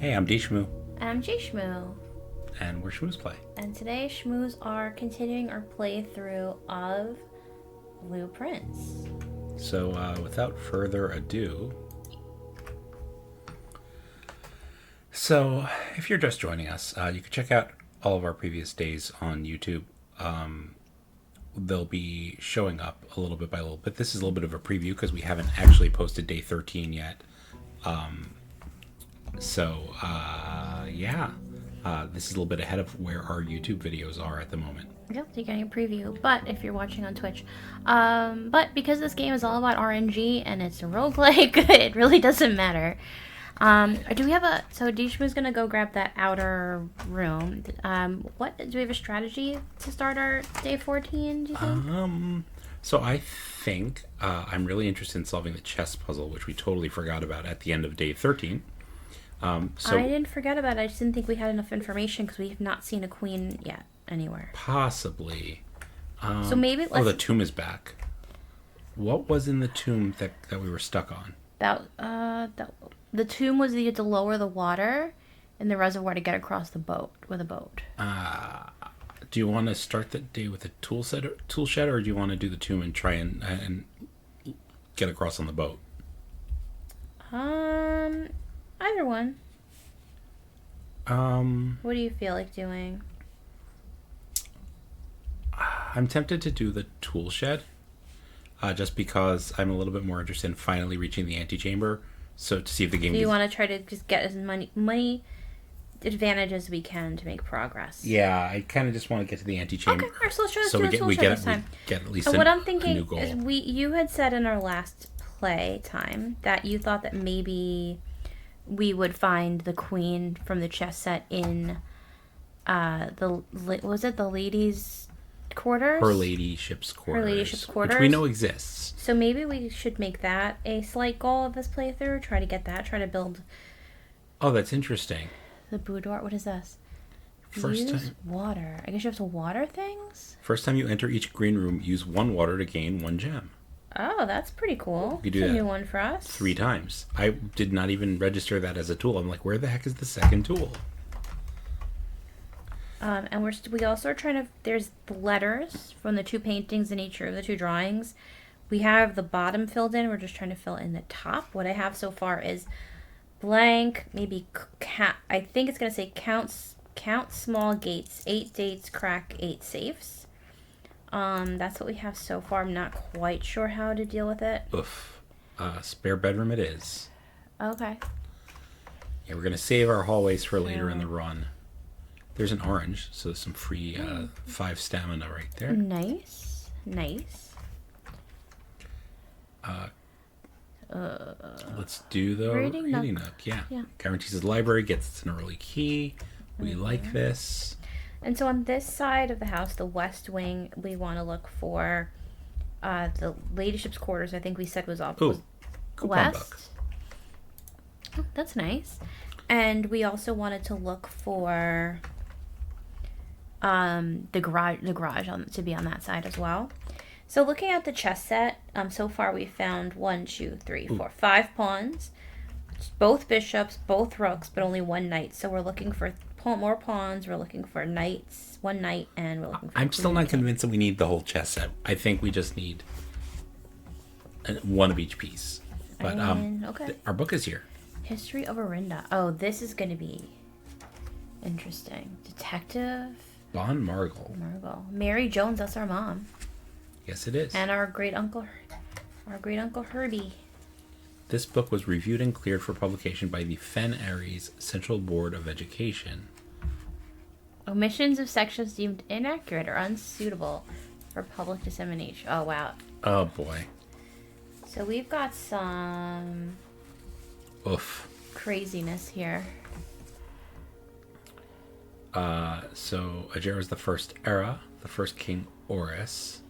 Hey, I'm DShmoo, I'm JShmoo, and we're Shmoo's Play. and today Shmoos are continuing our playthrough of Blueprints. So, without further ado, if you're just joining us, you can check out all of our previous days on YouTube. They'll be showing up a little bit by little bit. This is a little bit of a preview because we haven't actually posted day 13 yet. This is a little bit ahead of where our YouTube videos are at the moment. Yep, you're getting a preview, but if you're watching on Twitch. But because this game is all about RNG and it's a roguelike, it really doesn't matter. Do we have a... So DShmoo's gonna go grab that outer room. Do we have a strategy to start our day 14, do you think? So I think I'm really interested in solving the chess puzzle, which we totally forgot about at the end of day 13. I didn't forget about it. I just didn't think we had enough information because we have not seen a queen yet anywhere. Possibly. So maybe let's... the tomb is back. What was in the tomb that we were stuck on? The tomb was you had to lower the water in the reservoir to get across the boat with a boat. Do you want to start the day with a tool shed, or do you want to do the tomb and try and get across on the boat? Either one. What do you feel like doing? I'm tempted to do the tool shed, just because I'm a little bit more interested in finally reaching the antechamber. So to see if the game. Do you want to try to just get as money advantage as we can to make progress? Yeah, I kind of just want to get to the antechamber. Okay, alright, so let's try to do a tool shed this time. We get at least what I'm thinking new goal. is you had said in our last play time that you thought that maybe we would find the queen from the chess set in the ladies' quarters? Her ladyship's quarters. Which we know exists. So maybe we should make that a slight goal of this playthrough. Try to get that. Try to build. Oh, that's interesting. The boudoir. What is this? Use water. I guess you have to water things? First time you enter each green room, use 1 water to gain 1 gem. Oh, that's pretty cool. You do that a new one for us. 3 times. I did not even register that as a tool. I'm like, where the heck is the second tool? And we also are trying to... There's the letters from the 2 paintings in each of the 2 drawings. We have the bottom filled in. We're just trying to fill in the top. What I have so far is blank, maybe... I think it's going to say count small gates. 8 gates, crack 8 safes. That's what we have so far. I'm not quite sure how to deal with it. Oof. Spare bedroom it is. Okay. Yeah, we're going to save our hallways for later in the run. There's an orange, so there's some free 5 stamina right there. Nice. Let's do the reading nook. Yeah. Guarantees the library gets an early key. We like this. And so on this side of the house, the west wing, we want to look for the ladyship's quarters. I think we said was off coupon west. book. Oh, that's nice. And we also wanted to look for the garage to be on that side as well. So looking at the chess set, so far we found 5 pawns, both bishops, both rooks, but only 1 knight. So we're looking for more pawns. We're looking for knights, 1 knight, and we're looking for... I'm still not convinced that we need the whole chess set. I think we just need 1 of each piece. But okay. Our book is here. History of Orinda. Oh, this is going to be interesting. Detective Bon Margle. Mary Jones, that's our mom. Yes, it is. And our great uncle Herbie. This book was reviewed and cleared for publication by the Fen Aries Central Board of Education. Omissions of sections deemed inaccurate or unsuitable for public dissemination. Oh, wow. Oh, boy. So we've got some... Oof. Craziness here. So Ajera's the first era, the first king Oris.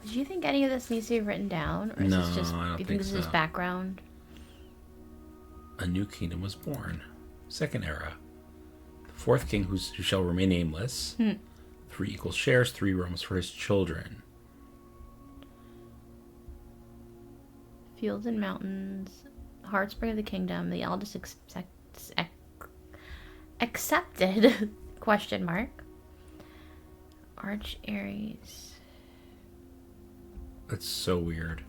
Do you think any of this needs to be written down? Or is No, this just, I don't you think this so. is background? A new kingdom was born. Second era. The 4th king who shall remain nameless. 3 equal shares, 3 realms for his children. Fields and mountains. Heartspring of the Kingdom, the eldest accepted, question mark. Arch Aries. That's so weird.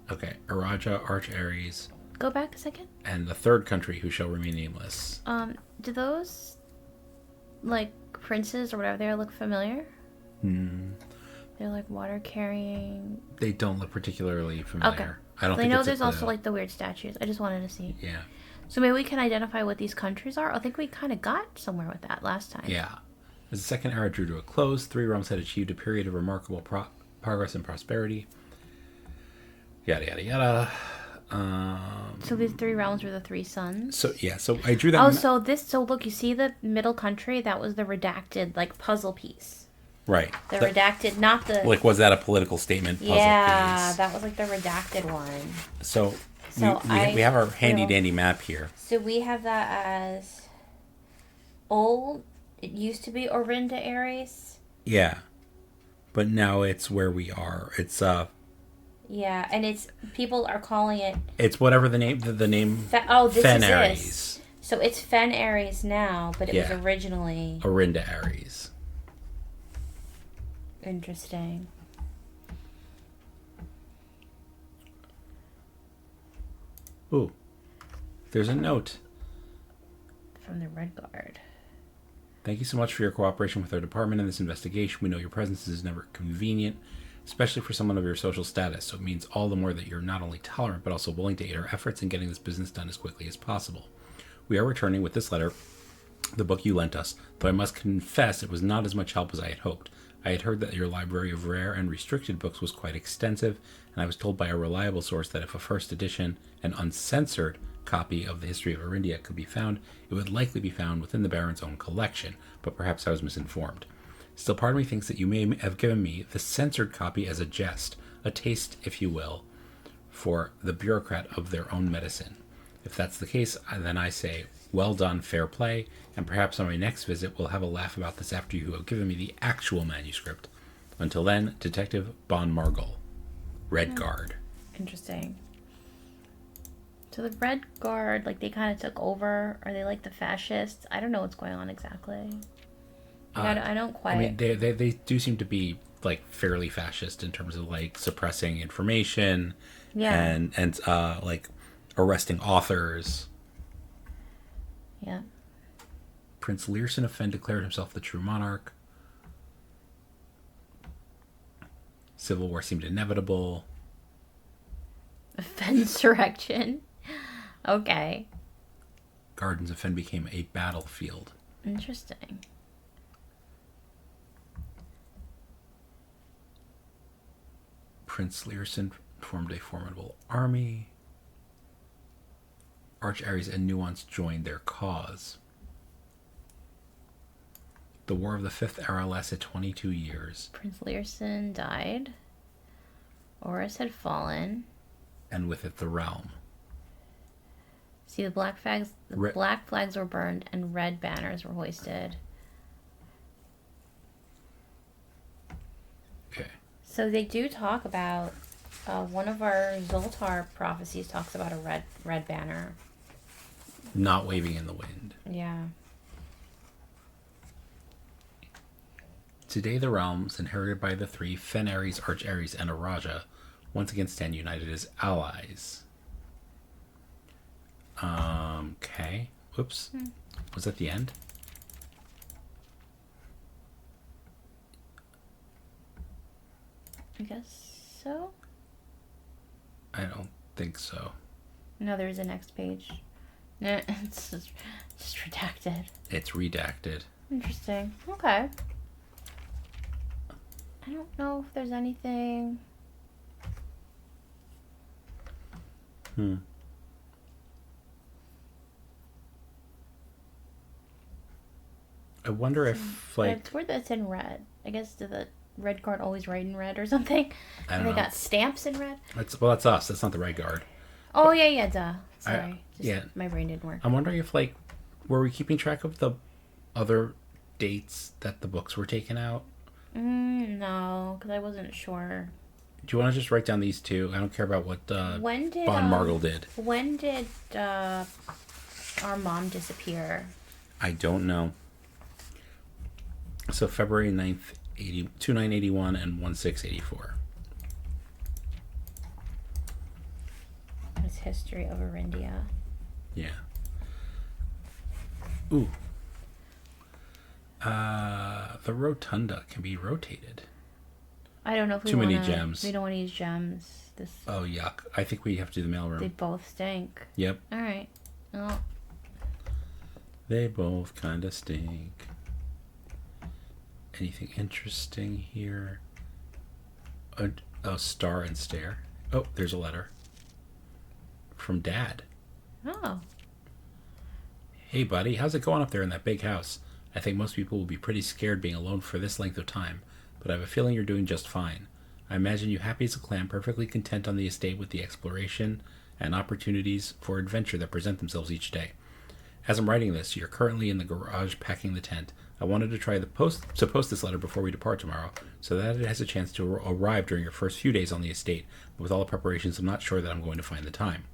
Okay, Araja, Arch Aries. Go back a second. And the third country who shall remain nameless. Do those, like, princes or whatever they are look familiar? They're like water carrying. They don't look particularly familiar. Okay. I don't think I know it's there's also like the weird statues. I just wanted to see. Yeah. So maybe we can identify what these countries are. I think we kind of got somewhere with that last time. Yeah. As the second era drew to a close, three realms had achieved a period of remarkable progress and prosperity. Yada yada yada. So these three realms were the three suns. So yeah. So I drew that. Oh, so look, you see the middle country? That was the redacted like puzzle piece. Right. The redacted, not the... Like, was that a political statement puzzle yeah, piece? that was like the redacted one. So we have our handy-dandy map here. So we have that as old... It used to be Orinda Aries. Yeah. But now it's where we are. It's... Yeah, and it's... People are calling it... It's whatever the name... this Fen is Aries. this. So it's Fen Aries now, but it was originally... Orinda Aries. Interesting. Ooh. There's a note. From the Red Guard. Thank you so much for your cooperation with our department in this investigation. We know your presence is never convenient, especially for someone of your social status, so it means all the more that you're not only tolerant, but also willing to aid our efforts in getting this business done as quickly as possible. We are returning with this letter, the book you lent us, though I must confess it was not as much help as I had hoped. I had heard that your library of rare and restricted books was quite extensive, and I was told by a reliable source that if a first edition, an uncensored copy of the history of Arindia could be found, it would likely be found within the Baron's own collection, but perhaps I was misinformed. Still, part of me thinks that you may have given me the censored copy as a jest, a taste, if you will, for the bureaucrat of their own medicine. If that's the case, then I say, well done, fair play, and perhaps on my next visit we'll have a laugh about this after you have given me the actual manuscript. Until then, Detective Bon Margol, Red Guard. Interesting. So the Red Guard, like, they kind of took over. Are they like the fascists? I don't know what's going on exactly. I don't quite... I mean, they do seem to be, like, fairly fascist in terms of, like, suppressing information and like, arresting authors. Yeah. Prince Learson of Fen declared himself the true monarch. Civil war seemed inevitable. Fen insurrection. Okay. Gardens of Fen became a battlefield. Interesting. Prince Learson formed a formidable army. Arch Aries and Nuance joined their cause. The War of the Fifth Era lasted 22 years. Prince Learson died. Horus had fallen. And with it the realm. See, the black flags black flags were burned and red banners were hoisted. Okay. So they do talk about one of our Zoltar prophecies talks about a red banner. Not waving in the wind. Yeah. Today the realms, inherited by the three, Fen Aries, Arch Aries, and Araja, once again stand united as allies. Okay. Whoops. Was that the end? I guess so. I don't think so. No, there's a next page. No, it's just redacted. It's redacted. Interesting. Okay. I don't know if there's anything. I wonder if, like... It's weird that it's in red. I guess did the Red Guard always write in red or something? I don't know. They got stamps in red? That's us. That's not the Red Guard. Oh, yeah, duh. Sorry. Yeah. My brain didn't work. I'm wondering if, like, were we keeping track of the other dates that the books were taken out? No, because I wasn't sure. you want to just write down these two? I don't care about what When did Bon Margle did. When did our mom disappear? I don't know. So February 9th, 2981 and 1684. It's history of Arindia. Yeah. Ooh. The rotunda can be rotated. I don't know if we Too many wanna, gems. We don't want to use gems. This Oh, yuck. I think we have to do the mailroom. They both stink. Yep. All right. Well, They both kind of stink. Anything interesting here? Oh, star and stare. Oh, there's a letter. From Dad. oh. Hey, buddy, how's it going up there in that big house? I think most people will be pretty scared being alone for this length of time, but I have a feeling you're doing just fine. I imagine you happy as a clam, perfectly content on the estate with the exploration and opportunities for adventure that present themselves each day. As I'm writing this, you're currently in the garage packing the tent. I wanted to try to post this letter before we depart tomorrow, so that it has a chance to arrive during your first few days on the estate. But with all the preparations, I'm not sure that I'm going to find the time.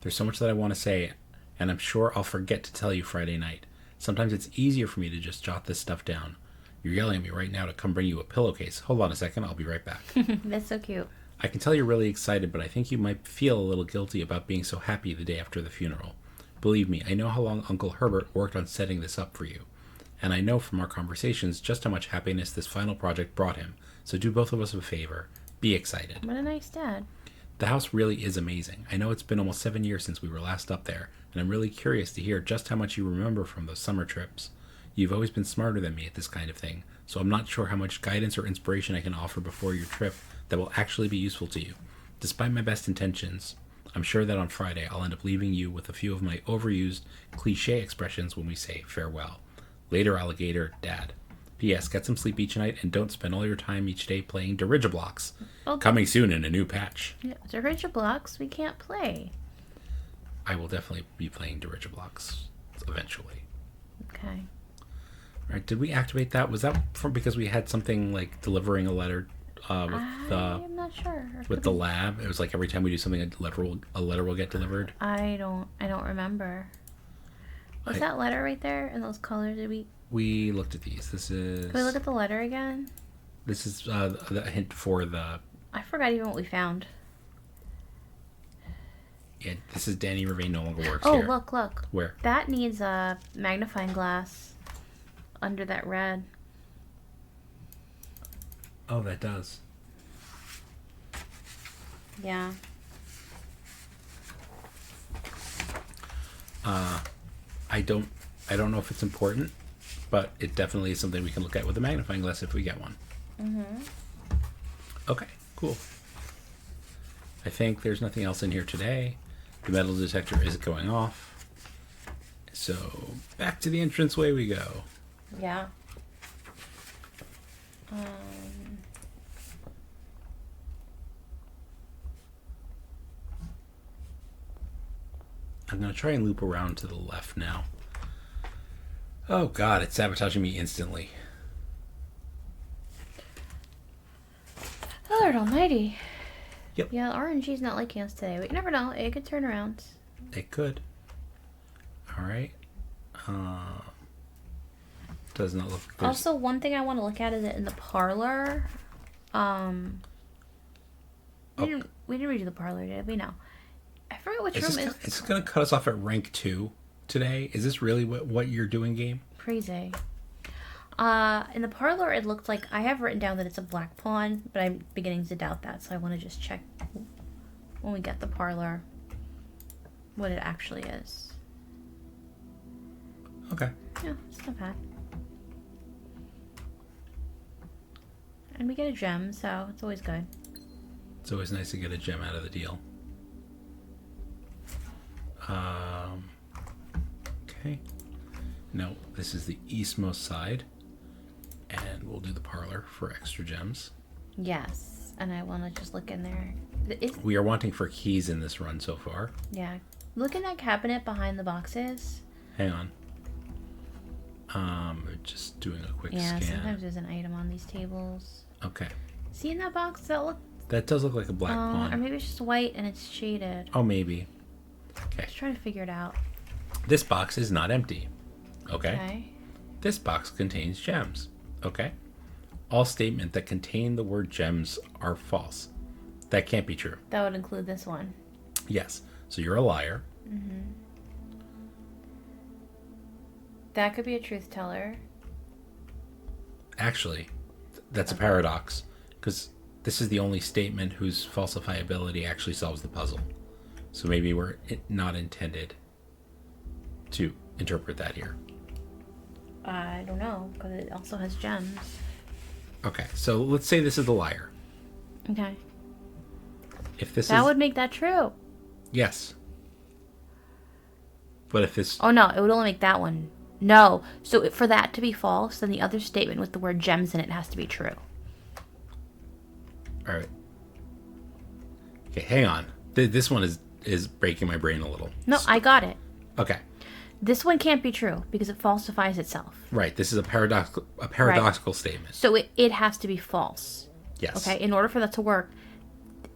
There's so much that I want to say, and I'm sure I'll forget to tell you Friday night. Sometimes it's easier for me to just jot this stuff down. You're yelling at me right now to come bring you a pillowcase. Hold on a second, I'll be right back. That's so cute. I can tell you're really excited, but I think you might feel a little guilty about being so happy the day after the funeral. Believe me, I know how long Uncle Herbert worked on setting this up for you. And I know from our conversations just how much happiness this final project brought him. So do both of us a favor. Be excited. What a nice dad. The house really is amazing. I know it's been almost 7 years since we were last up there, and I'm really curious to hear just how much you remember from those summer trips. You've always been smarter than me at this kind of thing, so I'm not sure how much guidance or inspiration I can offer before your trip that will actually be useful to you. Despite my best intentions, I'm sure that on Friday I'll end up leaving you with a few of my overused cliche expressions when we say farewell. Later, alligator, Dad. P.S. Get some sleep each night and don't spend all your time each day playing Dirigiblocks. Oh. Coming soon in a new patch. Yeah, Dirigiblocks we can't play. I will definitely be playing Dirigiblocks eventually. Okay. All right, did we activate that? Was that from because we had something like delivering a letter I'm not sure. with the lab? It was like every time we do something, a letter will get delivered. I don't remember. Was that letter right there in those colors? Did we looked at these. This is. Can we look at the letter again? This is the hint for the. I forgot even what we found. Yeah, this is Danny Revane no longer works here. here. Oh, look. Where? That needs a magnifying glass under that red. Oh, that does. Yeah. I don't know if it's important, but it definitely is something we can look at with a magnifying glass if we get one. Mm-hmm. Okay, cool. I think there's nothing else in here today. The metal detector is going off. So back to the entranceway we go. Yeah. I'm going to try and loop around to the left now. Oh god, it's sabotaging me instantly. Lord almighty. Yep. Yeah, RNG's not liking us today. We never know. It could turn around. It could. Alright. Does not look like there's... Also, one thing I want to look at is in the parlor. We didn't redo the parlor, did we? No. I forget which room is... It's going to cut us off at rank 2 today. Is this really what you're doing, game? Crazy. In the parlor, it looked like... I have written down that it's a black pawn, but I'm beginning to doubt that, so I want to just check when we get the parlor what it actually is. Okay. Yeah, it's not bad. And we get a gem, so it's always good. It's always nice to get a gem out of the deal. Okay. No, this is the eastmost side. And we'll do the parlor for extra gems. Yes, and I want to just look in there. We are wanting for keys in this run so far. Yeah. Look in that cabinet behind the boxes. Hang on. We're just doing a quick yeah, scan. sometimes there's an item on these tables. Okay. See in that box? That That does look like a black Or pawn. maybe it's just white and it's shaded. Oh, maybe. Okay. Just trying to figure it out. This box is not empty. Okay. Okay. This box contains gems. Okay. All statements that contain the word gems are false. That can't be true. That would include this one. Yes. So you're a liar. Mm-hmm. That could be a truth teller. Actually, that's a paradox, because this is the only statement whose falsifiability actually solves the puzzle. So maybe we're not intended to interpret that here. I don't know, because it also has gems. Okay, so let's say this is the liar. Okay. If this That is... would make that true. Yes. But if this... Oh, no, it would only make that one. No. So for that to be false, then the other statement with the word gems in it has to be true. All right. Okay, hang on. This one is breaking my brain a little. No, I got it. Okay. This one can't be true because it falsifies itself. Right. This is a paradoxical statement. So it has to be false. Yes. Okay. In order for that to work,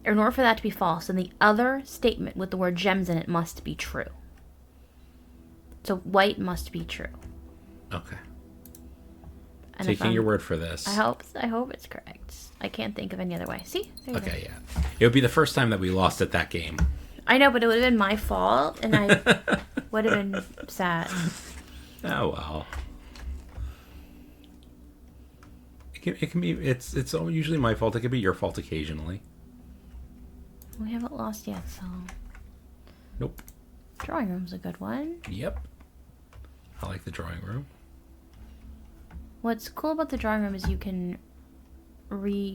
in order for that to be false, then the other statement with the word gems in it must be true. So white must be true. Okay. And Taking your word for this. I hope it's correct. I can't think of any other way. See? There you go. Okay, yeah. It would be the first time that we lost at that game. I know, but it would have been my fault, and I would have been sad. Oh well. It can be. It's usually my fault. It can be your fault occasionally. We haven't lost yet, so. Nope. Drawing room's a good one. Yep. I like the drawing room. What's cool about the drawing room is you can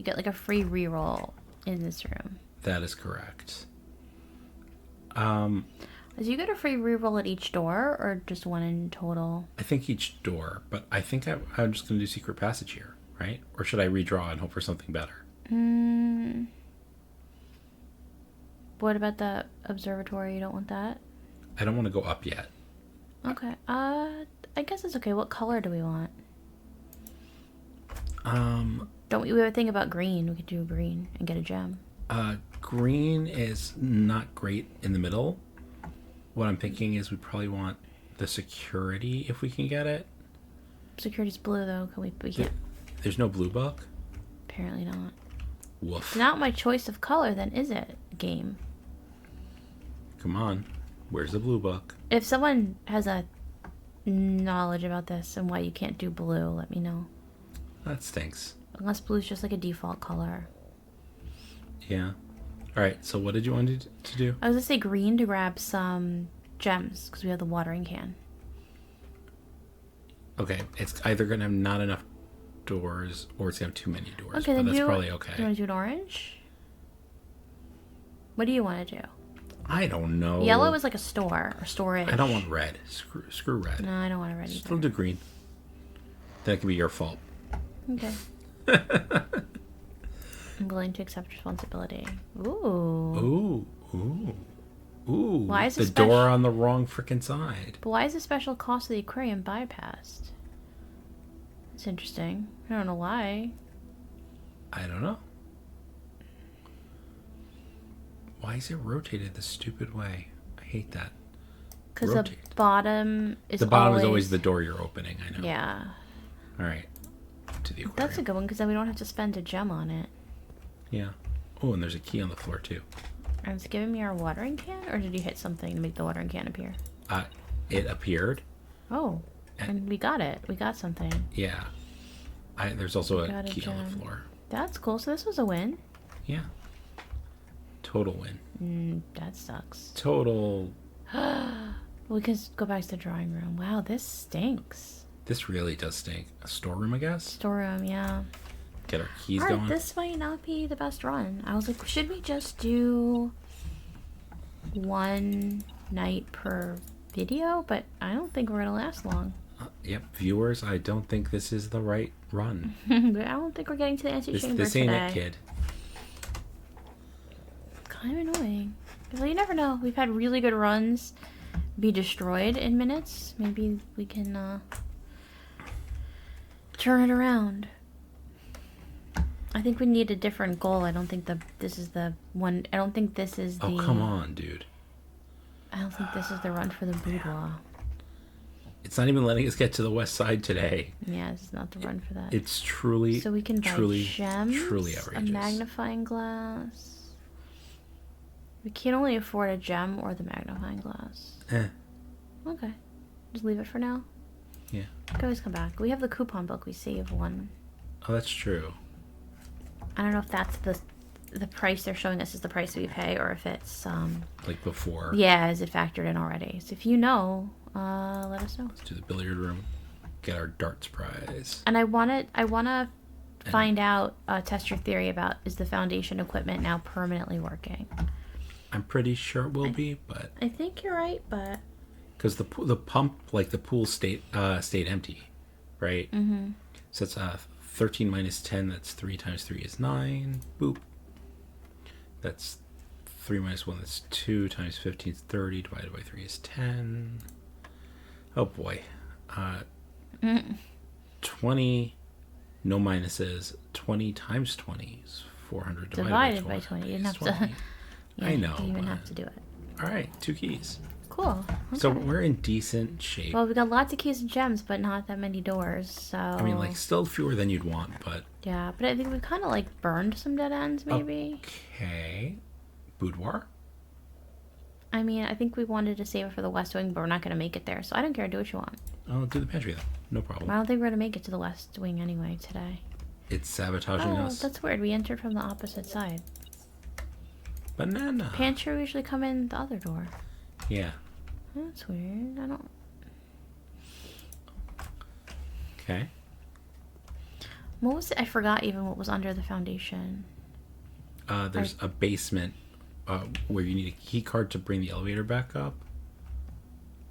get like a free reroll in this room. That is correct. Do you get a free reroll at each door, or just one in total? I think each door, but I think I'm just going to do secret passage here, right? Or should I redraw and hope for something better? What about the observatory? You don't want that? I don't want to go up yet. Okay. I guess it's okay. What color do we want? Don't we ever think about green? We could do green and get a gem. Green is not great in the middle. What I'm thinking is we probably want the security if we can get it. Security's blue though. We can't. There's no blue book? Apparently not. Woof. It's not my choice of color then, is it? Game. Come on. Where's the blue book? If someone has a knowledge about this and why you can't do blue, let me know. That stinks. Unless blue's just like a default color. Yeah. Alright, so what did you want to do? I was gonna say green to grab some gems because we have the watering can. Okay, it's either going to have not enough doors or it's going to have too many doors. Okay, but then that's probably okay. Do you want to do an orange? What do you want to do? I don't know. Yellow is like a store or storage. I don't want red. Screw red. No, I don't want a red either. Still do green. That could be your fault. Okay. I'm willing to accept responsibility. Ooh. Ooh. Why is the this door on the wrong freaking side? But why is the special cost of the aquarium bypassed? It's interesting. I don't know why. I don't know. Why is it rotated this stupid way? I hate that. Because the bottom is always the door you're opening, I know. Yeah. Alright. To the aquarium. That's a good one because then we don't have to spend a gem on it. Yeah. Oh, and there's a key on the floor too. And it's giving me our watering can? Or did you hit something to make the watering can appear? It appeared. Oh. And we got it. We got something. Yeah. There's also a key gem on the floor. That's cool. So this was a win. Yeah. Total win. That sucks. Total. We can go back to the drawing room. Wow, this stinks. This really does stink. A storeroom, I guess? Storeroom, yeah. Get our keys Alright, going. this might not be the best run. I was like, should we just do one night per video? But I don't think we're going to last long. Yep, viewers, I don't think this is the right run. But I don't think we're getting to the anti-chamber This ain't today. it, kid. Kind of annoying. Well, you never know. We've had really good runs be destroyed in minutes. Maybe we can turn it around. I think we need a different goal. I don't think this is the one. I don't think this is the. Oh, come on, dude. I don't think this is the run for the boudoir. It's not even letting us get to the west side today. Yeah, this is not the run for that. It's truly, so we can buy gems, truly outrageous. A magnifying glass. We can only afford a gem or the magnifying glass. Okay. Just leave it for now. Yeah. We can always come back. We have the coupon book. We save one. Oh, that's true. I don't know if that's the price they're showing us is the price we pay, or if it's like before. Yeah, is it factored in already? So if you know, let us know. Let's do the billiard room. Get our darts prize. And I wanna find out, test your theory about, is the foundation equipment now permanently working? I'm pretty sure it will be, but I think you're right, but because the pump, like the pool, stayed empty, right? Mm-hmm. So it's 13 minus 10. That's 3 times 3 is 9. Boop. That's 3 minus 1. That's 2 times 15 is 30. Divided by 3 is 10. Oh boy. 20. No minuses. 20 times 20 is 400. Divided by 20. You didn't have 20. to. Yeah, I know. You didn't even have to do it. All right, 2 keys. Cool. Okay. So we're in decent shape. Well, we got lots of keys and gems, but not that many doors. So I mean, like, still fewer than you'd want, but yeah. But I think we kind of like burned some dead ends, maybe. Okay. Boudoir. I mean, I think we wanted to save it for the West Wing, but we're not going to make it there. So I don't care. Do what you want. I'll do the pantry then. No problem. I don't think we're going to make it to the West Wing anyway today. It's sabotaging us. That's weird. We entered from the opposite side. Banana. Pantry we usually come in the other door. Yeah. That's weird. I don't. Okay. What was it? I forgot even what was under the foundation. There's a basement where you need a key card to bring the elevator back up.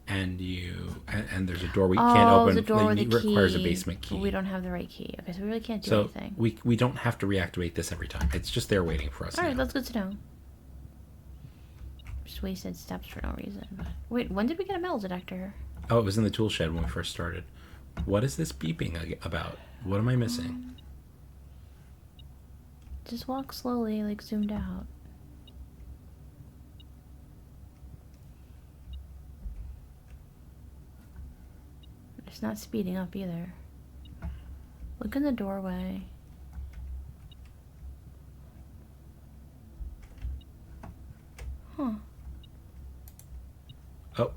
And there's a door we can't open. The door with it the requires key. a basement key. But we don't have the right key. Okay, so we really can't do so anything. we don't have to reactivate this every time. It's just there waiting for us. All right, now. that's good to know. Just wasted steps for no reason. But wait, when did we get a metal detector? Oh, it was in the tool shed when we first started. What is this beeping about? What am I missing? Just walk slowly, like zoomed out. It's not speeding up either. Look in the doorway. Huh. Oh.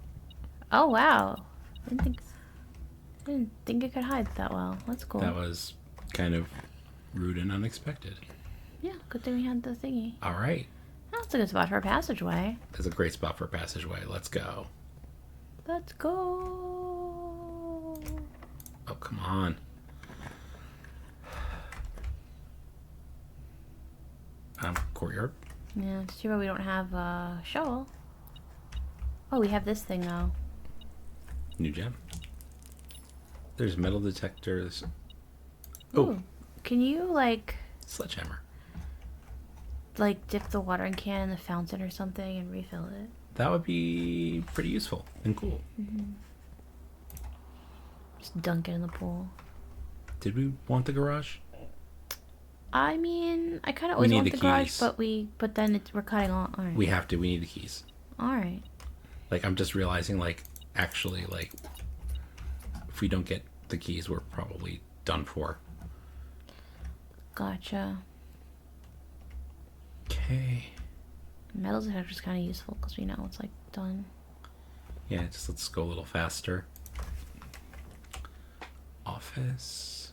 Oh wow. I didn't think it could hide that well. That's cool. That was kind of rude and unexpected. Yeah, good thing we had the thingy. All right. That's a good spot for a passageway. That's a great spot for a passageway. Let's go. Let's go. Oh, come on. Courtyard. Yeah, it's too bad we don't have a shovel. Oh, we have this thing though. New gem. There's metal detectors. Ooh. Oh. Can you like Sledgehammer. dip the watering can in the fountain or something and refill it? That would be pretty useful and cool. Mm-hmm. Just dunk it in the pool. Did we want the garage? I mean, I kind of always want the garage, but then we're cutting off. All right. We have to. We need the keys. All right. Like, I'm just realizing, like, actually, like, if we don't get the keys, we're probably done for. Gotcha. Okay. Metal detector is kind of useful because we know it's like done. Yeah, just let's go a little faster. Office.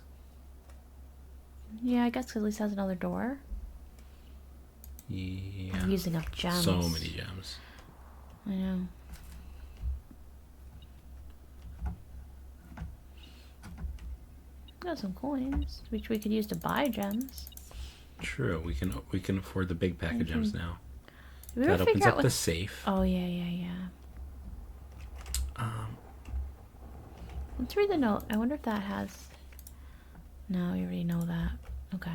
Yeah, I guess 'cause at least it has another door. Yeah. I'm using up gems. So many gems. I know. Got some coins, which we could use to buy gems. True. We can afford the big pack of gems now. Did we That ever opens figure out up what... the safe. Oh yeah. Let's read the note. I wonder if that has... No, you already know that. Okay.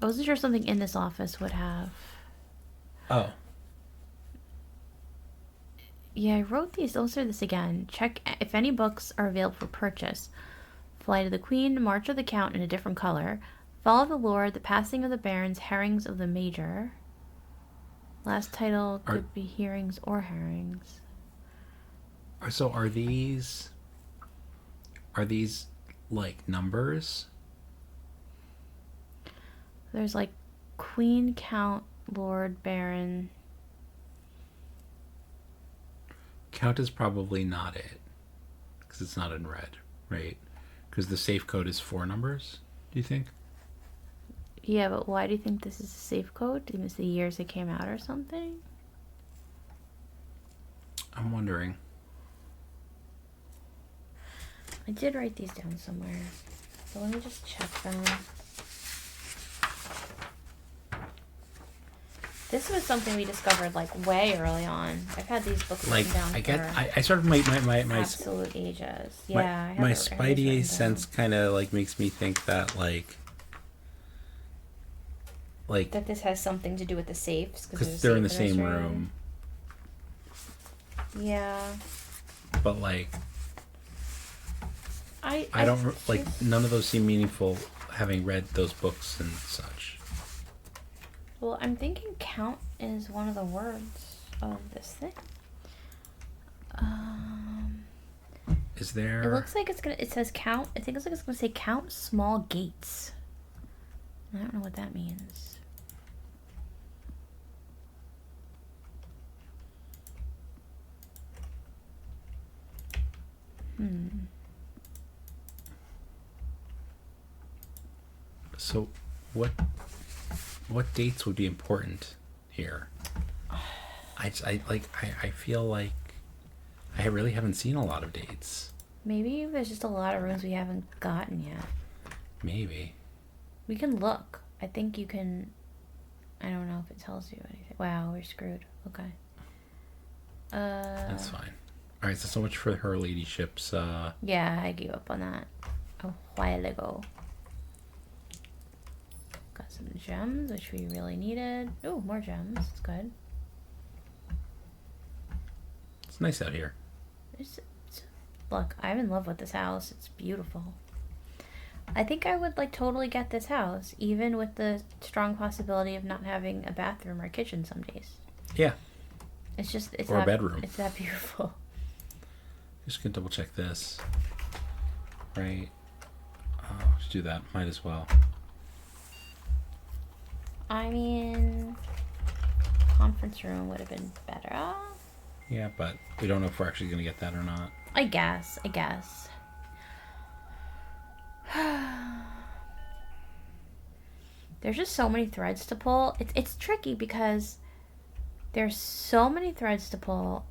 I wasn't sure if something in this office would have... Oh. Yeah, I wrote these. Let's do this again. Check if any books are available for purchase. Flight of the Queen, March of the Count in a different color. Fall of the Lord, The Passing of the Barons, Herrings of the Major. Last title could be Hearings or Herrings. So are these like numbers? There's like Queen, Count, Lord, Baron. Count is probably not it, because it's not in red, right? Because the safe code is 4 numbers, do you think? Yeah, but why do you think this is a safe code? Do you think it's the years it came out or something? I'm wondering. I did write these down somewhere. So let me just check them. This was something we discovered like way early on. I've had these books Like, written down I sort of my absolute ages. Yeah, my spidey sense kind of like makes me think that like that this has something to do with the safes because they're in the same room. Yeah. But like, I don't like none of those seem meaningful having read those books and such. Well, I'm thinking count is one of the words of this thing. Is there? It looks like it says count. I think it's like it's gonna say count small gates. I don't know what that means. So, what dates would be important here? I feel like I really haven't seen a lot of dates. Maybe there's just a lot of rooms we haven't gotten yet. Maybe. We can look. I think you can. I don't know if it tells you anything. Wow, we're screwed. Okay. That's fine. All right, so much for her ladyships. Yeah, I gave up on that a while ago. Got some gems, which we really needed. Oh, more gems. That's good. It's nice out here. Look, I'm in love with this house. It's beautiful. I think I would like totally get this house, even with the strong possibility of not having a bathroom or kitchen some days. Yeah. It's or a bedroom. It's that beautiful. Just gonna double check this. Right. Let's do that. Might as well. I mean, conference room would have been better. Yeah, but we don't know if we're actually gonna get that or not. I guess. There's just so many threads to pull. It's tricky because there's so many threads to pull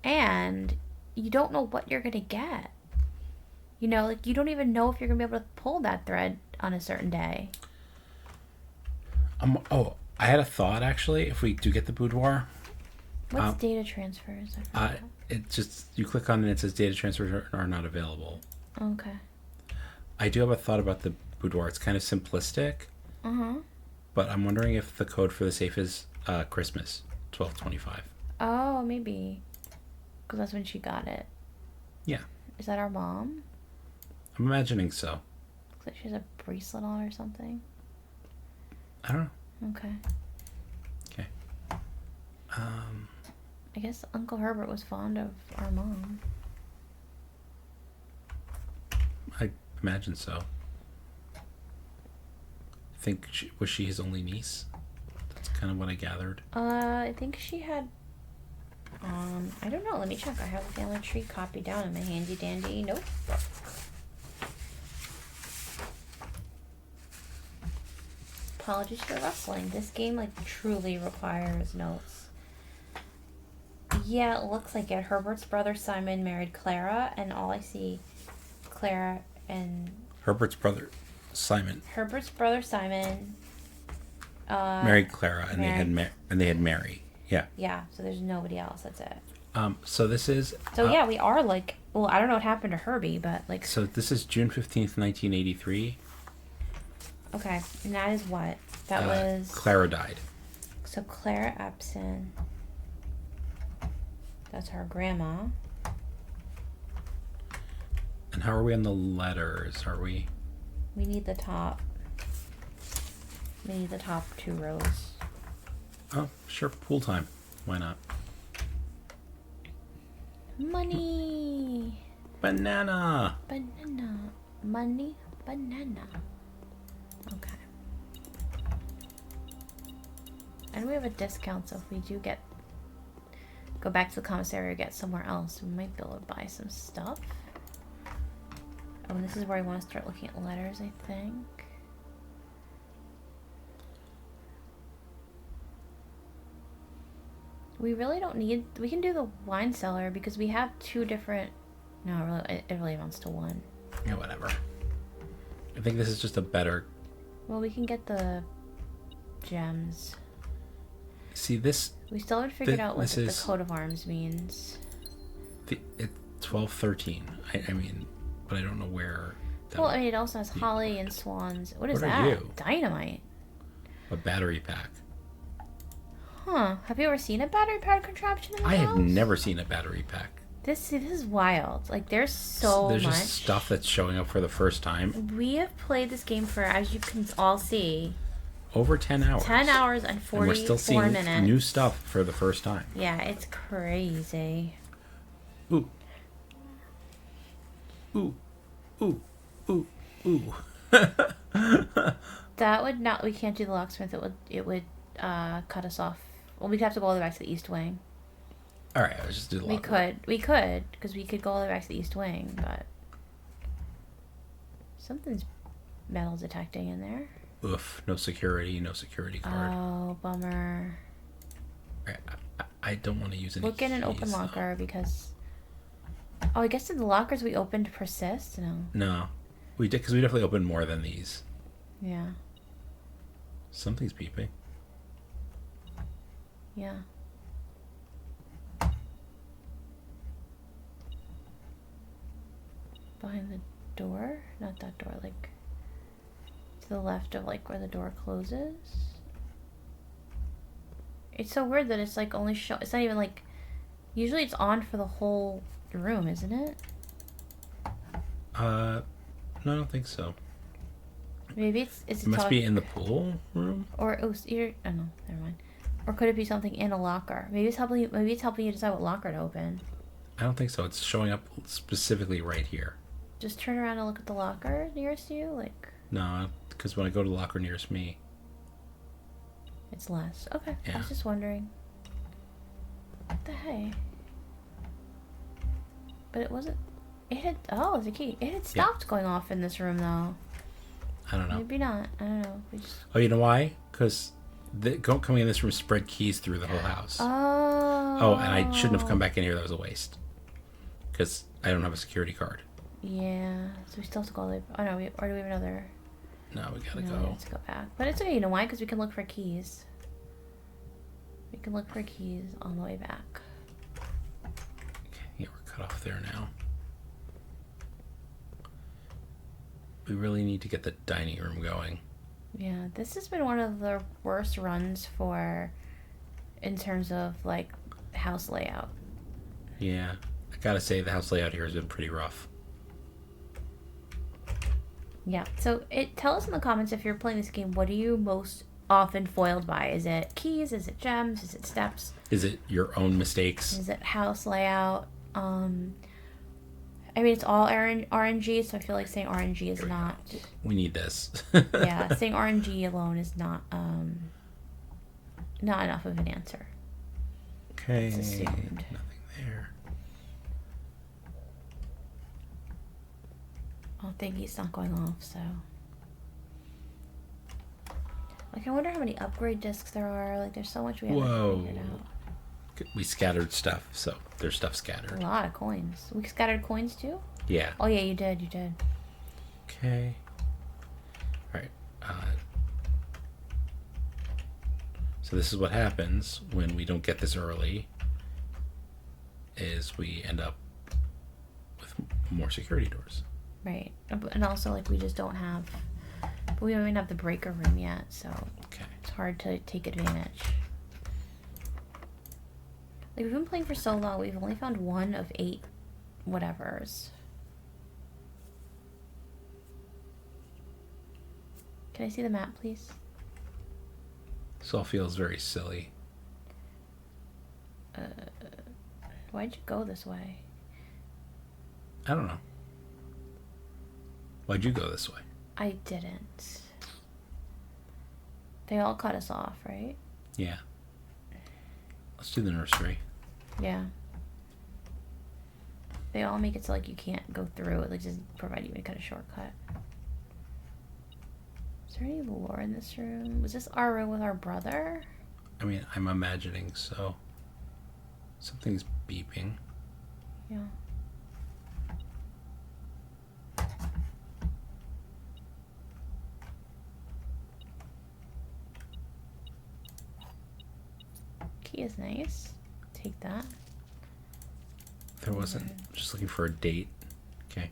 and you don't know what you're gonna get. You know, like you don't even know if you're gonna be able to pull that thread on a certain day. I had a thought actually. If we do get the boudoir, what's data transfers? It just you click on it and it says data transfers are not available. Okay. I do have a thought about the boudoir. It's kind of simplistic. But I'm wondering if the code for the safe is Christmas 12/25. Oh, maybe. Because that's when she got it. Yeah. Is that our mom? I'm imagining so. Looks like she has a bracelet on or something. I don't know. Okay. I guess Uncle Herbert was fond of our mom. I imagine so. I think was she his only niece? That's kind of what I gathered. I think she had. I don't know. Let me check. I have a family tree copied down in my handy dandy notebook. Apologies for rustling. This game like truly requires notes. Yeah, it looks like it. Herbert's brother Simon married Clara, and all I see, Clara and Herbert's brother Simon. Married Clara, and they had Mary. Yeah. Yeah. So there's nobody else. That's it. So this is. So yeah, we are like. Well, I don't know what happened to Herbie, but like. So this is June 15th, 1983. Okay, and that is what? That was... Clara died. So Clara Epson. That's her grandma. And how are we on the letters? Are we... We need the top. maybe the top 2 rows. Oh, sure. Pool time. Why not? Money. Banana. Banana. Money. Banana. Okay. And we have a discount, so if we do go back to the commissary or get somewhere else, we might be able to buy some stuff. Oh, and this is where I want to start looking at letters, I think. We really don't need... We can do the wine cellar because we have 2 different... No, it really amounts to 1. Yeah, whatever. I think this is just a better... Well, we can get the gems. See, this... We still haven't figured out what the coat of arms means. It's 12-13. I mean, but I don't know where... Well, I mean, it also has holly and swans. What is What that? are you? Dynamite. A battery pack. Huh. Have you ever seen a battery powered contraption in the I house? have never seen a battery pack. This is wild. Like, there's so much. There's just stuff that's showing up for the first time. We have played this game for, as you can all see, over 10 hours. 10 hours and 44 and we're still seeing minutes. New stuff for the first time. Yeah, it's crazy. Ooh. Ooh. Ooh. Ooh. Ooh. That would not... We can't do the locksmith. It would cut us off. Well, we'd have to go all the way back to the east wing. Alright, let's just do the lock. We could, because we could go all the way back to the east wing, but... Something's metal detecting in there. Oof, no security card. Oh, bummer. Alright, I don't want to use any Look in an keys, open though. locker, because... Oh, I guess did the lockers we opened persist? No. No. We did, because we definitely opened more than these. Yeah. Something's beeping. Yeah. Behind the door? Not that door, like... To the left of, like, where the door closes? It's so weird that it's, like, only show... It's not even, like... Usually it's on for the whole room, isn't it? No, I don't think so. Maybe it's It must be in the pool room? Or, oh no, never mind. Or could it be something in a locker? Maybe it's helping you decide what locker to open. I don't think so. It's showing up specifically right here. Just turn around and look at the locker nearest you, like... No, because when I go to the locker nearest me... It's less. Okay, Yeah. I was just wondering. What the hey? But it wasn't... It had... Oh, it's a key. It had stopped going off in this room, though. I don't know. Maybe not. I don't know. We just... Oh, you know why? Because coming in this room spread keys through the whole house. Oh. Oh, and I shouldn't have come back in here. That was a waste. Because I don't have a security card. Yeah. So we still have to go all the way... Oh, no. Or do we have another... No, we gotta No, go. we have to go back. But it's okay. You know why? Because we can look for keys. We can look for keys on the way back. Okay, yeah, we're cut off there now. We really need to get the dining room going. Yeah, this has been one of the worst runs in terms of, like, house layout. Yeah, I gotta say the house layout here has been pretty rough. Yeah, so tell us in the comments if you're playing this game, what are you most often foiled by? Is it keys? Is it gems? Is it steps? Is it your own mistakes? Is it house layout? I mean, it's all RNG, so I feel like saying RNG is not... We need this. Yeah, saying RNG alone is not enough of an answer. Okay, It's assumed. nothing there. Oh, thingy's not going off, so... Like, I wonder how many upgrade discs there are. Like, there's so much we haven't figured out. We scattered stuff, so there's stuff A scattered. lot of coins. We scattered coins, too? Yeah. Oh, yeah, you did. Okay. Alright. So this is what happens when we don't get this early, is we end up with more security doors. Right. And also, like, we just don't have... But we don't even have the breaker room yet, so... Okay. It's hard to take advantage. Like, we've been playing for so long, we've only found 1 of 8 whatevers. Can I see the map, please? This all feels very silly. Why'd you go this way? I don't know. Why'd you go this way? I didn't. They all cut us off, right? Yeah. Let's do the nursery. Yeah. They all make it so like you can't go through it. Like just provide you any kind of shortcut. Is there any lore in this room? Was this our room with our brother? I mean, I'm imagining so. Something's beeping. Yeah. Key is nice. Take that. There wasn't. Just looking for a date. Okay.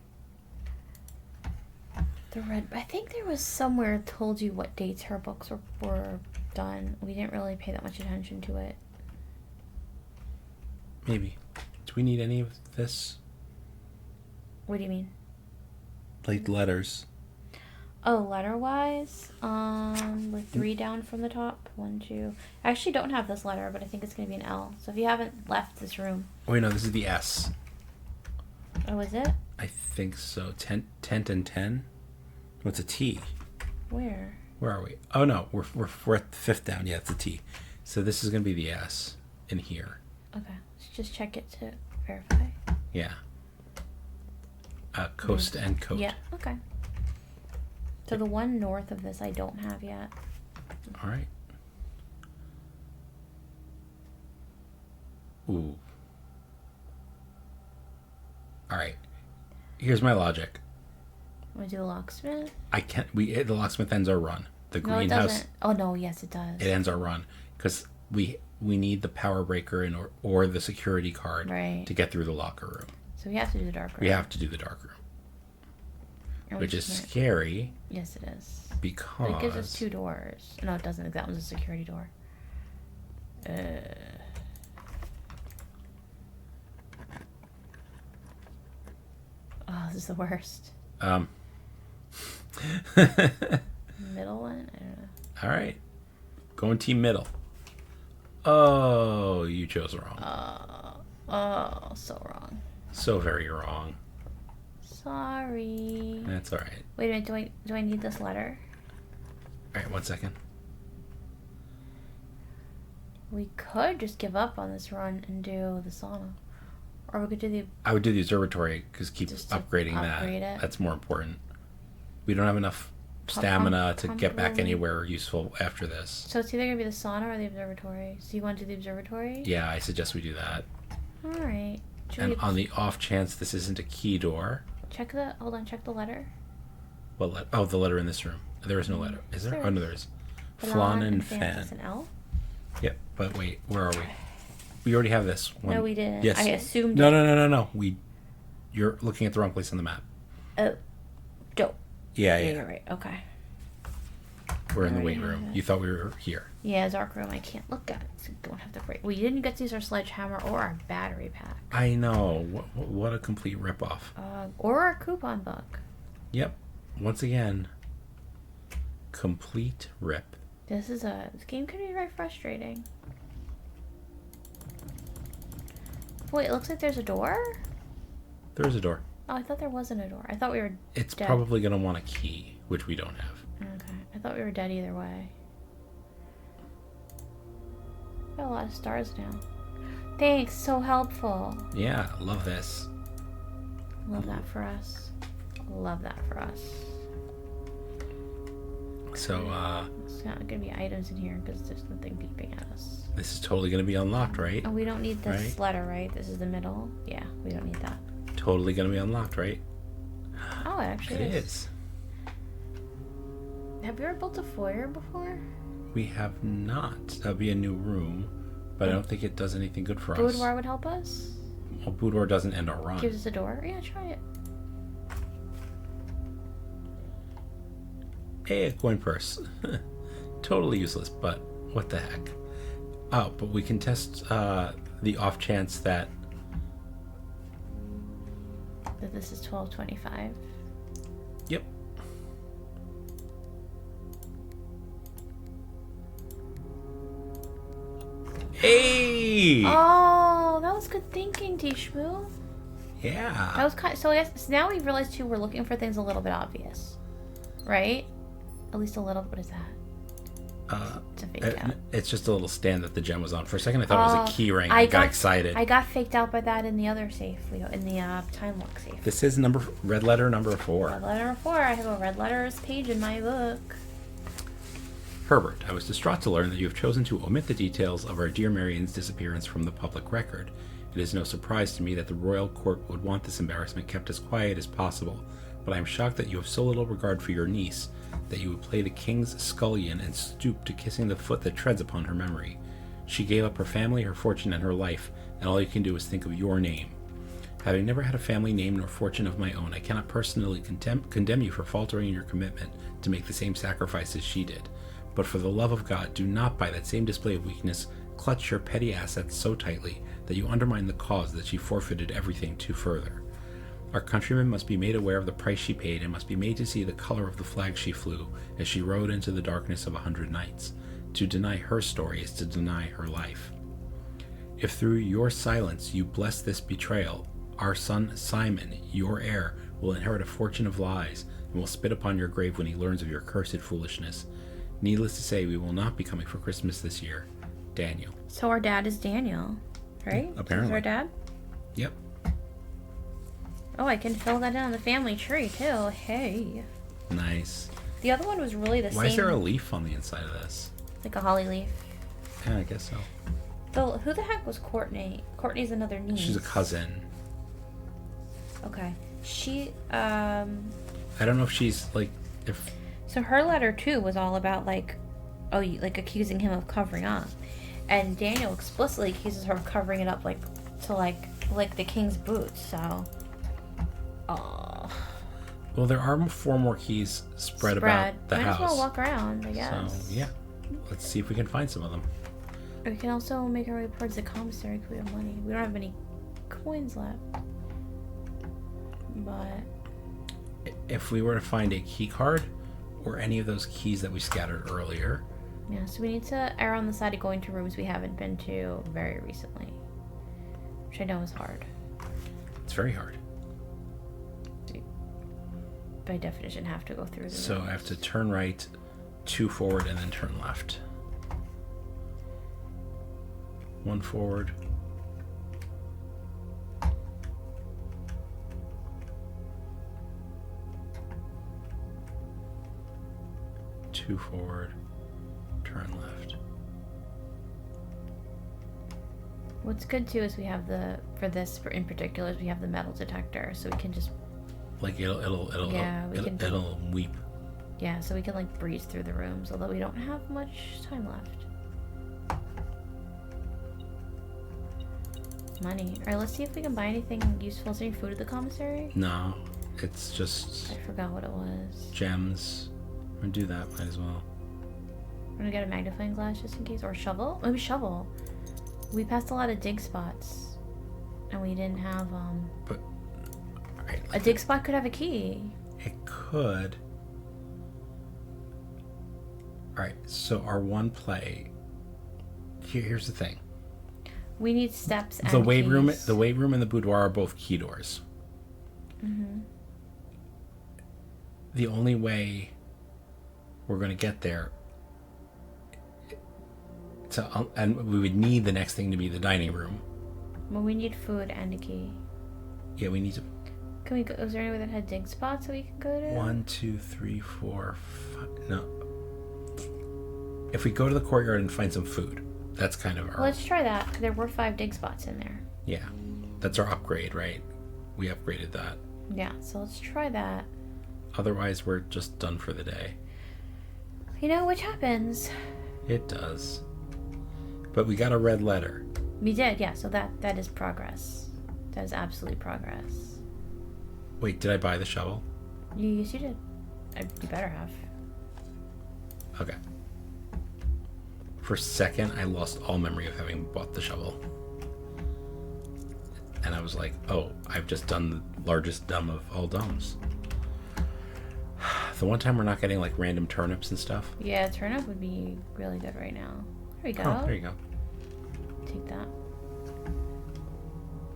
The red. I think there was somewhere told you what dates her books were done. We didn't really pay that much attention to it. Maybe. Do we need any of this? What do you mean? Like letters. Oh, letter-wise, we're 3 down from the top. 1, 2. I actually don't have this letter, but I think it's gonna be an L. So if you haven't left this room. Wait, no, this is the S. Oh, is it? I think so. Tent and 10. What's a T? Where? Where are we? Oh no, we're at the 5th down. Yeah, it's a T. So this is gonna be the S in here. Okay, let's just check it to verify. Yeah. Coast and coat. Yeah. Okay. So the one north of this I don't have yet. All right. Ooh. All right. Here's my logic. Want to do the locksmith? I can't. The locksmith ends our run. The No, it greenhouse. doesn't. Oh no, yes it does. It ends our run because we need the power breaker or the security card to get through the locker room. So we have to do the dark room. We have to do the dark room, Or which is can't. scary. Yes, it is. Because But it gives us 2 doors. No, it doesn't. That one's a security door. Oh, this is the worst. Middle one? I don't know. All right. Going team middle. Oh, you chose wrong. Oh, so wrong. So very wrong. Sorry. That's all right. Wait a minute. Do I need this letter? All right, 1 second. We could just give up on this run and do the sauna, or we could do the. I would do the observatory because keep Just to upgrading upgrade that. it. That's more important. We don't have enough stamina to get back comfortable. anywhere useful after this. So it's either gonna be the sauna or the observatory. So you want to do the observatory? Yeah, I suggest we do that. All right. Should And we on the off chance this isn't a key door, check the? Hold on. Check the letter. the letter in this room. There is no letter. Is there? Oh no, there is. Flan and Fan. Is an L. Yep. But wait, where are we? We already have this one. No, we didn't. Yes. I assumed. No. You're looking at the wrong place on the map. Oh, dope. Yeah. You're right. Okay. We're in the already weight have room. it. You thought we were here. Yeah, dark room. I can't look at it. So don't have to break. We didn't get to use our sledgehammer or our battery pack. I know. What a complete ripoff. Or our coupon book. Yep. Once again, complete rip. This game can be very frustrating. Wait, it looks like there's a door? There's a door. Oh, I thought there wasn't a door. I thought we were It's dead. probably going to want a key, which we don't have. Okay. I thought we were dead either way. Got a lot of stars now. Thanks, so helpful. Yeah, love this. Love that for us. Love that for us. So, It's not gonna be items in here because there's nothing beeping at us. this is totally going to be unlocked, right? Oh, we don't need this Right. letter, right? This is the middle. Yeah, we don't need that. Totally going to be unlocked, right? Oh, it actually It is. is. Have you ever built a foyer before? We have not. That'll be a new room, but I don't think it does anything good for us. Boudoir would help us. Well, boudoir doesn't end our run. Gives us a door. Yeah, try it. Hey, a coin purse. Totally useless, but what the heck. Oh, but we can test the off chance that... That this is 1225. Yep. Hey! Oh, that was good thinking, JShmoo. Yeah. That was kind. So I guess so now we realized too. We're looking for things a little bit obvious, right? At least a little. What is that? It's a fake out. It's just a little stand that the gem was on. For a second, I thought it was a key ring. I got excited. I got faked out by that in the other safe. In the time lock safe. This is red letter number 4. Red letter number 4. I have a red letters page in my book. Herbert, I was distraught to learn that you have chosen to omit the details of our dear Marian's disappearance from the public record. It is no surprise to me that the royal court would want this embarrassment kept as quiet as possible, but I am shocked that you have so little regard for your niece, that you would play the king's scullion and stoop to kissing the foot that treads upon her memory. She gave up her family, her fortune, and her life, and all you can do is think of your name. Having never had a family name nor fortune of my own, I cannot personally condemn you for faltering in your commitment to make the same sacrifice as she did. But for the love of God, do not, by that same display of weakness, clutch your petty assets so tightly that you undermine the cause that she forfeited everything to further. Our countrymen must be made aware of the price she paid and must be made to see the color of the flag she flew as she rode into the darkness of 100 nights. To deny her story is to deny her life. If through your silence you bless this betrayal, our son Simon, your heir, will inherit a fortune of lies and will spit upon your grave when he learns of your cursed foolishness. Needless to say, we will not be coming for Christmas this year. Daniel. So our dad is Daniel, right? Apparently. Is our dad? Yep. Oh, I can fill that in on the family tree, too. Hey. Nice. The other one was really the same. Why is there a leaf on the inside of this? Like a holly leaf. Yeah, I guess so. Who the heck was Courtney? Courtney's another niece. She's a cousin. Okay. She, I don't know if she's, like, So her letter, too, was all about, like, accusing him of covering up. And Daniel explicitly accuses her of covering it up, like, to, like the king's boots, so... Oh. Well, there are 4 more keys spread about the house. Might as well walk around, I guess. So, yeah. Let's see if we can find some of them. We can also make our way towards the commissary because we have money. We don't have any coins left. But... If we were to find a key card, or any of those keys that we scattered earlier... Yeah, so we need to err on the side of going to rooms we haven't been to very recently. Which I know is hard. It's very hard. By definition, have to go through the So rooms. I have to turn right, 2 forward, and then turn left. 1 forward. Two forward, turn left. What's good too is we have in particular is we have the metal detector, so we can just like it'll weep. Yeah, so we can like breeze through the rooms, although we don't have much time left. Money. Alright, let's see if we can buy anything useful. Is there any food at the commissary? No, it's just I forgot what it was. gems. I'm gonna do that, might as well. We're gonna get a magnifying glass just in case. Or a shovel? Maybe shovel. We passed a lot of dig spots. And we didn't have, But, alright. a dig spot could have a key. It could. Alright, so our one play... Here's the thing. We need steps and The weight keys. room and the boudoir are both key doors. Mm-hmm. The only way we're going to get there and we would need the next thing to be the dining room. Well, we need food and a key. Yeah, we need to... Can we go? Is there any way that had dig spots that we can go to? 1, 2, 3, 4, 5... No. If we go to the courtyard and find some food, that's kind of our... Let's try that. There were 5 dig spots in there. Yeah. That's our upgrade, right? We upgraded that. Yeah, so let's try that. Otherwise, we're just done for the day. You know, which happens. It does. But we got a red letter. We did, yeah, so that is progress. That is absolutely progress. Wait, did I buy the shovel? Yes, you did. You better have. Okay. For a second, I lost all memory of having bought the shovel. And I was like, oh, I've just done the largest dumb of all dumbs. The one time we're not getting like random turnips and stuff. Yeah, turnip would be really good right now. There we go. Oh, there you go. Take that.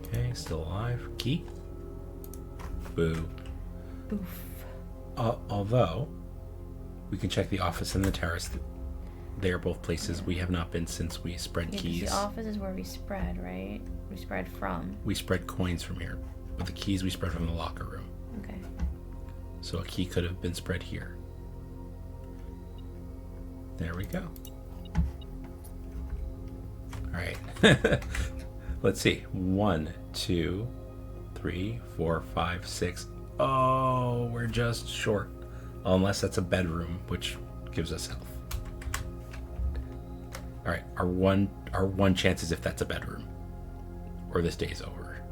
Okay, still alive. Key. Boo. Oof. Although, we can check the office and the terrace. They are both places we have not been since we spread 'Cause keys. the office is where we spread, right? We spread from. We spread coins from here. But the keys we spread from the locker room. Okay. So a key could have been spread here. There we go. Alright. Let's see. 1, 2, 3, 4, 5, 6. Oh, we're just short. Unless that's a bedroom, which gives us health. Alright, our one chance is if that's a bedroom. Or this day's over.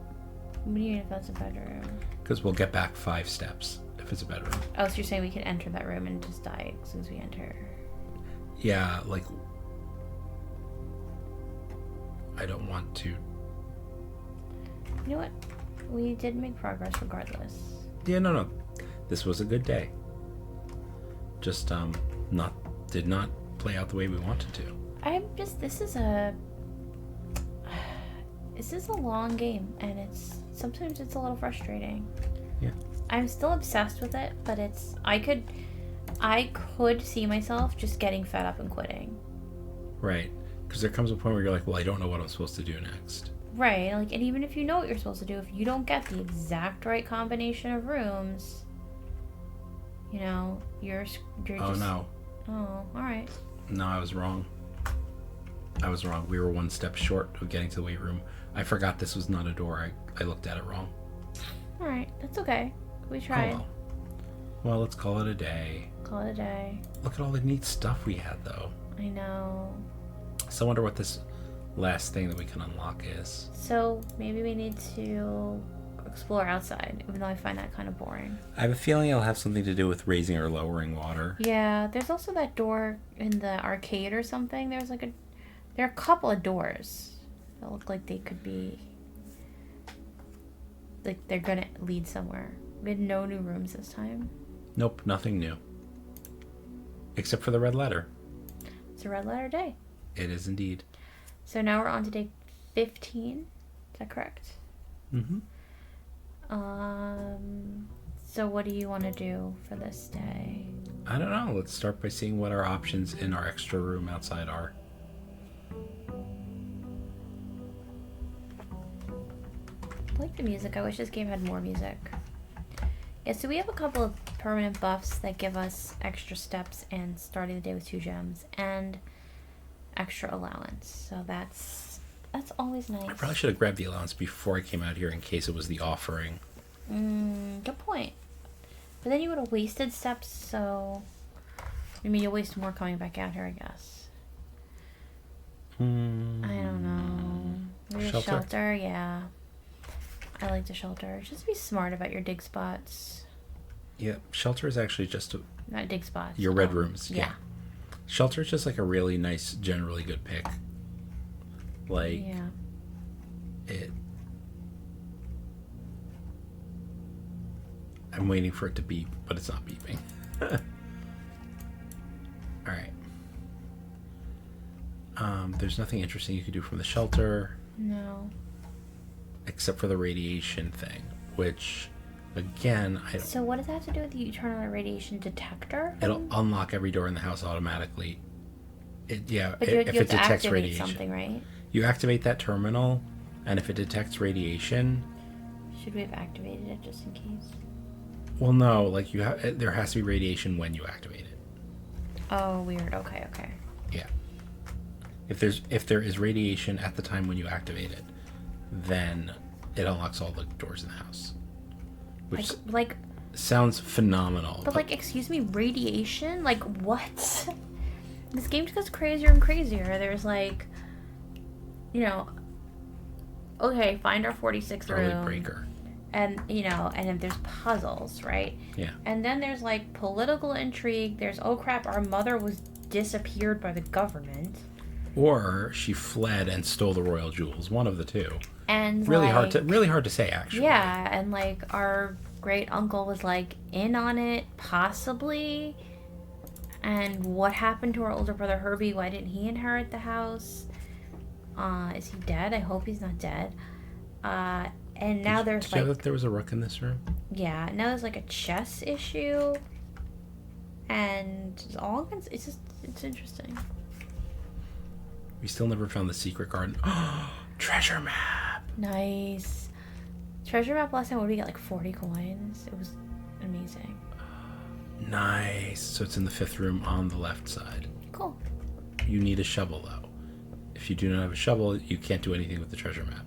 What do you mean if that's a bedroom? Because we'll get back 5 steps if it's a bedroom. Oh, so you're saying we can enter that room and just die as soon as we enter? Yeah, like... I don't want to... You know what? We did make progress regardless. Yeah, no. This was a good day. Just, did not play out the way we wanted to. This is a long game, and sometimes it's a little frustrating. Yeah. I'm still obsessed with it, but I could see myself just getting fed up and quitting. Right. Because there comes a point where you're like, well, I don't know what I'm supposed to do next. Right, like, and even if you know what you're supposed to do, if you don't get the exact right combination of rooms, you know, you're just... Oh, no. Oh, alright. No, I was wrong. We were 1 step short of getting to the weight room. I forgot this was not a door. I looked at it wrong. Alright, that's okay. We tried. Oh, well, let's call it a day. Call it a day. Look at all the neat stuff we had, though. I know. So I wonder what this last thing that we can unlock is. So maybe we need to explore outside, even though I find that kind of boring. I have a feeling it'll have something to do with raising or lowering water. Yeah, there's also that door in the arcade or something. There are a couple of doors that look like they could be, like they're gonna lead somewhere. We had no new rooms this time. Nope, nothing new. Except for the red letter. It's a red letter day. It is indeed. So now we're on to day 15. Is that correct? Mm-hmm. So what do you want to do for this day? I don't know. Let's start by seeing what our options in our extra room outside are. I like the music. I wish this game had more music. Yeah, so we have a couple of permanent buffs that give us extra steps and starting the day with 2 gems and extra allowance. So that's always nice. I probably should have grabbed the allowance before I came out here in case it was the offering. Good point. But then you would have wasted steps, so... I mean, you'll waste more coming back out here, I guess. I don't know. Maybe a shelter? Yeah. I like the shelter. Just be smart about your dig spots. Yeah, shelter is actually just Not dig spots. your red rooms. Yeah. Shelter is just like a really nice, generally good pick. Like, Yeah. I'm waiting for it to beep, but it's not beeping. Alright. There's nothing interesting you could do from the shelter. No. Except for the radiation thing, which, again, I don't... So what does that have to do with the eternal radiation detector? It'll unlock every door in the house automatically. But if you have it to detects activate radiation. something, right? You activate that terminal, and if it detects radiation... Should we have activated it just in case? Well, no, like there has to be radiation when you activate it. Oh, weird. Okay. Yeah. If there is radiation at the time when you activate it, then it unlocks all the doors in the house. Which Like sounds phenomenal. But like, excuse me, radiation? Like, what? This game just gets crazier and crazier. There's like, you know, okay, find our 46th early room. breaker. And, you know, and then there's puzzles, right? Yeah. And then there's like political intrigue. There's, oh crap, our mother was disappeared by the government. Or she fled and stole the royal jewels. One of the two. And really like, hard to say, actually. Yeah, and like our great uncle was like in on it, possibly. And what happened to our older brother Herbie? Why didn't he inherit the house? Is he dead? I hope he's not dead. And now there's Did you know that there was a rook in this room? Yeah, now there's like a chess issue. And it's interesting. We still never found the secret garden. Treasure map! Nice. Treasure map last time, what did we get? Like 40 coins? It was amazing. Nice. So it's in the 5th room on the left side. Cool. You need a shovel, though. If you do not have a shovel, you can't do anything with the treasure map.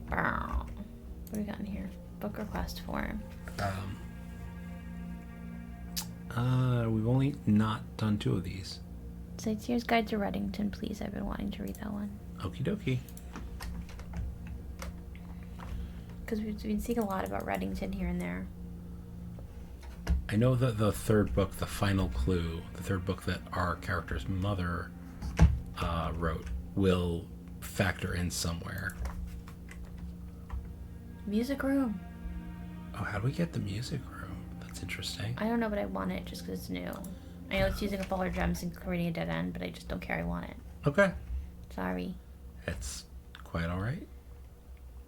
What do we got in here? Book request form. We've only not done 2 of these. Sightseer's Guide to Reddington, please. I've been wanting to read that one. Okie dokie. Because we've been seeing a lot about Reddington here and there. I know that the 3rd book, The Final Clue, the 3rd book that our character's mother wrote, will factor in somewhere. Music room. Oh, how do we get the music room? That's interesting. I don't know, but I want it just because it's new. I know it's using up all our gems and creating a dead end, but I just don't care. I want it. Okay. Sorry. It's quite alright.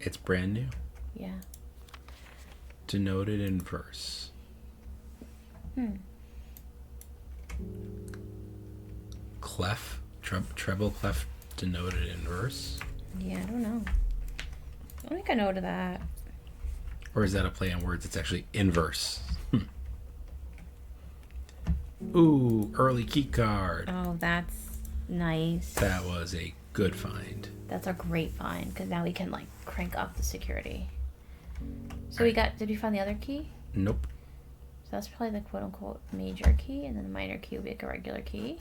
It's brand new. Yeah. Denoted in verse. Clef, treble clef denoted in verse? Yeah, I don't know. I don't think I know to that. Or is that a play on words? It's actually in verse. Ooh, early key card. Oh, that's nice. That was a good find. That's a great find, because now we can, like, crank up the security. So we got, did we find the other key? Nope. So that's probably the quote-unquote major key, and then the minor key would be like a regular key.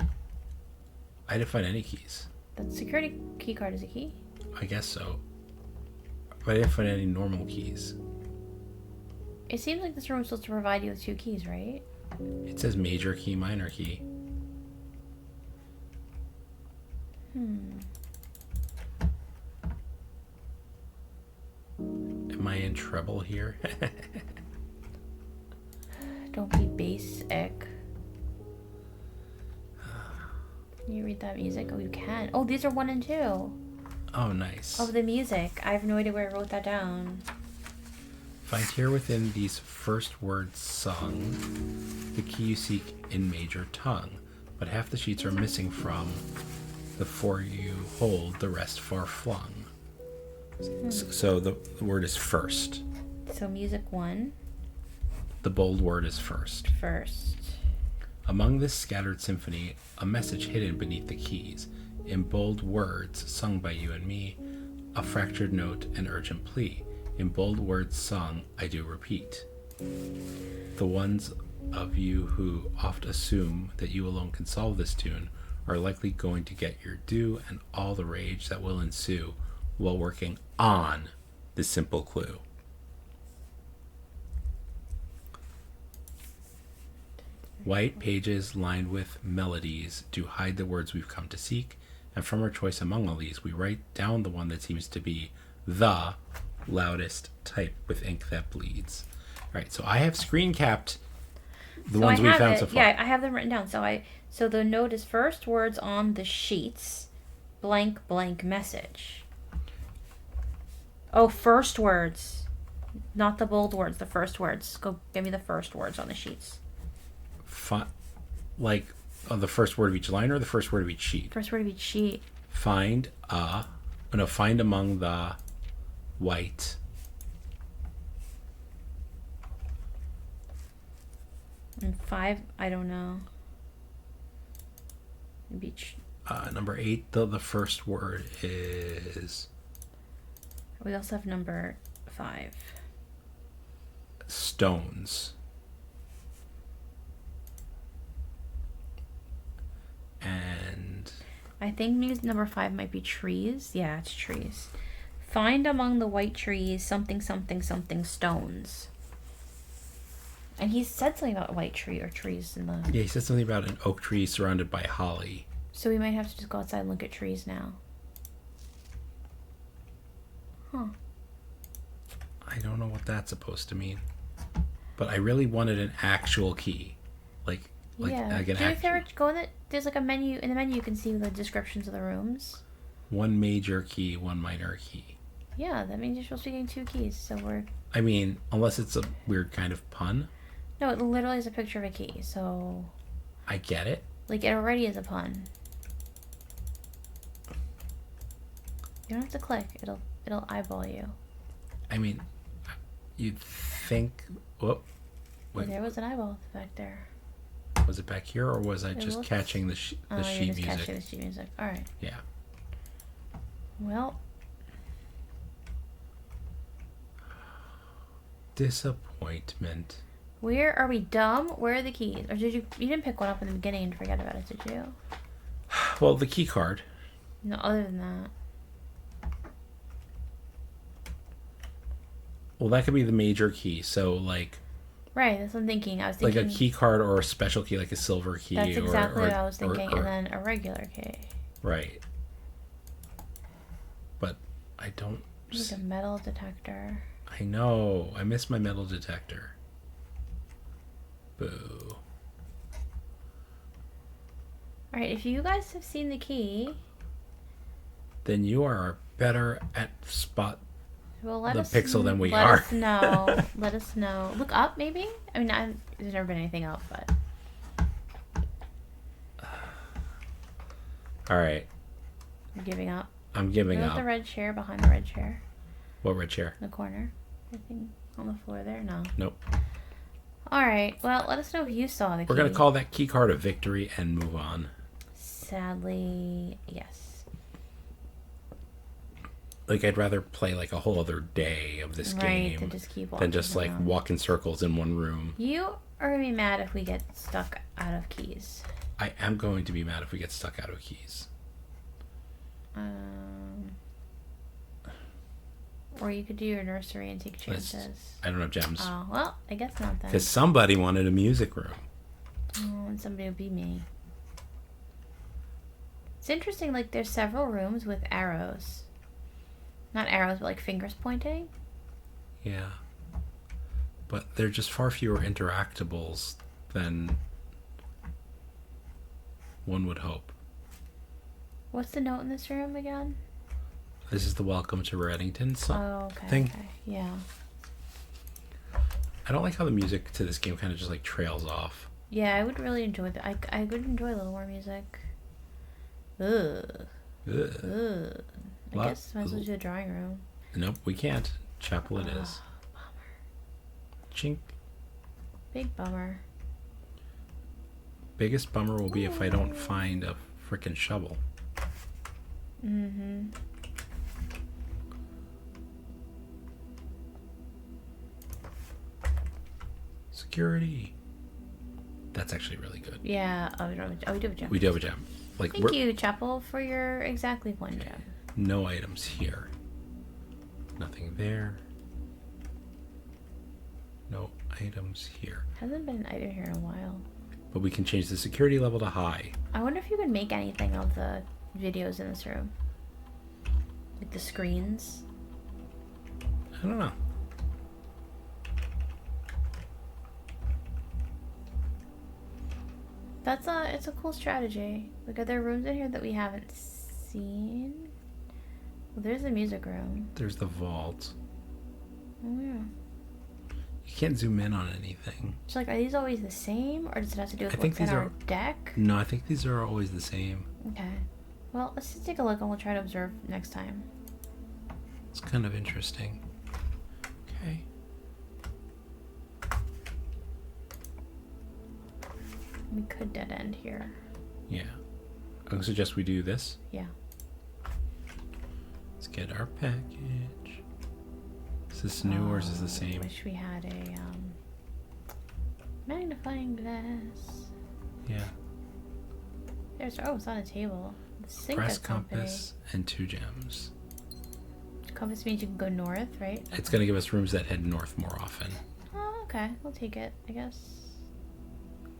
I didn't find any keys. The security key card is a key? I guess so. But I didn't find any normal keys. It seems like this room is supposed to provide you with 2 keys, right? It says major key, minor key. Am I in trouble here? Don't be basic. Can you read that music? Oh, you can. Oh, these are 1 and 2. Oh, nice. Oh, the music. I have no idea where I wrote that down. Find here within these first words sung the key you seek in major tongue, but half the sheets are missing from the 4 you hold, the rest far flung. So the word is first. So music 1. The bold word is first. First. Among this scattered symphony, a message hidden beneath the keys, in bold words sung by you and me, a fractured note, an urgent plea. In bold words sung, I do repeat. The ones of you who oft assume that you alone can solve this tune are likely going to get your due and all the rage that will ensue while working on this simple clue. White pages lined with melodies do hide the words we've come to seek, and from our choice among all these, we write down the one that seems to be the loudest type with ink that bleeds. All right, so I have screen capped the ones we found so far. Yeah, I have them written down. So the note is first words on the sheets, blank blank message. Oh, first words, not the bold words. The first words. Go give me the first words on the sheets. Like the first word of each line or the first word of each sheet? First word of each sheet. Find among the white. And 5, I don't know. Maybe Number 8, the first word is... We also have number 5. Stones. And... I think number 5 might be trees. Yeah, it's trees. Find among the white trees something, something, something stones. And he said something about a white tree or trees in the... Yeah, he said something about an oak tree surrounded by holly. So we might have to just go outside and look at trees now. Huh. I don't know what that's supposed to mean. But I really wanted an actual key. Like yeah. an Do you ever go in there's like a menu. In the menu you can see the descriptions of the rooms. One major key, one minor key. Yeah, that means you're supposed to be getting 2 keys. So we're... I mean, unless it's a weird kind of pun. No, it literally is a picture of a key, so... I get it. Like, it already is a pun. You don't have to click. It'll eyeball you. I mean, you'd think... Whoop. Wait, there was an eyeball back there. Was it back here, or was I just catching the sheet music? Catching the sheet music. All right. Yeah. Well. Disappointment. Where are we dumb? Where are the keys? Or did you didn't pick one up in the beginning and forget about it, did you? Well, the key card. No, other than that. Well, that could be the major key. So, like... Right, that's what I'm thinking. I was thinking... Like a key card or a special key, like a silver key. That's exactly what I was thinking. Or, and then a regular key. Right. But I don't... Like a metal detector. I know. I miss my metal detector. Boo. Alright, if you guys have seen the key... Then you are better at spot well, let the us, pixel than we let are. Let us know. Let us know. Look up, maybe? I mean, there's never been anything up, but... Alright. I'm giving up. I'm giving up. The red chair behind the red chair. What red chair? In the corner. Anything on the floor there? No. Nope. Alright, well, let us know if you saw the key. We're going to call that key card a victory and move on. Sadly, yes. Like, I'd rather play like a whole other day of this game than just keep than just like around. walk in circles in one room. You are going to be mad if we get stuck out of keys. I am going to be mad if we get stuck out of keys. Or you could do your nursery and take chances. I don't have gems. Oh, well, I guess not then. Because somebody wanted a music room. Oh, and somebody would be me. It's interesting, like, there's several rooms with arrows. Not arrows, but like fingers pointing. Yeah. But they're just far fewer interactables than one would hope. What's the note in this room again? This is the Welcome to Reddington thing. Okay, yeah. I don't like how the music to this game kind of just like trails off. Yeah, I would really enjoy that. I would enjoy a little more music. Ugh. Ugh. I guess might as well do the drawing room. Nope, we can't. Chapel it is. Bummer. Chink. Big bummer. Biggest bummer will be if I don't find a freaking shovel. Mm-hmm. Security. That's actually really good. Yeah. Oh, we do have a gem. We do have a gem. Like, Thank you, Chapel, for your exactly one gem. No items here. Nothing there. No items here. Hasn't been an item here in a while. But we can change the security level to high. I wonder if you could make anything of the videos in this room. Like the screens. I don't know. It's a cool strategy. Like, are there rooms in here that we haven't seen? Well, there's the music room. There's the vault. Oh, yeah. You can't zoom in on anything. So, like, are these always the same? Or does it have to do with I think what's in these our are- deck? No, I think these are always the same. Okay. Well, let's just take a look and we'll try to observe next time. It's kind of interesting. Okay. We could dead end here. Yeah. I would suggest we do this. Yeah. Let's get our package. Is this new or is this the same? Wish we had a magnifying glass. Yeah. There's it's on a table. The Sync Brass company. compass and 2 gems. Compass means you can go north, right? It's going to give us rooms that head north more often. Oh, okay. We'll take it, I guess.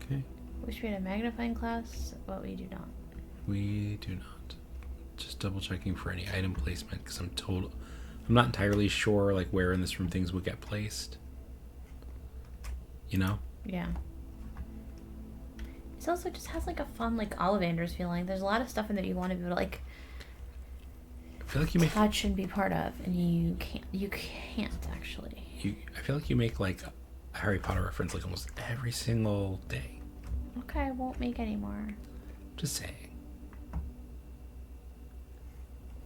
Okay. Wish we had a magnifying glass, but we do not. We do not. Just double checking for any item placement because I'm not entirely sure like where in this room things would get placed. You know? Yeah. This also just has like a fun like Ollivanders feeling. There's a lot of stuff in there you want to be able to like feel like you make touch and be part of, and you can't actually. I feel like you make like a Harry Potter reference like almost every single day. Okay, I won't make any more. Just saying.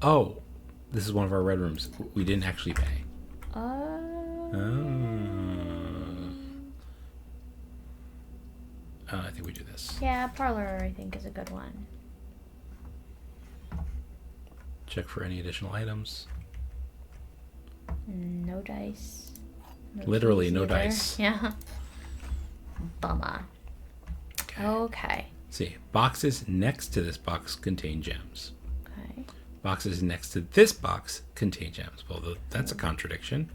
Oh, this is one of our red rooms. We didn't actually pay. I think we do this. Yeah, parlor I think is a good one. Check for any additional items. No dice. Literally no either. dice. Yeah. Bummer. Okay. See, boxes next to this box contain gems. Okay. Boxes next to this box contain gems. Well, that's a contradiction.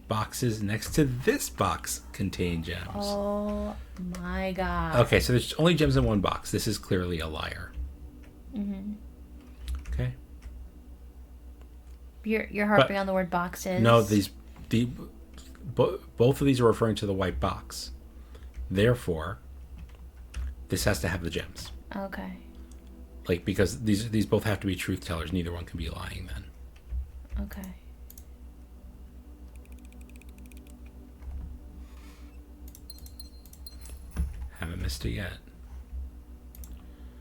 Boxes next to this box contain gems. Oh my god. Okay, so there's only gems in one box. This is clearly a liar. Mm-hmm. Okay. You're harping on the word boxes. No, both of these are referring to the white box. Therefore, this has to have the gems. Okay. Like, because these both have to be truth tellers. Neither one can be lying then. Okay. Haven't missed it yet.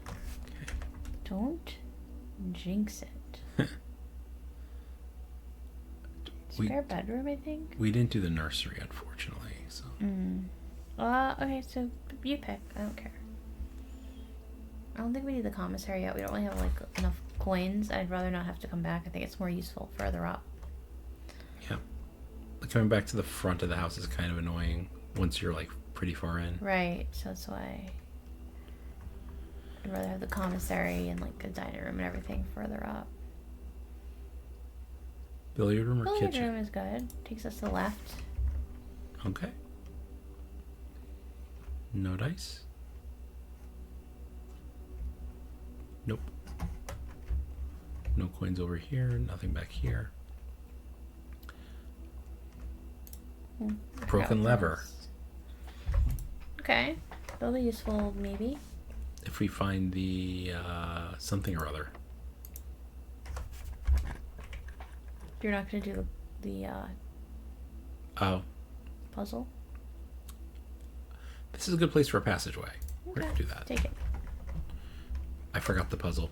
Okay. Don't jinx it. Spare bedroom, I think. We didn't do the nursery, unfortunately. So. Okay, so you pick. I don't care. I don't think we need the commissary yet. We don't really have like enough coins. I'd rather not have to come back. I think it's more useful further up. Yeah. Coming back to the front of the house is kind of annoying once you're like pretty far in. Right, so that's why I'd rather have the commissary and like a dining room and everything further up. Billiard room or Billiard kitchen? room is good. Takes us to the left. Okay. No dice? Nope. No coins over here. Nothing back here. Broken lever. Okay. That'll be useful, maybe. If we find the something or other. You're not going to do the puzzle? This is a good place for a passageway. We're Okay. going to do that. Take it. I forgot the puzzle.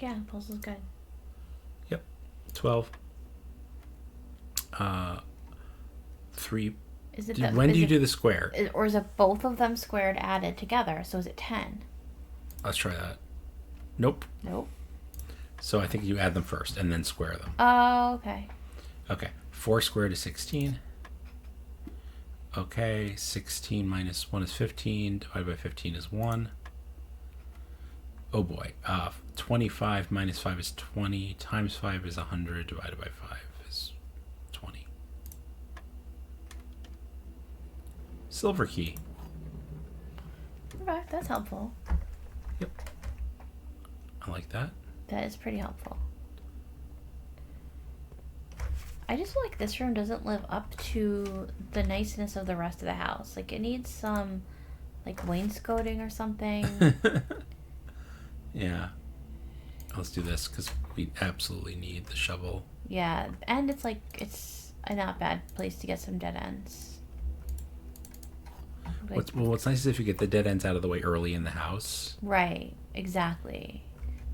Yeah, puzzle's good. Yep. 12. 3. Is it When do you do the square? Or is it both of them squared added together? So is it 10? Let's try that. Nope. Nope. So I think you add them first and then square them. Oh, okay. Okay. 4 squared is 16. Okay. 16 minus 1 is 15. Divided by 15 is 1. Oh boy. 25 minus 5 is 20. Times 5 is 100. Divided by 5 is 20. Silver key. Okay, that's helpful. Yep. I like that. That is pretty helpful. I just feel like this room doesn't live up to the niceness of the rest of the house. Like, it needs some, like, wainscoting or something. Yeah. Let's do this because we absolutely need the shovel. Yeah, and it's like, it's a not bad place to get some dead ends. Like, What's nice is if you get the dead ends out of the way early in the house. right, exactly.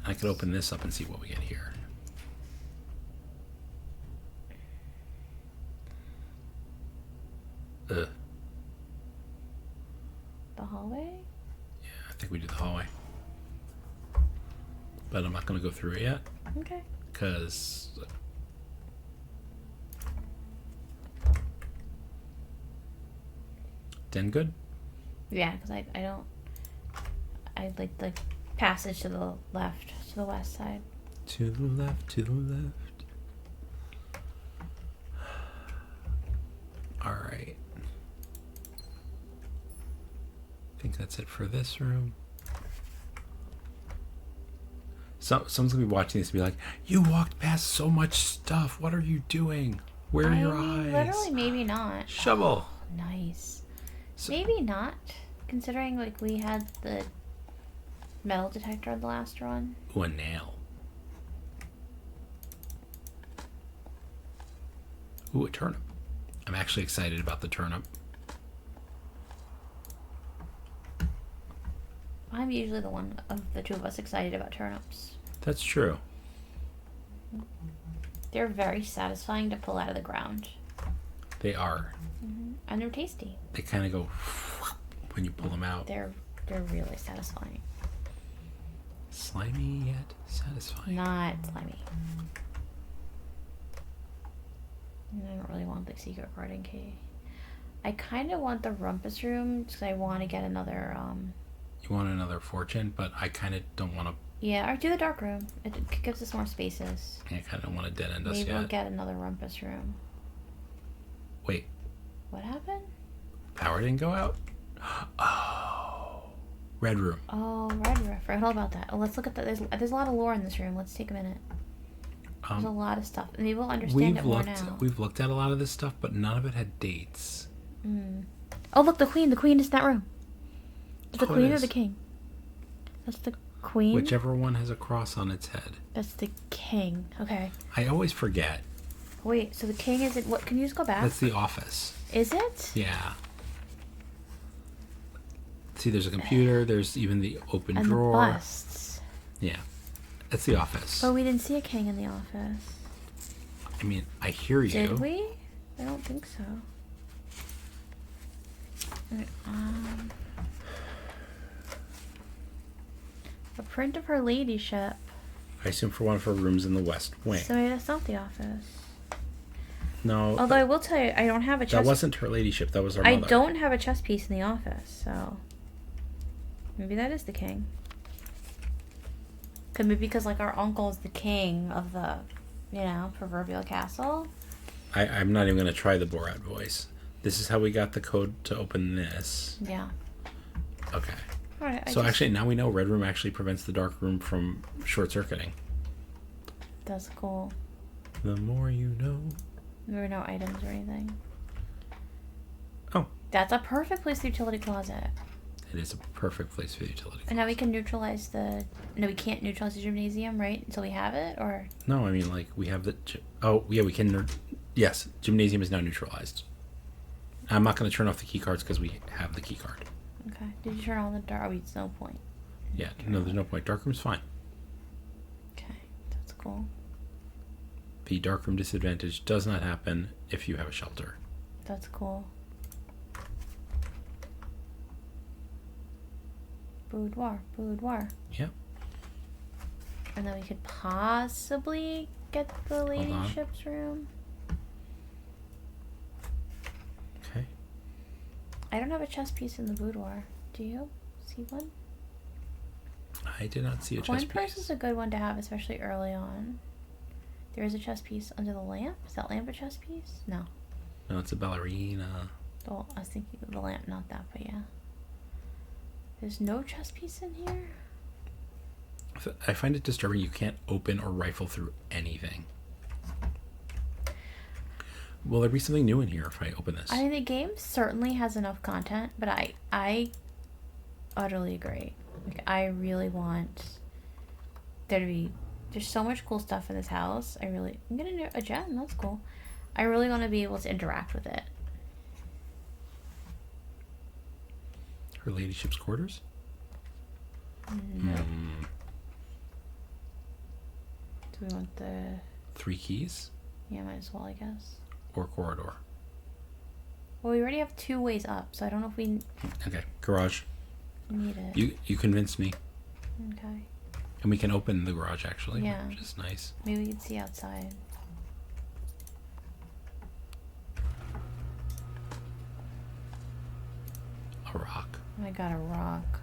I could open this up and see what we get here. Ugh. The hallway? Yeah, I think we do the hallway. But I'm not going to go through it yet. Okay. Because... Den good? Yeah, because I like the passage to the left, to the west side. To the left, to the left. Alright. I think that's it for this room. Someone's going to be watching this and be like, you walked past so much stuff. What are you doing? Where are your eyes? Literally, maybe not. Shovel. Oh, nice. So, Maybe not, considering, like, we had the metal detector on the last run. ooh, a nail. Ooh, a turnip. I'm actually excited about the turnip. I'm usually the one of the two of us excited about turnips. That's true. They're very satisfying to pull out of the ground. They are. And they're tasty. They kind of go when you pull them out. They're really satisfying. Slimy yet satisfying. Not slimy. And I don't really want the secret garden key. I kind of want the rumpus room because I want to get another. You want another fortune, but I kind of don't want to. Yeah, or do the dark room. It gives us more spaces. I kind of don't want to dead end us Maybe yet. we'll get another rumpus room. Wait. What happened? Power didn't go out? Oh. Red room. Oh, red room. I forgot all about that. Oh, let's look at that. There's a lot of lore in this room. Let's take a minute. There's a lot of stuff. Maybe we'll understand it more now. We've looked at a lot of this stuff, but none of it had dates. Oh, look, the queen. The queen is in that room. Is the queen or is. the king? That's the queen? Whichever one has a cross on its head. That's the king. Okay. I always forget. Wait, so the king is it? What? Can you just go back? That's the office. Is it? Yeah. See, there's a computer. There's even the open And drawer. the busts. Yeah. That's the office. But we didn't see a king in the office. I mean, I hear you. Did we? I don't think so. Okay, a print of her ladyship. I assume for one of her rooms in the west wing. So maybe that's not the office. No. Although I will tell you, I don't have a chess. That wasn't her ladyship. That was her I mother. don't have a chess piece in the office, so maybe that is the king. Could be because like our uncle is the king of the, proverbial castle. I'm not even going to try the Borat voice. This is how we got the code to open this. Yeah. Okay. All right. So actually, now we know red room actually prevents the dark room from short-circuiting. That's cool. The more you know. There were no items or anything. Oh. That's a perfect place for the utility closet. It is a perfect place for the utility closet. And now we can neutralize the... No, we can't neutralize the gymnasium, right? Until we have it, or... No, I mean, like, we have the... Oh, yeah, we can... Yes, gymnasium is now neutralized. I'm not going to turn off the key cards because we have the key card. Okay. Did you turn on the dark? Oh, it's no point. Yeah, no, there's no point. Dark room's fine. Okay, that's cool. The dark room disadvantage does not happen if you have a shelter. That's cool. Boudoir, boudoir. Yep. And then we could possibly get the ladyship's room. Okay. I don't have a chess piece in the boudoir. Do you see one? I did not see a Coin chess purse piece. is a good one to have, especially early on. There is a chess piece under the lamp. Is that lamp a chess piece? No. No, it's a ballerina. Oh, I was thinking of the lamp, not that, but yeah. There's no chess piece in here? I find it disturbing you can't open or rifle through anything. Will there be something new in here if I open this? I mean, the game certainly has enough content, but I utterly agree. Like, I really want there to be... There's so much cool stuff in this house. I'm getting a gem. That's cool. I really want to be able to interact with it. Her ladyship's quarters? No. Do we want the... 3 keys? Yeah, might as well, I guess. Or corridor? Well, we already have 2 ways up, so I don't know if we Okay, garage. need it. You convinced me. Okay. And we can open the garage, actually, Yeah. which is nice. Maybe we can see outside. A rock. I got a rock.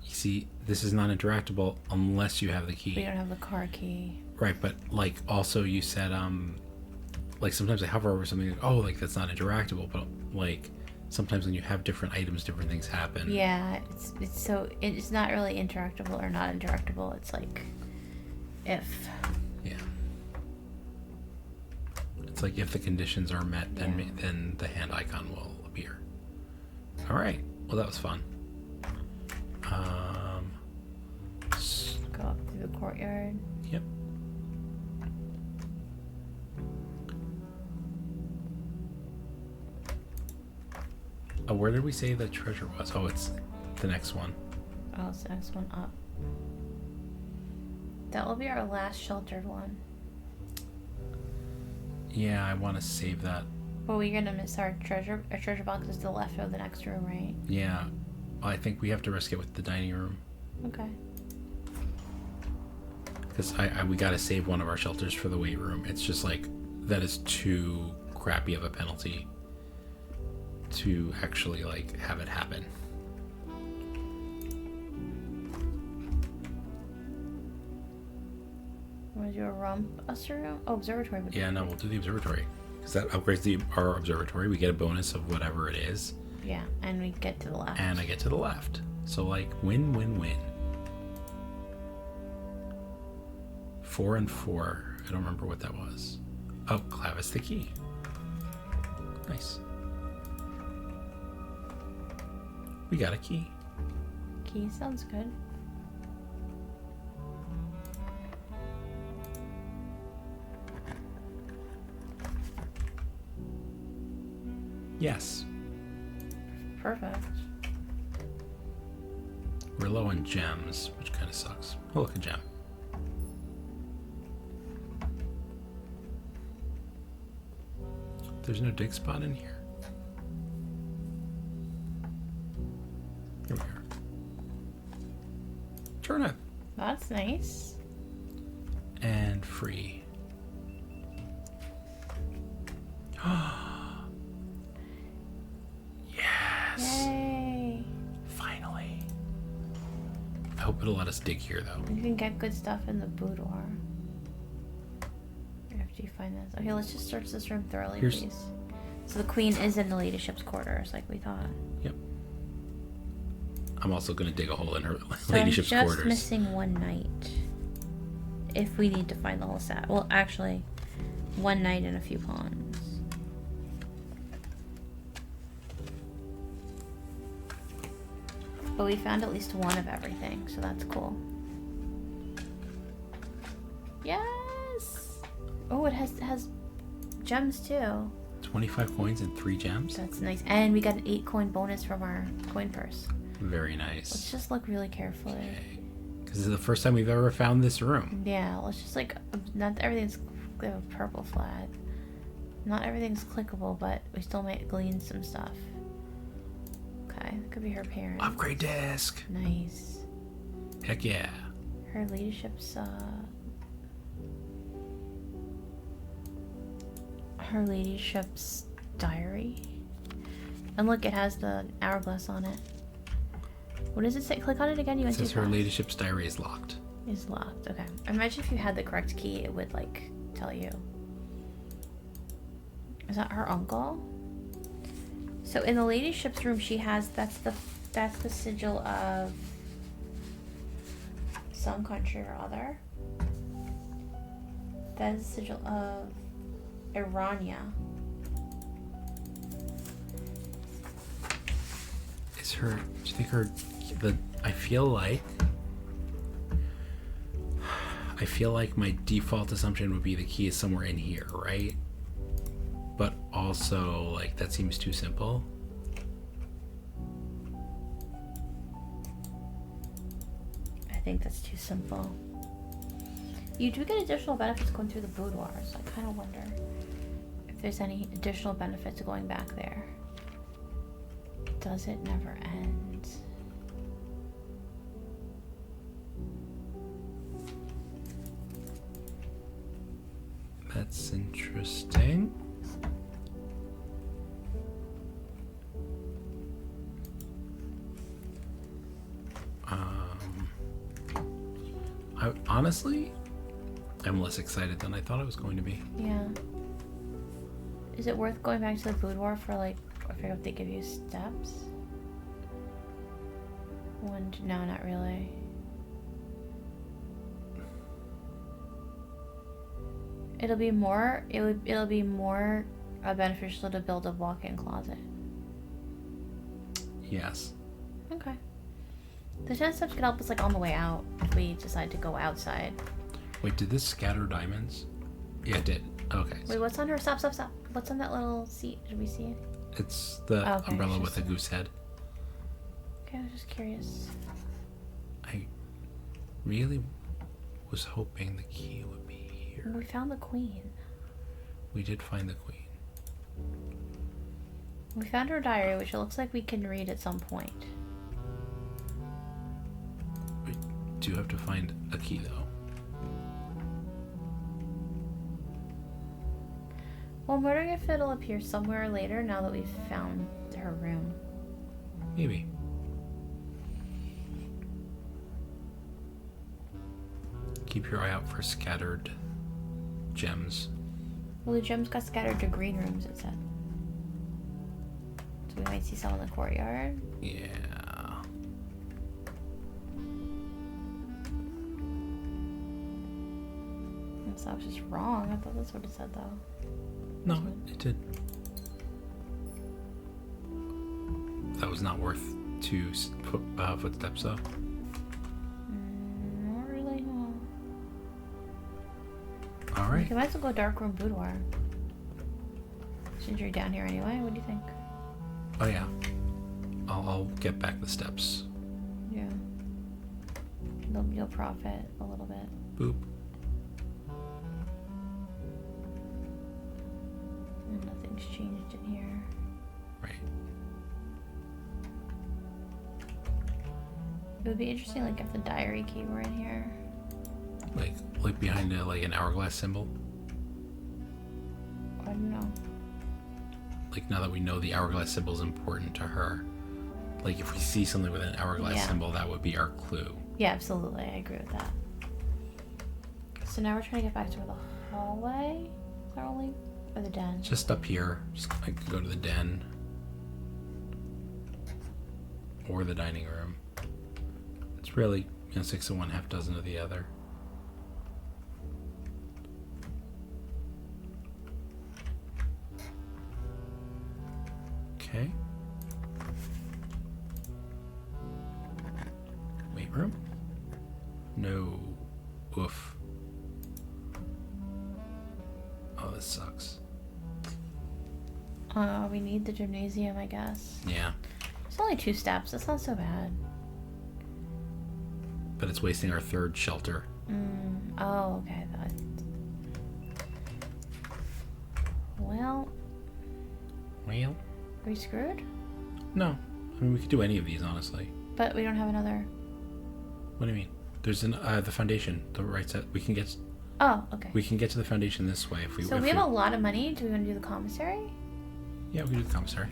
You see, this is not interactable unless you have the key. We don't have the car key. Right, but, like, also you said, like, sometimes I hover over something, like, oh, like, that's not interactable, but, like, sometimes when you have different items, different things happen. Yeah, it's not really interactable or not interactable. It's like if. Yeah. It's like if the conditions are met, then the hand icon will appear. All right. Well, that was fun. Go up through the courtyard. Yep. Oh, where did we say the treasure was? Oh, it's the next one. Oh, it's the next one up. That will be our last sheltered one. Yeah, I want to save that. But we're gonna miss our treasure. Our treasure box is to the left of the next room, right? Yeah. I think we have to risk it with the dining room. Okay. Because we got to save one of our shelters for the weight room. It's just like, that is too crappy of a penalty to actually, like, have it happen. Want to do a rumpus room? Oh, observatory. Yeah, no, we'll do the observatory. Because that upgrades our observatory. We get a bonus of whatever it is. Yeah, and we get to the left. And I get to the left. So, like, win, win, win. 4 and 4. I don't remember what that was. Oh, Clavis the key. Nice. We got a key. Key sounds good. Yes. Perfect. We're low on gems, which kind of sucks. Oh, look, a gem. There's no dig spot in here. Here we are. Turnip. That's nice. And free. Yes. Yay. Finally. I hope it'll let us dig here, though. You can get good stuff in the boudoir. After you find this. Okay, let's just search this room thoroughly, please. So the queen is in the ladyship's quarters, like we thought. Yep. I'm also going to dig a hole in her So ladyship's I'm quarters. just missing one night. If we need to find the whole set. Well, actually, one night and a few pawns. But we found at least one of everything, so that's cool. Yes! Oh, it has gems too. 25 coins and 3 gems. That's nice. And we got an 8 coin bonus from our coin purse. Very nice. Let's just look really carefully. Because this is the first time we've ever found this room. Yeah, let's just like, not everything's a purple flag. Not everything's clickable, but we still might glean some stuff. Okay, that could be her parents. Upgrade disc. Nice. Heck yeah. Her ladyship's, her ladyship's diary. And look, it has the hourglass on it. What does it say? Click on it again. You It went too says her fast. ladyship's diary is locked. Is locked. Okay. Imagine if you had the correct key, it would like tell you. Is that her uncle? So in the ladyship's room, she has that's the sigil of some country or other. That is the sigil of Irania. Is her? Do you think her? I feel like my default assumption would be the key is somewhere in here, right? But also, like, that seems too simple. I think that's too simple. You do get additional benefits going through the boudoir, so I kind of wonder if there's any additional benefits going back there. Does it never end? That's interesting. I honestly, I'm less excited than I thought I was going to be. Yeah. Is it worth going back to the boudoir for like, I forget if they give you steps? No, not really. It'll be more beneficial to build a walk-in closet. Yes. Okay. The 10 steps could help us like on the way out if we decide to go outside. Wait, did this scatter diamonds? Yeah, it did. Okay. Wait, what's on her? Stop. What's on that little seat? Did we see it? It's the Okay, umbrella it's with a just goose head. Okay, I was just curious. I really was hoping the key would be here. We found the queen. We did find the queen. We found her diary, which it looks like we can read at some point. We do have to find a key, though. Well, I'm wondering if it'll appear somewhere later now that we've found her room. Maybe. Keep your eye out for scattered gems. Well, the gems got scattered to green rooms, it said. So we might see some in the courtyard. Yeah. So I was just wrong. I thought that's what it said, though. No, it did. That was not worth 2 footsteps, though. Not really, no. All right. You might as well go dark room boudoir. Since you're down here anyway, what do you think? Oh yeah. I'll get back the steps. Yeah. You'll profit a little bit. Boop. And nothing's changed in here. Right. It would be interesting, like, if the diary key were in here. Like behind an hourglass symbol. I don't know. Like, now that we know the hourglass symbol is important to her, like if we see something with an hourglass symbol, that would be our clue. Yeah, absolutely. I agree with that. So now we're trying to get back to where the hallway is our only, or the den. Just up here, just like go to the den or the dining room. It's really 6 of one, half dozen of the other. Okay. Weight room? No. Oof. Oh, this sucks. We need the gymnasium, I guess. Yeah. It's only 2 steps. That's not so bad. But it's wasting our 3rd shelter. Oh, okay. Well. Well? Are we screwed? No. I mean, we could do any of these, honestly. But we don't have another. What do you mean? There's the foundation. The right side. We can get. Oh, okay. We can get to the foundation this way if we. So if we have a lot of money. Do we want to do the commissary? Yeah, we can do the commissary.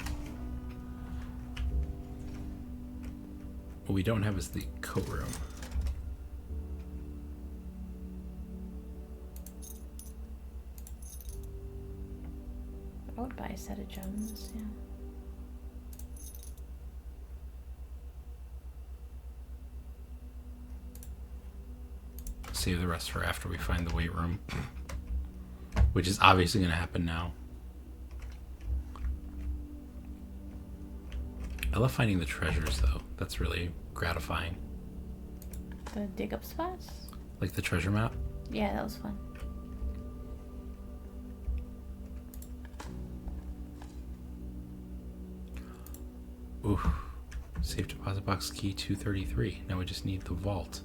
What we don't have is the coat room. I would buy a set of gems. Yeah. Save the rest for after we find the weight room, which is obviously going to happen now. I love finding the treasures, though. That's really gratifying. The dig up spots? Like the treasure map? Yeah, that was fun. Ooh. Safe deposit box key 233. Now we just need the vault.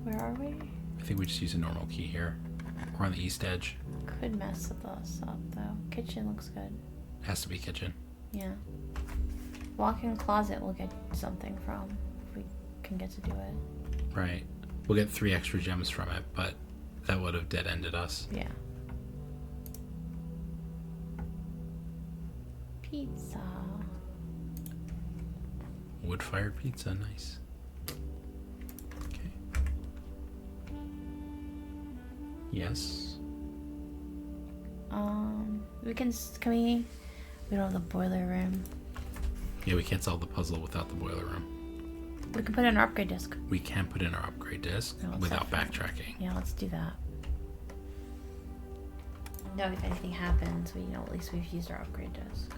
Where are we? I think we just use a normal key here. We're on the east edge. Could mess us up though. Kitchen looks good. Has to be kitchen. Yeah. Walk-in closet we'll get something from if we can get to do it. Right. We'll get 3 extra gems from it, but that would have dead-ended us. Yeah. Pizza. Wood-fired pizza, nice. Okay. Yes. We don't have the boiler room. Yeah, we can't solve the puzzle without the boiler room. We can put in our upgrade disc. We can put in our upgrade disc No, without backtracking. Yeah, let's do that. Now if anything happens, we know at least we've used our upgrade disc.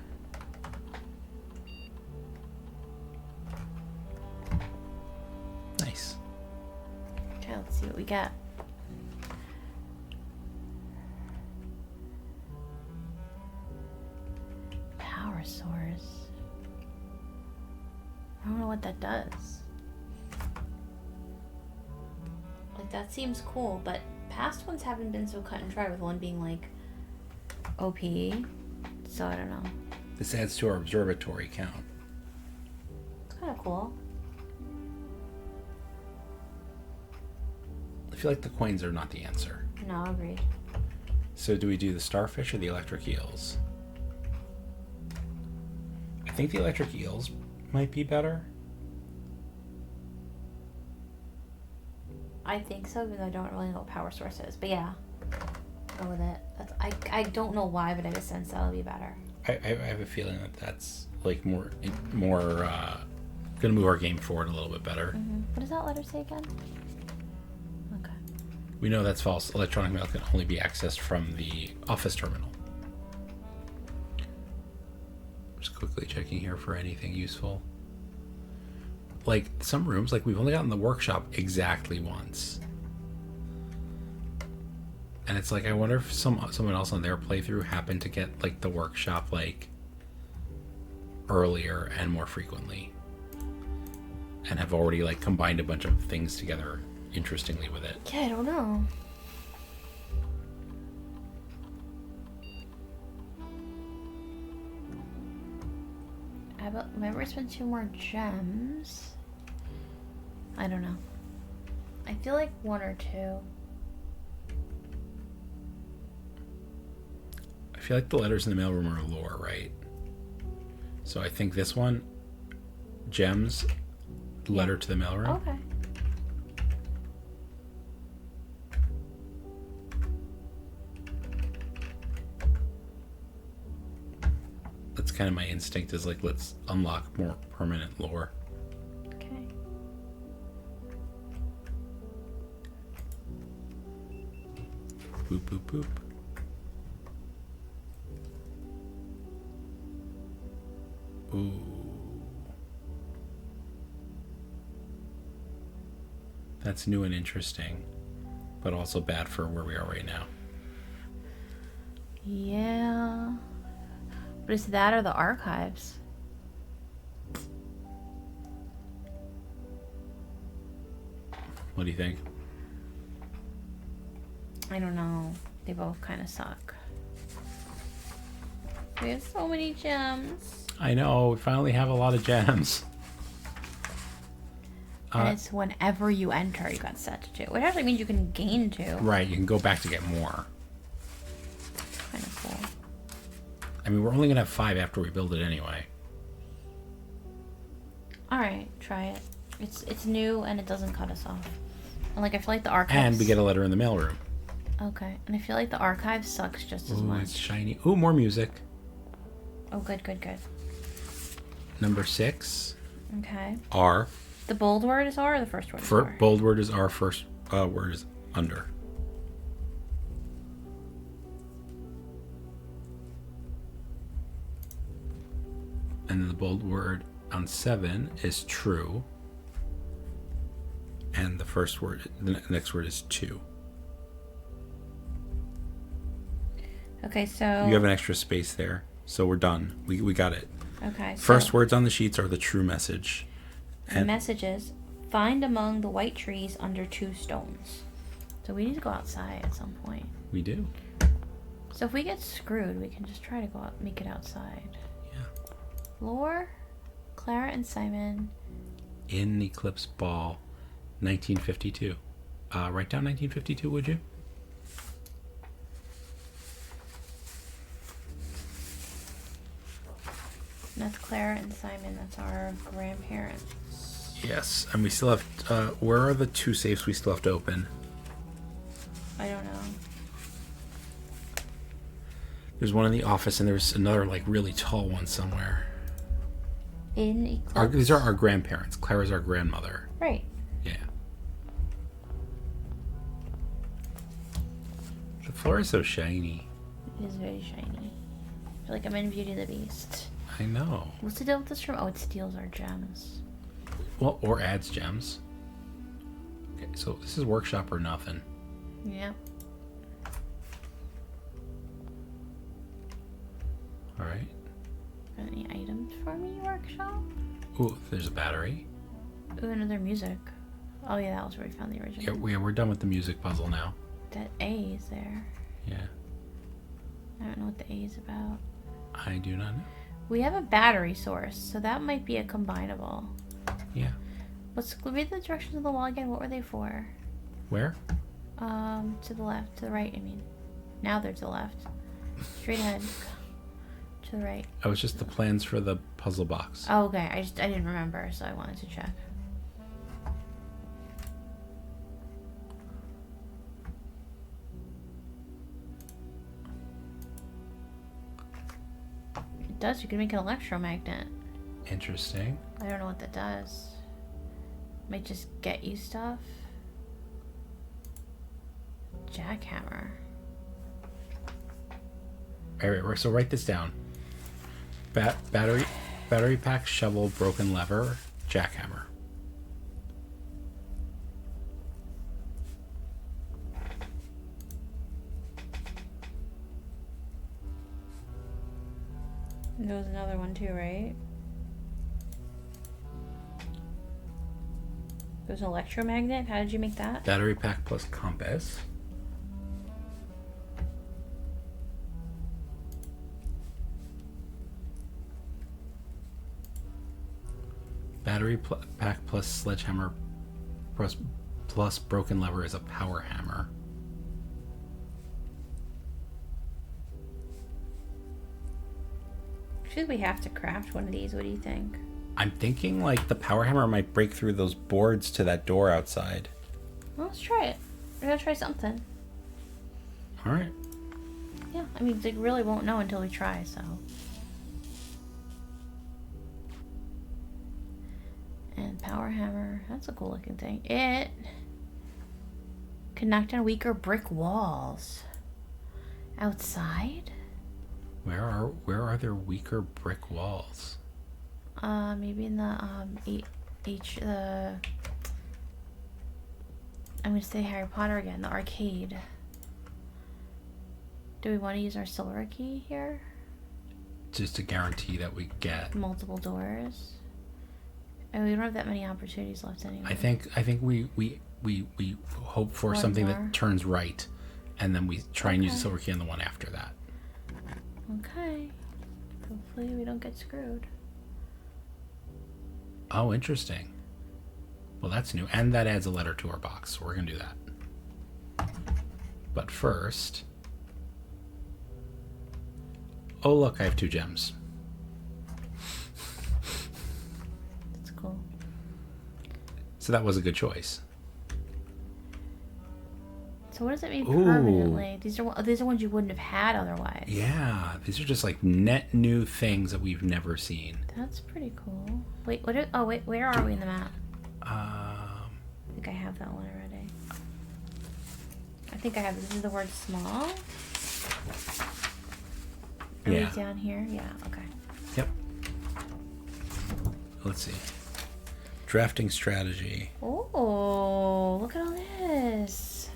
Nice. Okay, let's see what we get. I don't know what that does. Like, that seems cool, but past ones haven't been so cut and dry, with one being, like, OP. So, I don't know. This adds to our observatory count. It's kind of cool. I feel like the coins are not the answer. No, agreed. So do we do the starfish or the electric eels? I think the electric eels might be better. I think so, even though I don't really know what power source is. But yeah, go with it. I don't know why, but I have a sense that'll be better. I have a feeling that that's like more gonna move our game forward a little bit better. Mm-hmm. What does that letter say again? Okay. We know that's false. Electronic mail can only be accessed from the office terminal. Just quickly checking here for anything useful. Like, some rooms, like, we've only gotten the workshop exactly once. And it's like, I wonder if someone else on their playthrough happened to get, like, the workshop, like, earlier and more frequently. And have already, like, combined a bunch of things together interestingly with it. Yeah, I don't know. Remember, I spent 2 more gems. I don't know. I feel like 1 or 2. I feel like the letters in the mailroom are lore, right? So I think this one, gems, letter to the mailroom. Okay. That's kind of my instinct, is like, let's unlock more permanent lore. Okay. Boop, boop, boop. Ooh. That's new and interesting, but also bad for where we are right now. Yeah. But is that or the archives? What do you think? I don't know. They both kind of suck. We have so many gems. I know, we finally have a lot of gems. And it's whenever you enter, you got set to 2. Which actually means you can gain 2. Right, you can go back to get more. Kind of cool. I mean, we're only going to have 5 after we build it anyway. Alright, try it. It's new and it doesn't cut us off. And like, I feel like the archives... And we get a letter in the mailroom. Okay. And I feel like the archive sucks just as Ooh, much. it's shiny. Ooh, more music. Oh, good, good, good. Number 6. Okay. R. The bold word is R or the first word is R? Bold word is R, first word is under. And then the bold word on 7 is true. And the first word, the next word is 2. Okay, so... You have an extra space there. So we're done. We got it. Okay, so... First words on the sheets are the true message. The message is, find among the white trees under 2 stones. So we need to go outside at some point. We do. So if we get screwed, we can just try to go out, make it outside. Yeah. Lore, Clara and Simon. In Eclipse Ball, 1952. Write down 1952, would you? That's Clara and Simon. That's our grandparents. Yes, and we still have... where are the 2 safes we still have to open? I don't know. There's one in the office, and there's another, like, really tall one somewhere. In Eclipse. These are our grandparents. Clara's our grandmother. Right. Yeah. The floor is so shiny. It is very shiny. I feel like I'm in Beauty and the Beast. I know. What's the deal with this room? Oh, it steals our gems. Well, or adds gems. Okay, so this is workshop or nothing. Yeah. All right. Any items for me, workshop? Ooh, there's a battery. Ooh, another music. Oh yeah, that was where we found the original. Yeah, we're done with the music puzzle now. That A is there. Yeah. I don't know what the A is about. I do not know. We have a battery source, so that might be a combinable. Yeah. Read the directions of the wall again. What were they for? Where? To the left, to the right, I mean. Now they're to the left. Straight ahead. To the right. Oh, it's just the plans for the puzzle box. Oh, okay. I didn't remember, so I wanted to check. It does. You can make an electromagnet. Interesting. I don't know what that does. Might just get you stuff. Jackhammer. Alright, so write this down. Battery pack, shovel, broken lever, jackhammer. And there was another one too, right? There's an electromagnet. How did you make that? Battery pack plus compass. Battery pack plus sledgehammer plus broken lever is a power hammer. Should we have to craft one of these? What do you think? I'm thinking like the power hammer might break through those boards to that door outside. Well, let's try it. We're gonna try something. All right. Yeah, I mean, they really won't know until we try, so. And power hammer. That's a cool looking thing. It can knock down weaker brick walls. Outside? Where are there weaker brick walls? Maybe in the I'm gonna say Harry Potter again, the arcade. Do we want to use our silver key here? Just to guarantee that we get Multiple doors. And we don't have that many opportunities left anyway. I think we hope for One something more. that turns right, and then we try and use the silver key on the one after that. Okay. Hopefully we don't get screwed. Oh, interesting. Well, that's new, and that adds a letter to our box, so we're gonna do that. But first, oh look, I have 2 gems. That's cool. So that was a good choice. So what does it mean Ooh. permanently? These are ones you wouldn't have had otherwise. Yeah, these are just like net new things that we've never seen. That's pretty cool. Wait, where are we in the map? I think I have that one already. I think I have. This is the word small. Are Yeah. we down here? Yeah. Okay. Yep. Let's see. Drafting strategy. Oh, look at all this.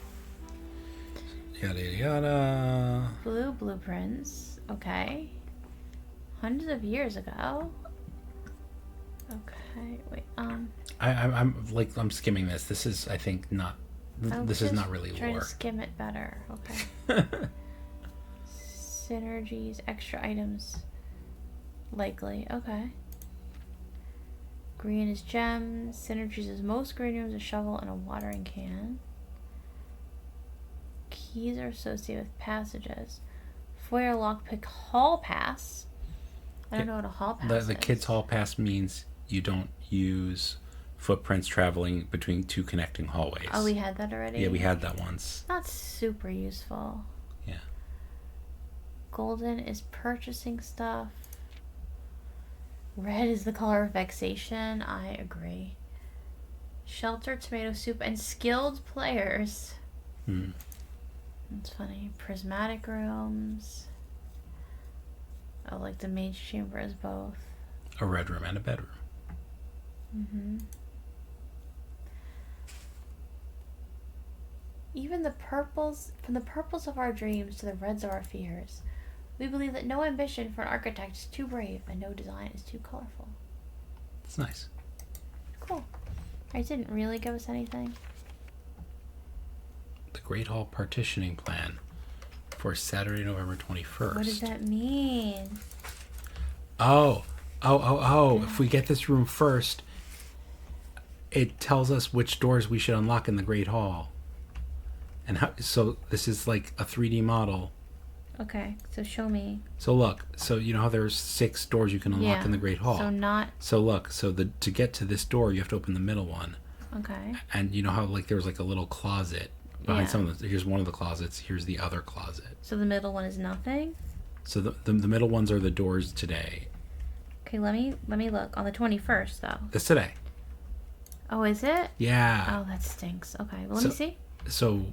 Yada yada yada. Blue blueprints. Okay. Hundreds of years ago. Okay. Wait. I'm skimming this. This is, I think, not. This is not really trying lore. to skim it better. Okay. Synergies, extra items. Likely. Okay. Green is gems. Synergies is most green rooms, a shovel, and a watering can. Keys are associated with passages. Foyer lockpick hall pass. I don't know what a hall pass is. The kids' hall pass means you don't use footprints traveling between 2 connecting hallways. Oh, we had that already? Yeah, we had that once. Not super useful. Yeah. Golden is purchasing stuff. Red is the color of vexation. I agree. Shelter, tomato soup, and skilled players. That's funny. Prismatic rooms. Oh, like the mage chamber is both. A red room and a bedroom. Even the purples, from the purples of our dreams to the reds of our fears, we believe that no ambition for an architect is too brave and no design is too colorful. It's nice. Cool. I didn't really give us anything. The Great Hall partitioning plan for Saturday, November 21st. What does that mean? Oh. If we get this room first, it tells us which doors we should unlock in the Great Hall. And so this is like a 3D model. Okay, so show me. So look, so you know how there's 6 doors you can unlock in the Great Hall? So look, to get to this door, you have to open the middle one. Okay. And you know how like there's like a little closet behind some of them. Here's one of the closets. Here's the other closet. So the middle one is nothing? So the middle ones are the doors today. Okay, let me look. On the 21st, though. That's today. Oh, is it? Yeah. Oh, that stinks. Okay, well, let me see. So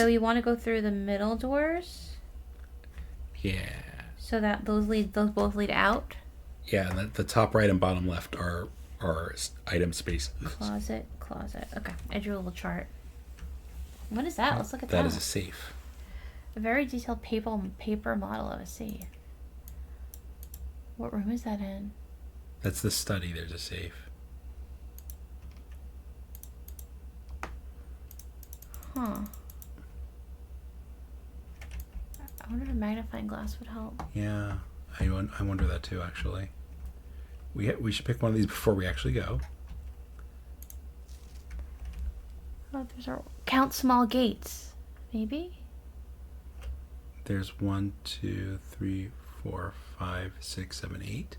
you want to go through the middle doors? Yeah. So that those both lead out? Yeah, and the top right and bottom left are item spaces. Closet. Okay, I drew a little chart. What is that? Let's look at that. That is a safe. A very detailed paper model of a safe. What room is that in? That's the study. There's a safe. Huh. I wonder if a magnifying glass would help. Yeah, I wonder that too. Actually, we should pick one of these before we actually go. Oh, there's our count small gates. Maybe. There's 1, 2, 3, 4, 5, 6, 7, 8.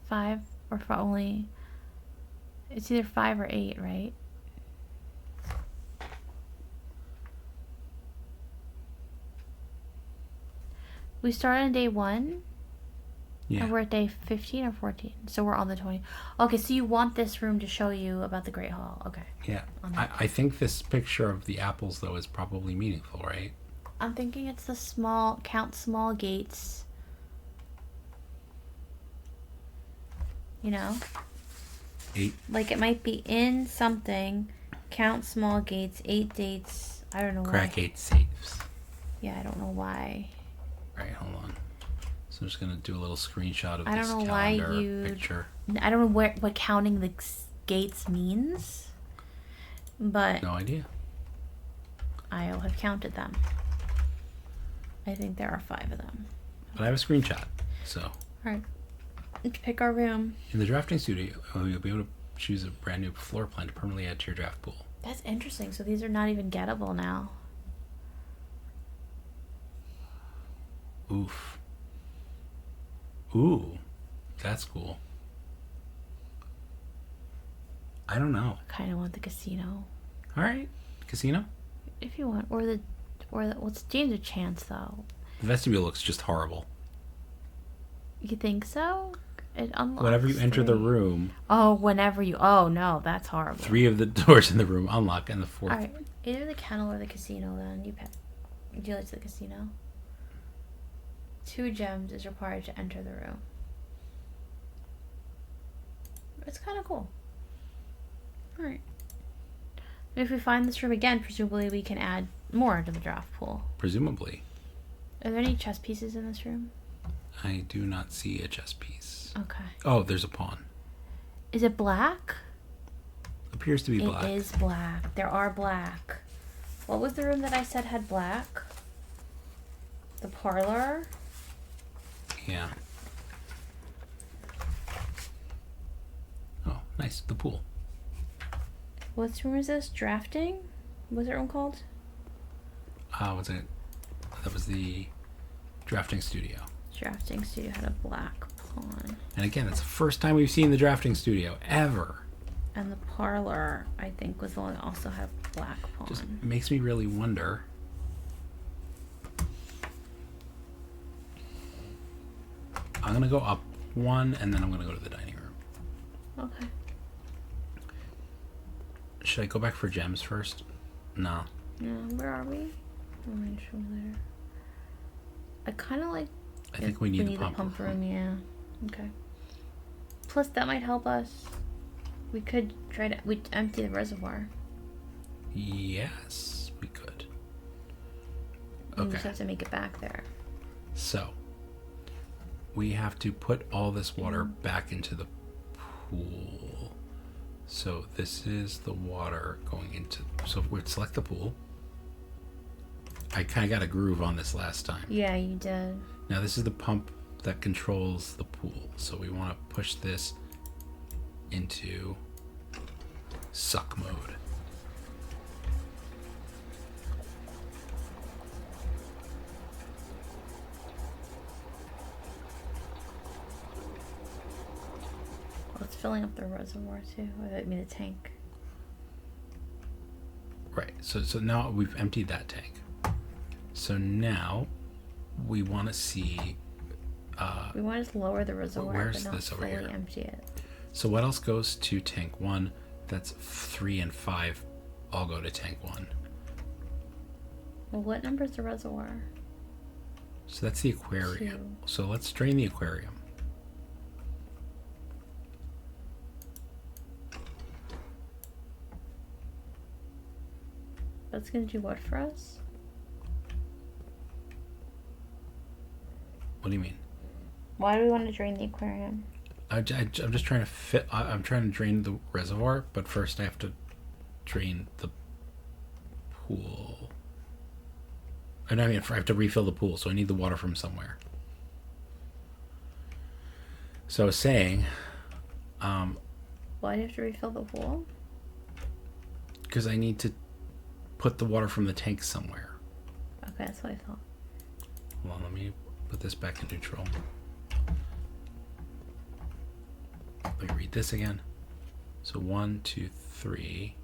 5 or only. It's either 5 or 8, right? We start on day 1. Yeah. And we're at day 15 or 14. So we're on the 20. Okay, so you want this room to show you about the Great Hall. Okay. Yeah. I think this picture of the apples, though, is probably meaningful, right? I'm thinking it's the count small gates. You know? 8. Like it might be in something. Count small gates, 8 dates. I don't know Crack why. 8 safes. Yeah, I don't know why. Right, hold on. So I'm just going to do a little screenshot of I this don't know why calendar picture. I don't know what counting the gates means. But No idea. I'll have counted them. I think there are 5 of them. But I have a screenshot, so. Alright. Let's pick our room. In the drafting studio, you'll be able to choose a brand new floor plan to permanently add to your draft pool. That's interesting. So these are not even gettable now. Oof. Ooh. That's cool. I don't know. I kind of want the casino. Alright. Casino? If you want. Or the let's change a chance though. The vestibule looks just horrible. You think so? It unlocks Whenever you enter the 3. room. Oh, oh no, that's horrible. 3 of the doors in the room unlock, and the 4th. Alright. Either the kennel or the casino then. You pick. Would you like the casino? 2 gems is required to enter the room. It's kind of cool. Alright. If we find this room again, presumably we can add more to the draft pool. Presumably. Are there any chess pieces in this room? I do not see a chess piece. Okay. Oh, there's a pawn. Is it black? Appears to be black. It is black. There are black. What was the room that I said had black? The parlor? Yeah. Oh, nice. The pool. What room is this? Drafting? What's that room called? What's it? That was the drafting studio. Drafting studio had a black pawn. And again, it's the first time we've seen the drafting studio ever. And the parlor, I think, was the one that also had a black pawn. Just makes me really wonder. I'm going to go up 1, and then I'm going to go to the dining room. Okay. Should I go back for gems first? No. Yeah, where are we? Orange over there. I kind of like... I think we need the pump room, yeah. Okay. Plus, that might help us. We could try to... We'd empty the reservoir. Yes, we could. We Okay. just have to make it back there. So, we have to put all this water back into the pool. So this is the water going into. So if we select the pool. I kind of got a groove on this last time. Yeah, you did. Now this is the pump that controls the pool. So we want to push this into suck mode. Well, it's filling up the reservoir too. Or I mean the tank. Right. So now we've emptied that tank. So now we want to see. We want to lower the reservoir, where's but not this over fully here? empty it. So what else goes to tank 1? That's 3 and 5 all go to tank 1. Well, what number is the reservoir? So that's the aquarium. 2. So let's drain the aquarium. That's gonna do what for us? What do you mean? Why do we want to drain the aquarium? I'm just trying to fit. I'm trying to drain the reservoir, but first I have to drain the pool. I mean, I have to refill the pool, so I need the water from somewhere. So I was saying, Why do you have to refill the pool? because I need to put the water from the tank somewhere. Okay, that's what I thought. Hold on, let me put this back in neutral. Let me read this again. So 1, 2, 3.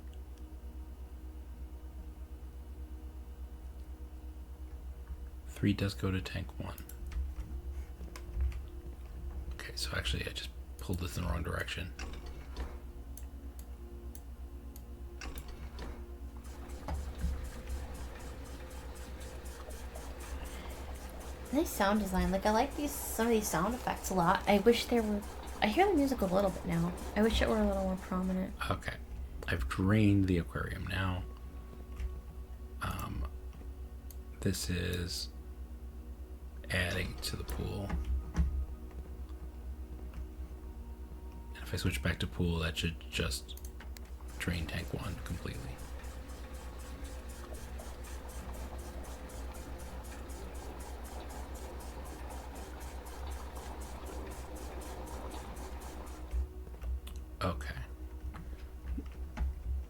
Three does go to tank 1. Okay, so actually I just pulled this in the wrong direction. Nice sound design. Like I like some of these sound effects a lot. I wish there were. I hear the music a little bit now. I wish it were a little more prominent. Okay, I've drained the aquarium now. This is adding to the pool. And if I switch back to pool, that should just drain tank 1 completely. Okay.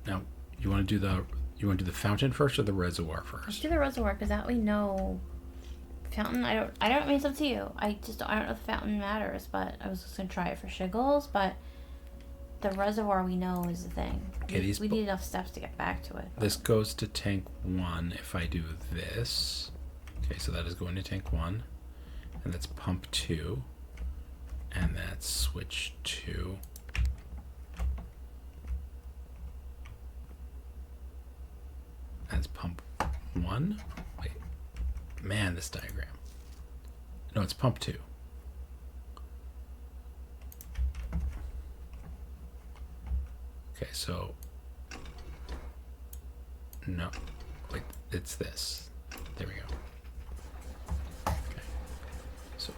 Now, you want to do the fountain first or the reservoir Let's first? do the reservoir because that we know. Fountain. I don't mean it's up to you. I don't know if the fountain matters, but I was just gonna try it for shiggles. But the reservoir we know is the thing. Okay, we need enough steps to get back to it. This goes to tank 1 if I do this. Okay, so that is going to tank 1. And that's pump 2. And that's switch 2. That's pump 1. Wait. Man, this diagram. No, it's pump 2. Okay, so no, wait, it's this. There we go. Okay, so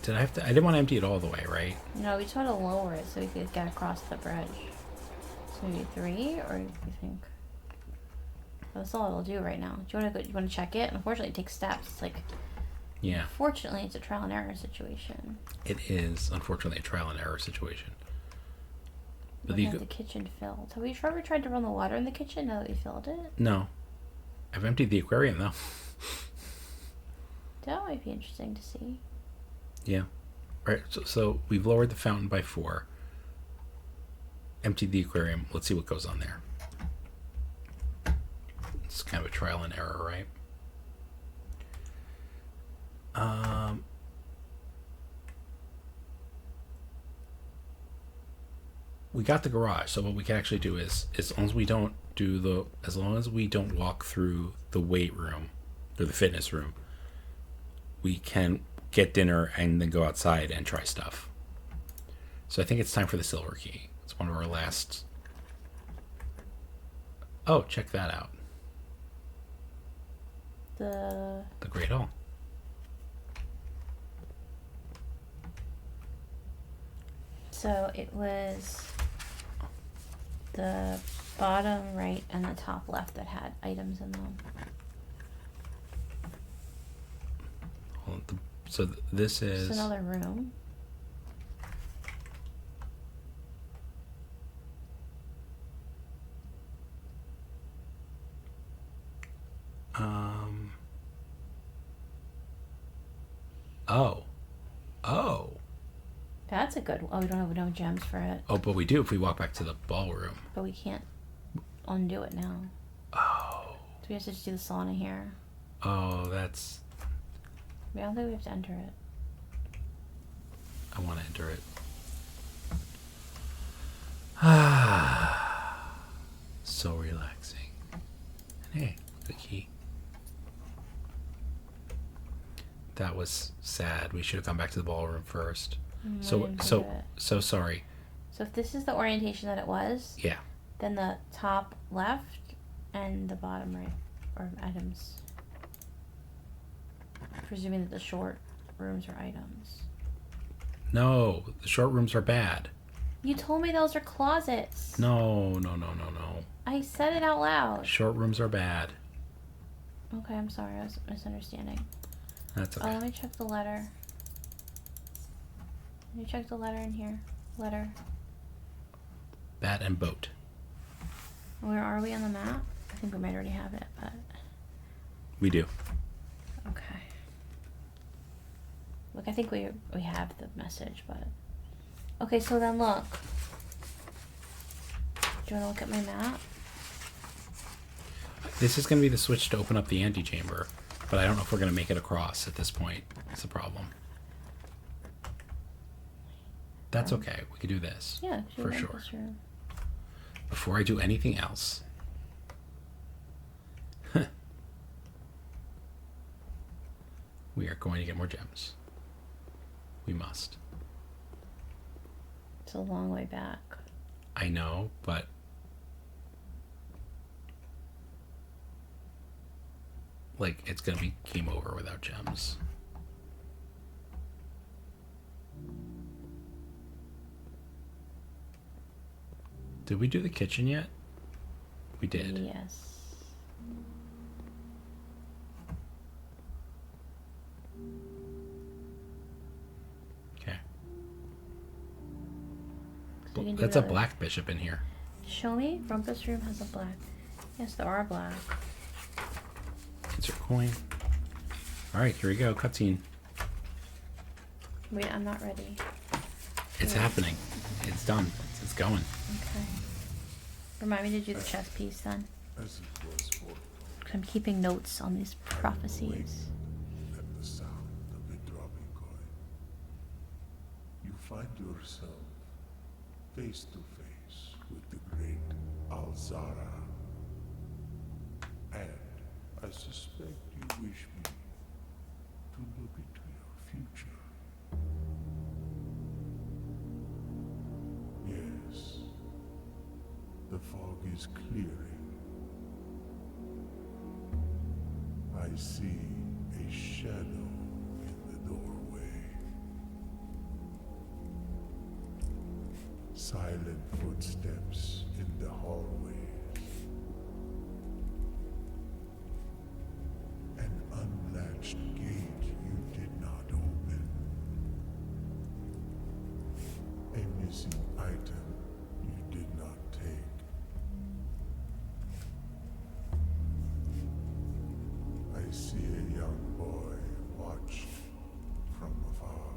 did I have to? I didn't want to empty it all the way, right? No, we just want to lower it so we could get across the bridge. So maybe 3, or you think? That's all it'll do right now. Do you want to go? You want to check it? Unfortunately, it takes steps. It's like, Yeah, fortunately, it's a trial and error situation. it is unfortunately a trial and error situation. But We you have the kitchen filled. Have we ever tried to run the water in the kitchen now that we filled it? no, I've emptied the aquarium though. That might be interesting to see. Yeah, right. So we've lowered the fountain by 4. Emptied the aquarium. Let's see what goes on there. It's kind of a trial and error, right? We got the garage, so what we can actually do is as long as we don't walk through the weight room or the fitness room, we can get dinner and then go outside and try stuff. So I think it's time for the silver key. It's one of our last. Oh, check that out. The Great Hall. So it was the bottom right and the top left that had items in them. So this is It's another room. Oh. That's a good one. Oh, we don't have no gems for it. Oh, but we do if we walk back to the ballroom. But we can't undo it now. Oh. So we have to just do the sauna here. Oh, that's... I don't think we have to enter it. I want to enter it. Ah. So relaxing. And hey, the key. That was sad. We should have gone back to the ballroom first. So sorry. So if this is the orientation that it was, Yeah. then the top left and the bottom right are items. Presuming that the short rooms are items. No, the short rooms are bad. You told me those are closets. No. I said it out loud. Short rooms are bad. Okay, I'm sorry. I was misunderstanding. That's okay. Oh, let me check the letter. Let me check the letter in here. Letter. Bat and boat. Where are we on the map? I think we might already have it, but... We do. Okay. Look, I think we have the message, but... Okay, so then look. Do you want to look at my map? This is going to be the switch to open up the antechamber, but I don't know if we're going to make it across at this point. That's the problem. That's okay. We could do this. Yeah, for sure. Before I do anything else. We are going to get more gems. We must. It's a long way back. I know, but... like, it's going to be game over without gems. Did we do the kitchen yet? We did. Yes. Okay. So That's a black bishop in here. Show me. Rumpus room has a black. Yes, there are black. Insert coin. Alright, here we go. Cutscene. Wait, I'm not ready. It's happening. It's done. It's going. Okay. Remind me to do the chess piece then. As it was foretold, 'Cause I'm keeping notes on these prophecies. at the sound of the dropping coin, you find yourself face to face with the great Alzara. And I suspect you wish me to look into your future. Yes, the fog is clearing. I see a shadow in the doorway. Silent footsteps in the hallways. An unlatched gate you did not open. A missing item you did not take. I see a young boy watched from afar.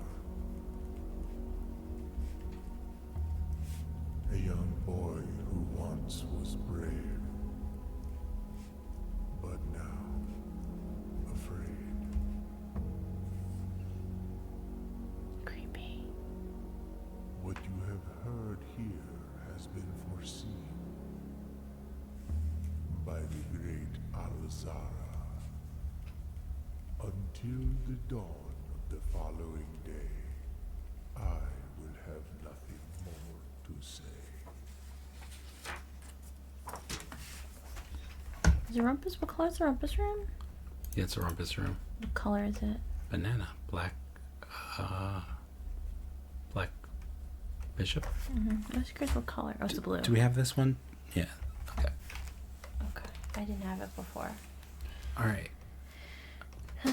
A young boy who once was brave, but now afraid. Creepy. What you have heard here has been foreseen by the great Alzara. Until the dawn of the following day, I will have nothing more to say. Is it Rumpus? What color is the Rumpus room? Yeah, it's a rumpus room. What color is it? Banana. Black. Black. Bishop. I was curious what color. Oh, it's the blue. Do we have this one? Yeah. Okay. Okay. I didn't have it before. All right. The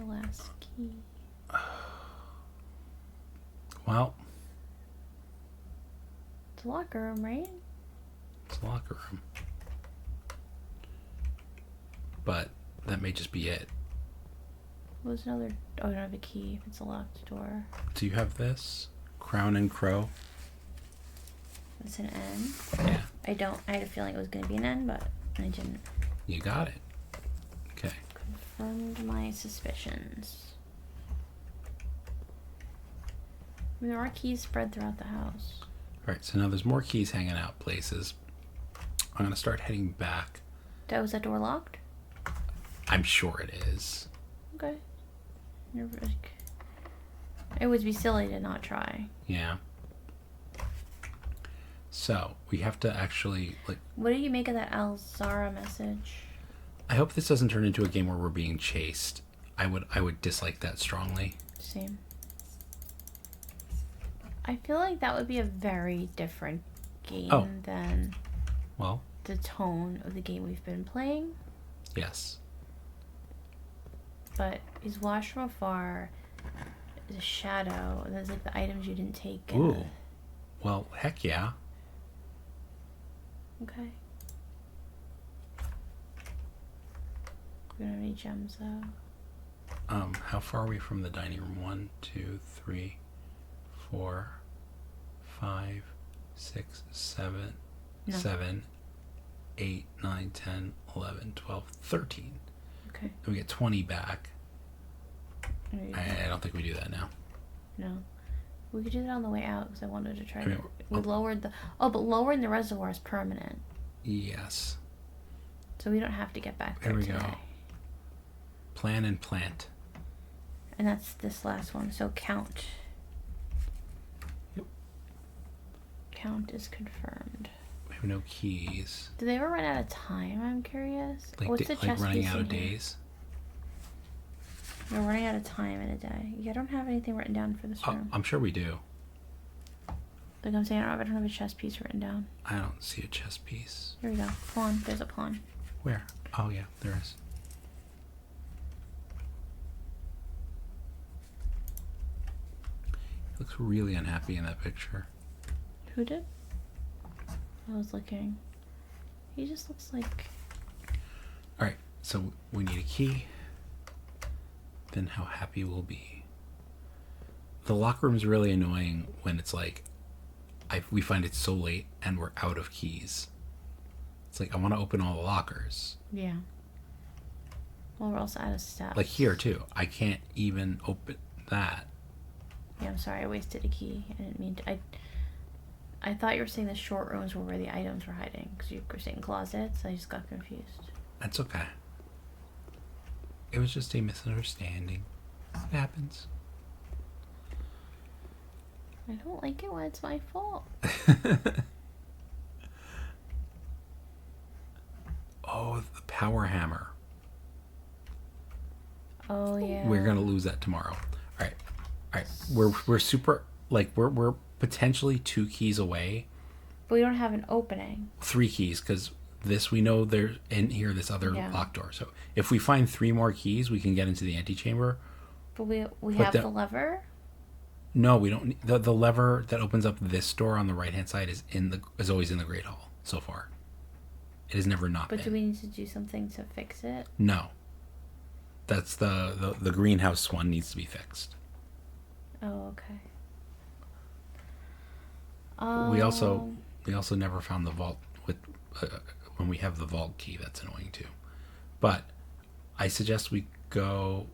last key. Well, It's a locker room, right? it's a locker room. But that may just be it. What was another? Oh, I don't have a key. It's a locked door. Do you have this? Crown and Crow? It's an N. Yeah. I don't. I had a feeling it was going to be an N, but I didn't. You got it. Okay. Confirmed my suspicions. I mean, there are keys spread throughout the house. All right, so now there's more keys hanging out places. I'm going to start heading back. Was that door locked? I'm sure it is. Okay. It would be silly to not try. Yeah. So, we have to actually, like... What do you make of that Alzara message? I hope this doesn't turn into a game where we're being chased. I would dislike that strongly. Same. I feel like that would be a very different game than Well, the tone of the game we've been playing. yes. But is watch from afar, is a shadow, and there's like the items you didn't take. Ooh. Well, heck yeah. Okay. We don't have any gems though. How far are we from the dining room? 1, 2, 3, 4, 5, 6, 7, No. 7, 8, 9, 10, 11, 12, 13. Okay. Then we get 20 back. Maybe- I don't think we do that now. No. We could do that on the way out because I wanted to try I mean, to. We lowered the. Oh, but lowering the reservoir is permanent. Yes. So we don't have to get back there There we today. go. Plan and plant. And that's this last one. So count. Yep. Count is confirmed. We have no keys. Do they ever run out of time? I'm curious. Like, What's the like chest running piece out in of here? days. We're running out of time in a day. Yeah, I don't have anything written down for this Oh, room. I'm sure we do. Like I'm saying, I don't have a chess piece written down. I don't see a chess piece. Here we go. Pawn. There's a pawn. Where? Oh, yeah, there is. He looks really unhappy in that picture. Who did? I was looking. He just looks like. Alright, so we need a key. Then how happy we'll be. The locker room's really annoying when it's like, we find it so late and we're out of keys. It's like, I want to open all the lockers. Yeah. Well, we're also out of steps. Like here, too. I can't even open that. Yeah, I'm sorry. I wasted a key. I didn't mean to. I thought you were saying the short rooms were where the items were hiding because you were saying closets. I just got confused. That's okay. It was just a misunderstanding. It happens. I don't like it when it's my fault. Oh, the power hammer. Oh yeah. We're gonna lose that tomorrow. All right. We're super, like, we're potentially 2 keys away. But we don't have an opening. 3 keys, because this, we know there's in here this other locked door. So if we find 3 more keys, we can get into the antechamber. But we But have the lever. No, we don't. The lever that opens up this door on the right hand side is always in the Great Hall so far. It has never not But been. do we need to do something to fix it? No. That's the greenhouse one needs to be fixed. Oh, okay. We also never found the vault with when we have the vault key. That's annoying too. But I suggest we go.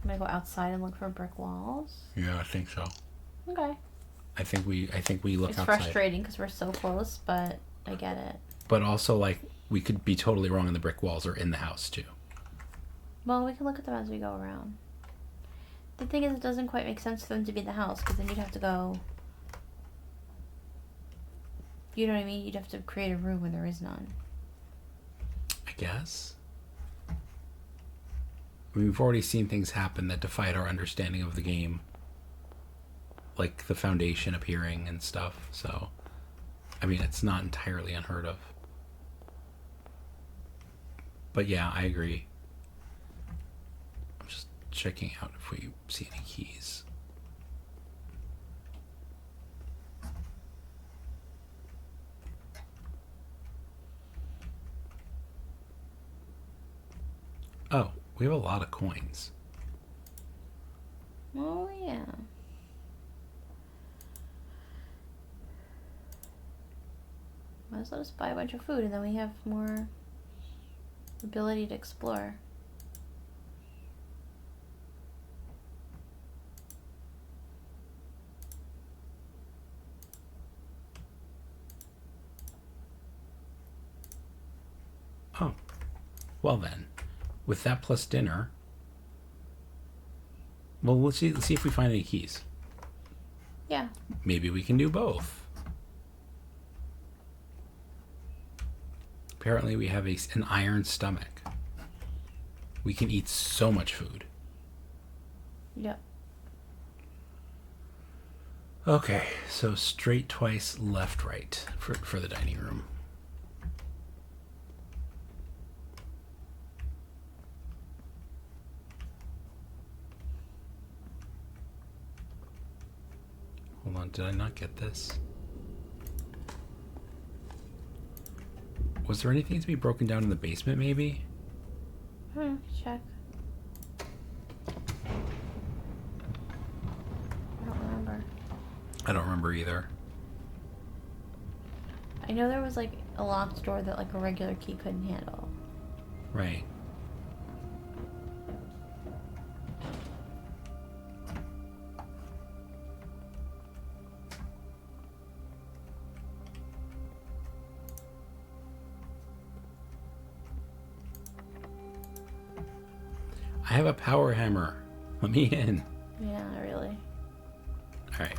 I'm gonna go outside and look for brick walls. Yeah, I think so. Okay. I think we look It's outside. frustrating because we're so close, but I get it. But also, like, we could be totally wrong and the brick walls are in the house too. Well, we can look at them as we go around. The thing is, it doesn't quite make sense for them to be in the house because then you'd have to go. You know what I mean? You'd have to create a room where there is none. I guess. I mean, we've already seen things happen that defied our understanding of the game. Like the Foundation appearing and stuff, so... I mean, it's not entirely unheard of. But yeah, I agree. I'm just checking out if we see any keys. Oh, we have a lot of coins. Oh, yeah. Might as well just buy a bunch of food and then we have more ability to explore. Oh, well then, with that plus dinner, well, let's see if we find any keys. Yeah. Maybe we can do both. Apparently, we have an iron stomach. We can eat so much food. Yep. Okay, so straight twice, left, right for the dining room. Hold on, did I not get this? Was there anything to be broken down in the basement, maybe? Check. I don't remember. I don't remember either. I know there was like a locked door that like a regular key couldn't handle. Right. I have a power hammer. Let me in. Yeah, really. All right.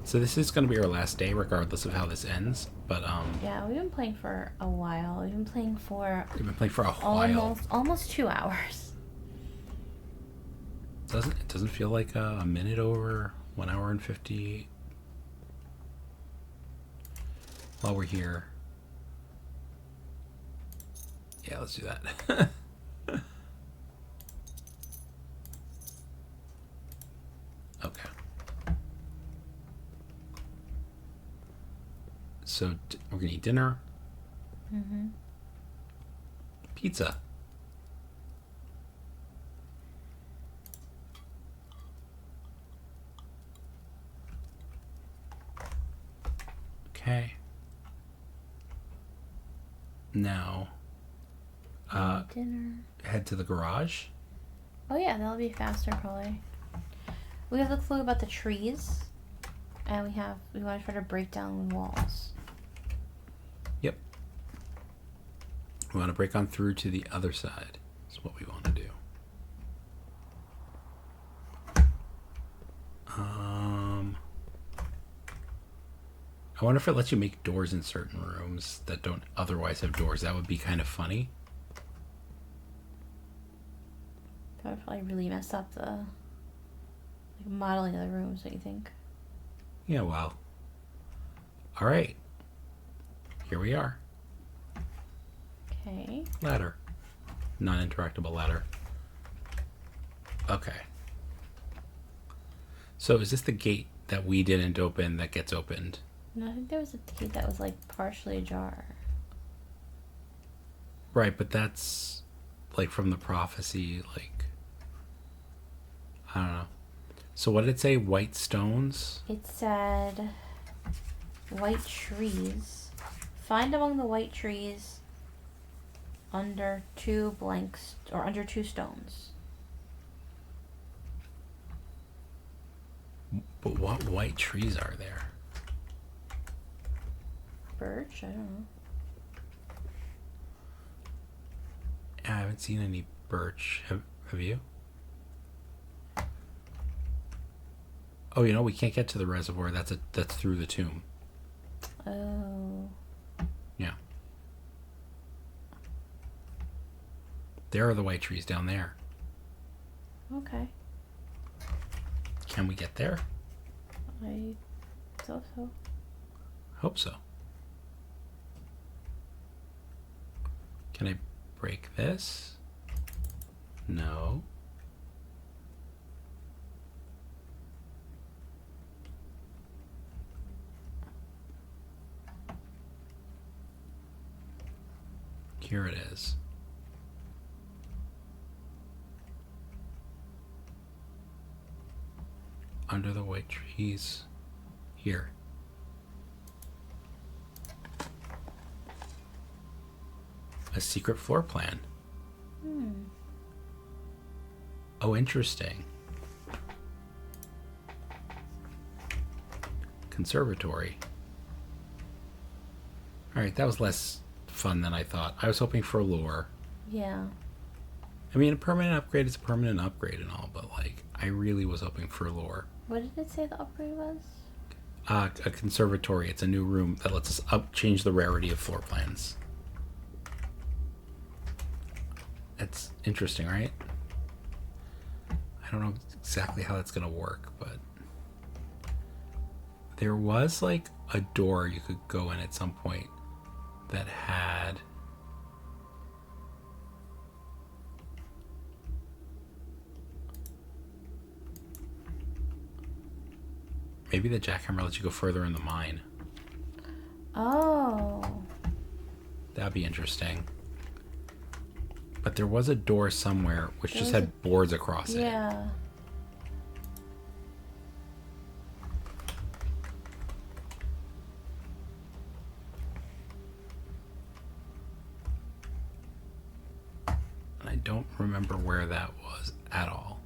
So this is going to be our last day, regardless of how this ends. But Yeah, we've been playing for a while. We've been playing for we've been playing for a while. almost 2 hours. It doesn't feel like a minute over 1 hour and 50 while we're here. Yeah, let's do that. Okay. So we're gonna eat dinner. Mm-hmm. Pizza. Okay. Now, Dinner. head to the garage. Oh yeah, that'll be faster probably. We have the clue about the trees, and we want to try to break down walls. Yep. We want to break on through to the other side. That's what we want to do. I wonder if it lets you make doors in certain rooms that don't otherwise have doors. That would be kind of funny. That would probably really mess up the modeling of the rooms, don't you think? Yeah, well. All right. Here we are. Okay. Ladder. Non-interactable ladder. Okay. So is this the gate that we didn't open that gets opened? No, I think there was a gate that was like partially ajar. Right, but that's like from the prophecy, like, I don't know. So what did it say? White stones? It said white trees. Find among the white trees under two stones. But what white trees are there? Birch? I don't know. I haven't seen any birch. Have you? Oh, you know, we can't get to the reservoir. That's through the tomb. Oh. Yeah. There are the white trees down there. Okay. Can we get there? I thought so. Hope so. Can I break this? No. Here it is. Under the white trees. Here. A secret floor plan. Oh, interesting. Conservatory. Alright, that was less fun than I thought. I was hoping for lore. Yeah. I mean, a permanent upgrade is a permanent upgrade and all, but, like, I really was hoping for lore. What did it say the upgrade was? A conservatory. It's a new room that lets us change the rarity of floor plans. That's interesting, right? I don't know exactly how that's going to work, but there was like a door you could go in at some point that had maybe the jackhammer lets you go further in the mine. Oh. That'd be interesting. But there was a door somewhere which just had boards across it. Yeah. And I don't remember where that was at all.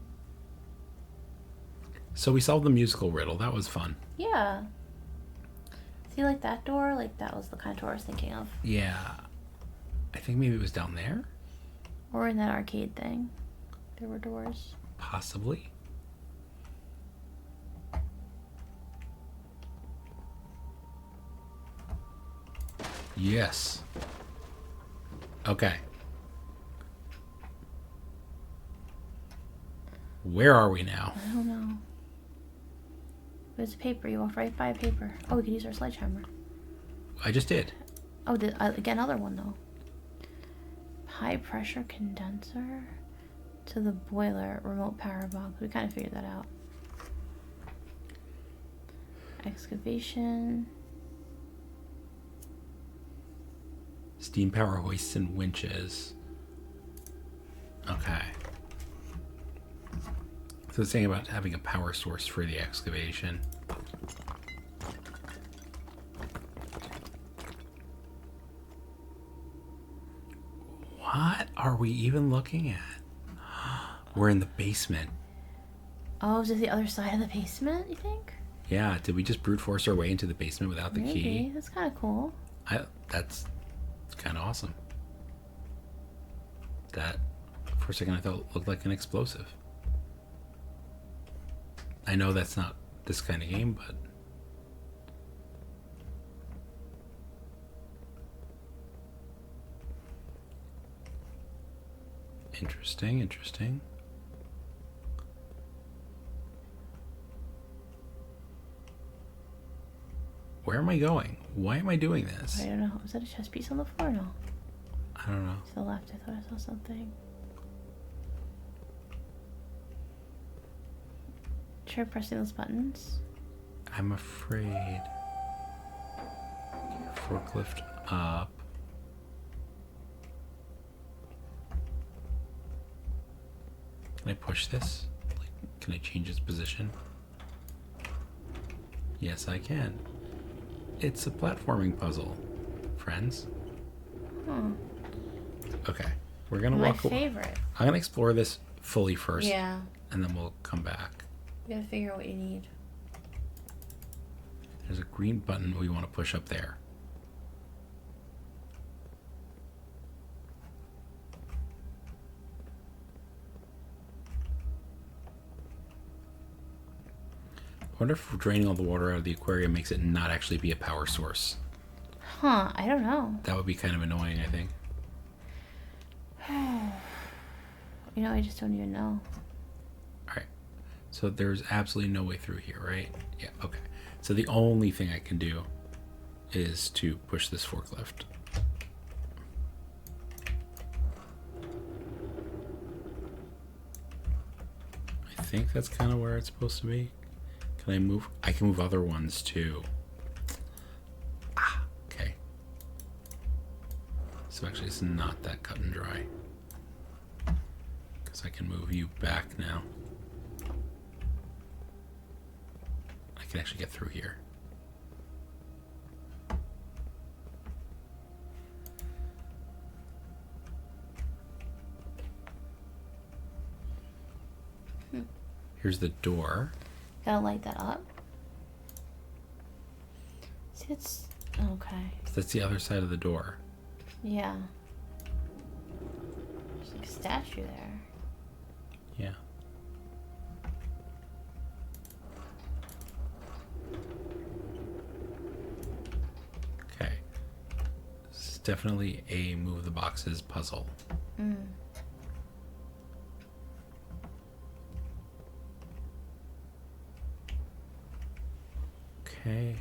So we solved the musical riddle. That was fun. Yeah. See, like that door? Like that was the kind of door I was thinking of. Yeah. I think maybe it was down there? Or in that arcade thing. There were doors. Possibly. Yes. Okay. Where are we now? I don't know. There's a paper. You walked right by a paper. Oh, we could use our sledgehammer. I just did. Oh, get another one, though. High pressure condenser to the boiler, remote power box. We kind of figured that out. Excavation. Steam power hoists and winches. Okay. So it's saying about having a power source for the excavation. What are we even looking at? We're in the basement. Oh, is it the other side of the basement, you think? Yeah, did we just brute force our way into the basement without the Maybe. key? That's kind of cool. That's kind of awesome. That, for a second, I thought looked like an explosive. I know that's not this kind of game, but... Interesting, interesting. Where am I going? Why am I doing this? I don't know. Was that a chess piece on the floor? No. I don't know. To the left, I thought I saw something. Try pressing those buttons. I'm afraid. Forklift up. Can I push this? Like, can I change its position? Yes, I can. It's a platforming puzzle, friends. Okay, we're gonna My walk. favorite. I'm gonna explore this fully first. Yeah. And then we'll come back. You gotta figure out what you need. There's a green button we want to push up there. wonder if draining all the water out of the aquarium makes it not actually be a power source. Huh, I don't know. That would be kind of annoying, I think. You know, I just don't even know. Alright. So there's absolutely no way through here, right? Yeah, okay. So the only thing I can do is to push this forklift. I think that's kind of where it's supposed to be. Can I move? I can move other ones too. Ah, okay. So actually it's not that cut and dry. Because I can move you back now. I can actually get through here. Here's the door. Gotta light that up. See, it's okay. So that's the other side of the door. Yeah. There's like a statue there. Yeah. Okay. This is definitely a move the boxes puzzle. Mm. Okay.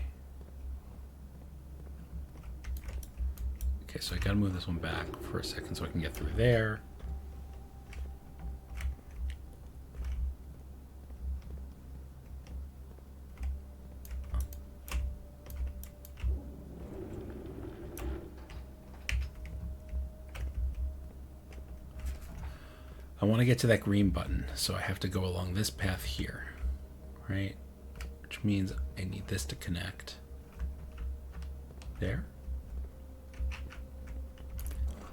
Okay, so I gotta move this one back for a second so I can get through there. I want to get to that green button, so I have to go along this path here, right? Which means I need this to connect. There?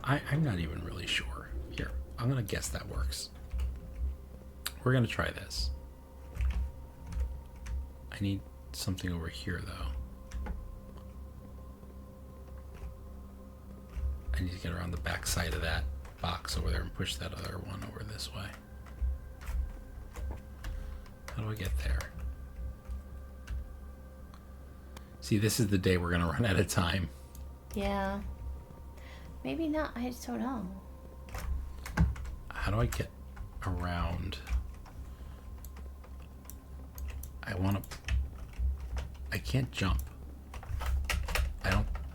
I'm not even really sure. Here, I'm going to guess that works. We're going to try this. I need something over here, though. I need to get around the back side of that box over there and push that other one over this way. How do I get there? See, this is the day we're going to run out of time. Yeah. Maybe not. I just don't know. How do I get around? I can't jump.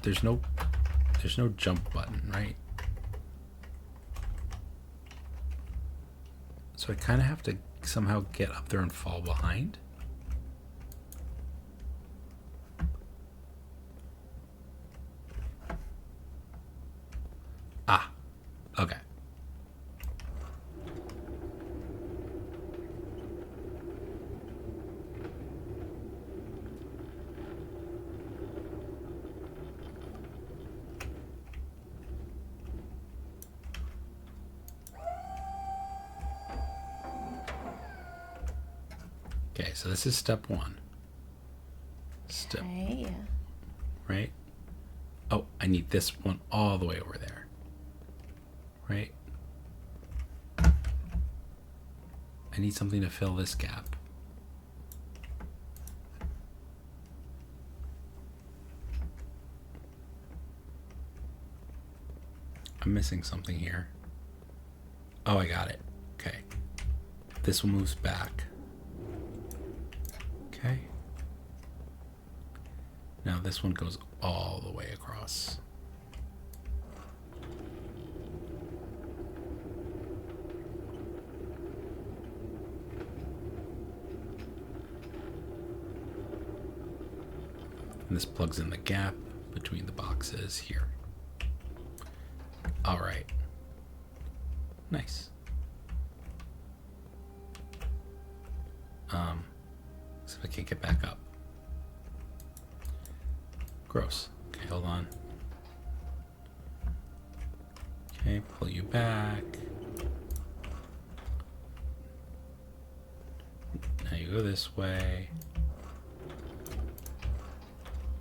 There's no jump button, right? So I kind of have to somehow get up there and fall behind. Ah, okay. Okay, so this is step one. Okay, yeah. Right? Oh, I need this one all the way over there. Right? I need something to fill this gap. I'm missing something here. Oh, I got it. Okay. This one moves back. Okay. Now this one goes all the way across. And this plugs in the gap between the boxes here. All right. Nice. So I can't get back up. Gross. Okay, hold on. Okay, pull you back. Now you go this way.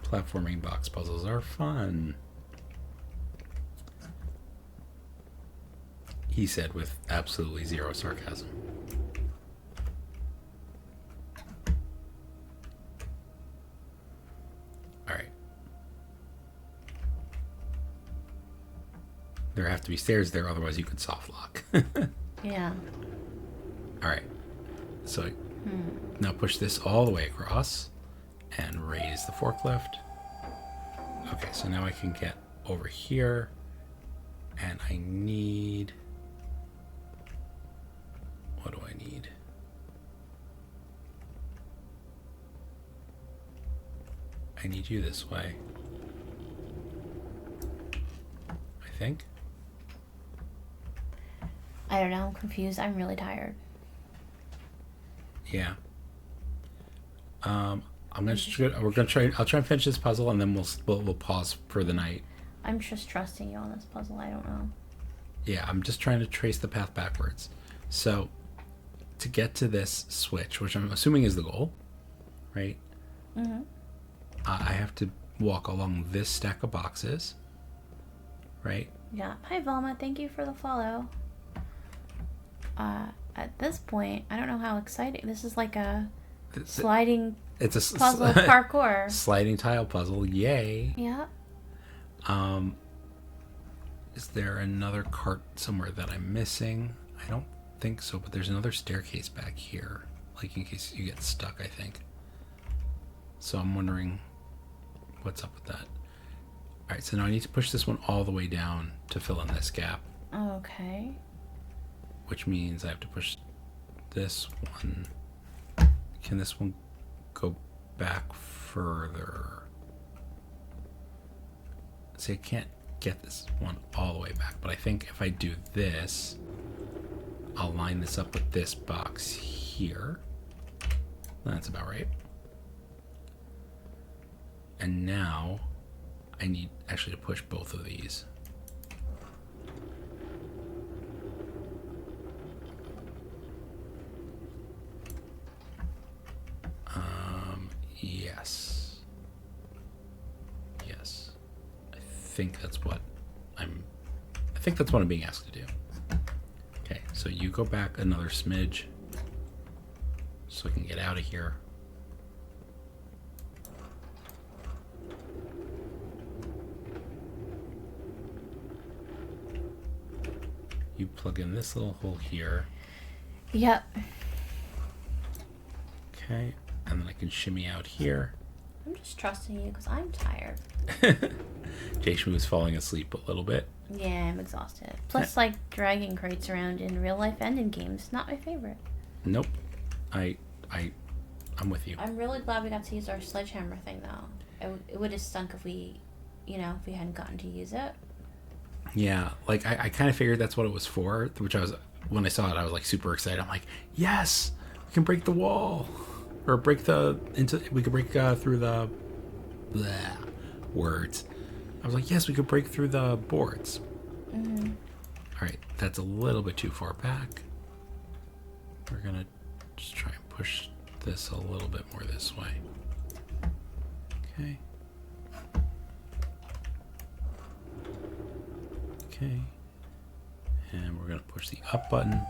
Platforming box puzzles are fun, he said with absolutely zero sarcasm. There have to be stairs there, otherwise you could soft lock. Yeah. All right. So now push this all the way across and raise the forklift. Okay, so now I can get over here, and I need... What do I need? I need you this way. I think. I don't know. I'm confused. I'm really tired. Yeah. We're gonna try. I'll try and finish this puzzle, and then we'll pause for the night. I'm just trusting you on this puzzle. I don't know. Yeah, I'm just trying to trace the path backwards. So, to get to this switch, which I'm assuming is the goal, right? Mm-hmm. I have to walk along this stack of boxes, right? Yeah. Hi, Velma. Thank you for the follow. At this point, I don't know how exciting. This is like a sliding It's a puzzle parkour. sliding tile puzzle. Yay! Yeah. Is there another cart somewhere that I'm missing? I don't think so, but there's another staircase back here, like in case you get stuck, I think. So I'm wondering what's up with that. All right, so now I need to push this one all the way down to fill in this gap, Okay. which means I have to push this one. Can this one go back further? See, I can't get this one all the way back, but I think if I do this, I'll line this up with this box here. That's about right. And now I need actually to push both of these. Yes. Yes. I think that's what I'm being asked to do. Okay, so you go back another smidge so I can get out of here. You plug in this little hole here. Yep. Okay, and then I can shimmy out here. I'm just trusting you because I'm tired. JShmoo is falling asleep a little bit. Yeah, I'm exhausted. Plus, like, dragging crates around in real life and in games, not my favorite. Nope. I'm with you. I'm really glad we got to use our sledgehammer thing, though. It would have stunk if we hadn't gotten to use it. Yeah, like I kind of figured that's what it was for, which when I saw it, I was like super excited. I'm like, yes, we can break the wall, or we could break through the words. I was like, yes, we could break through the boards. Mm-hmm. All right, that's a little bit too far back. We're gonna just try and push this a little bit more this way. Okay. Okay. And we're going to push the up button.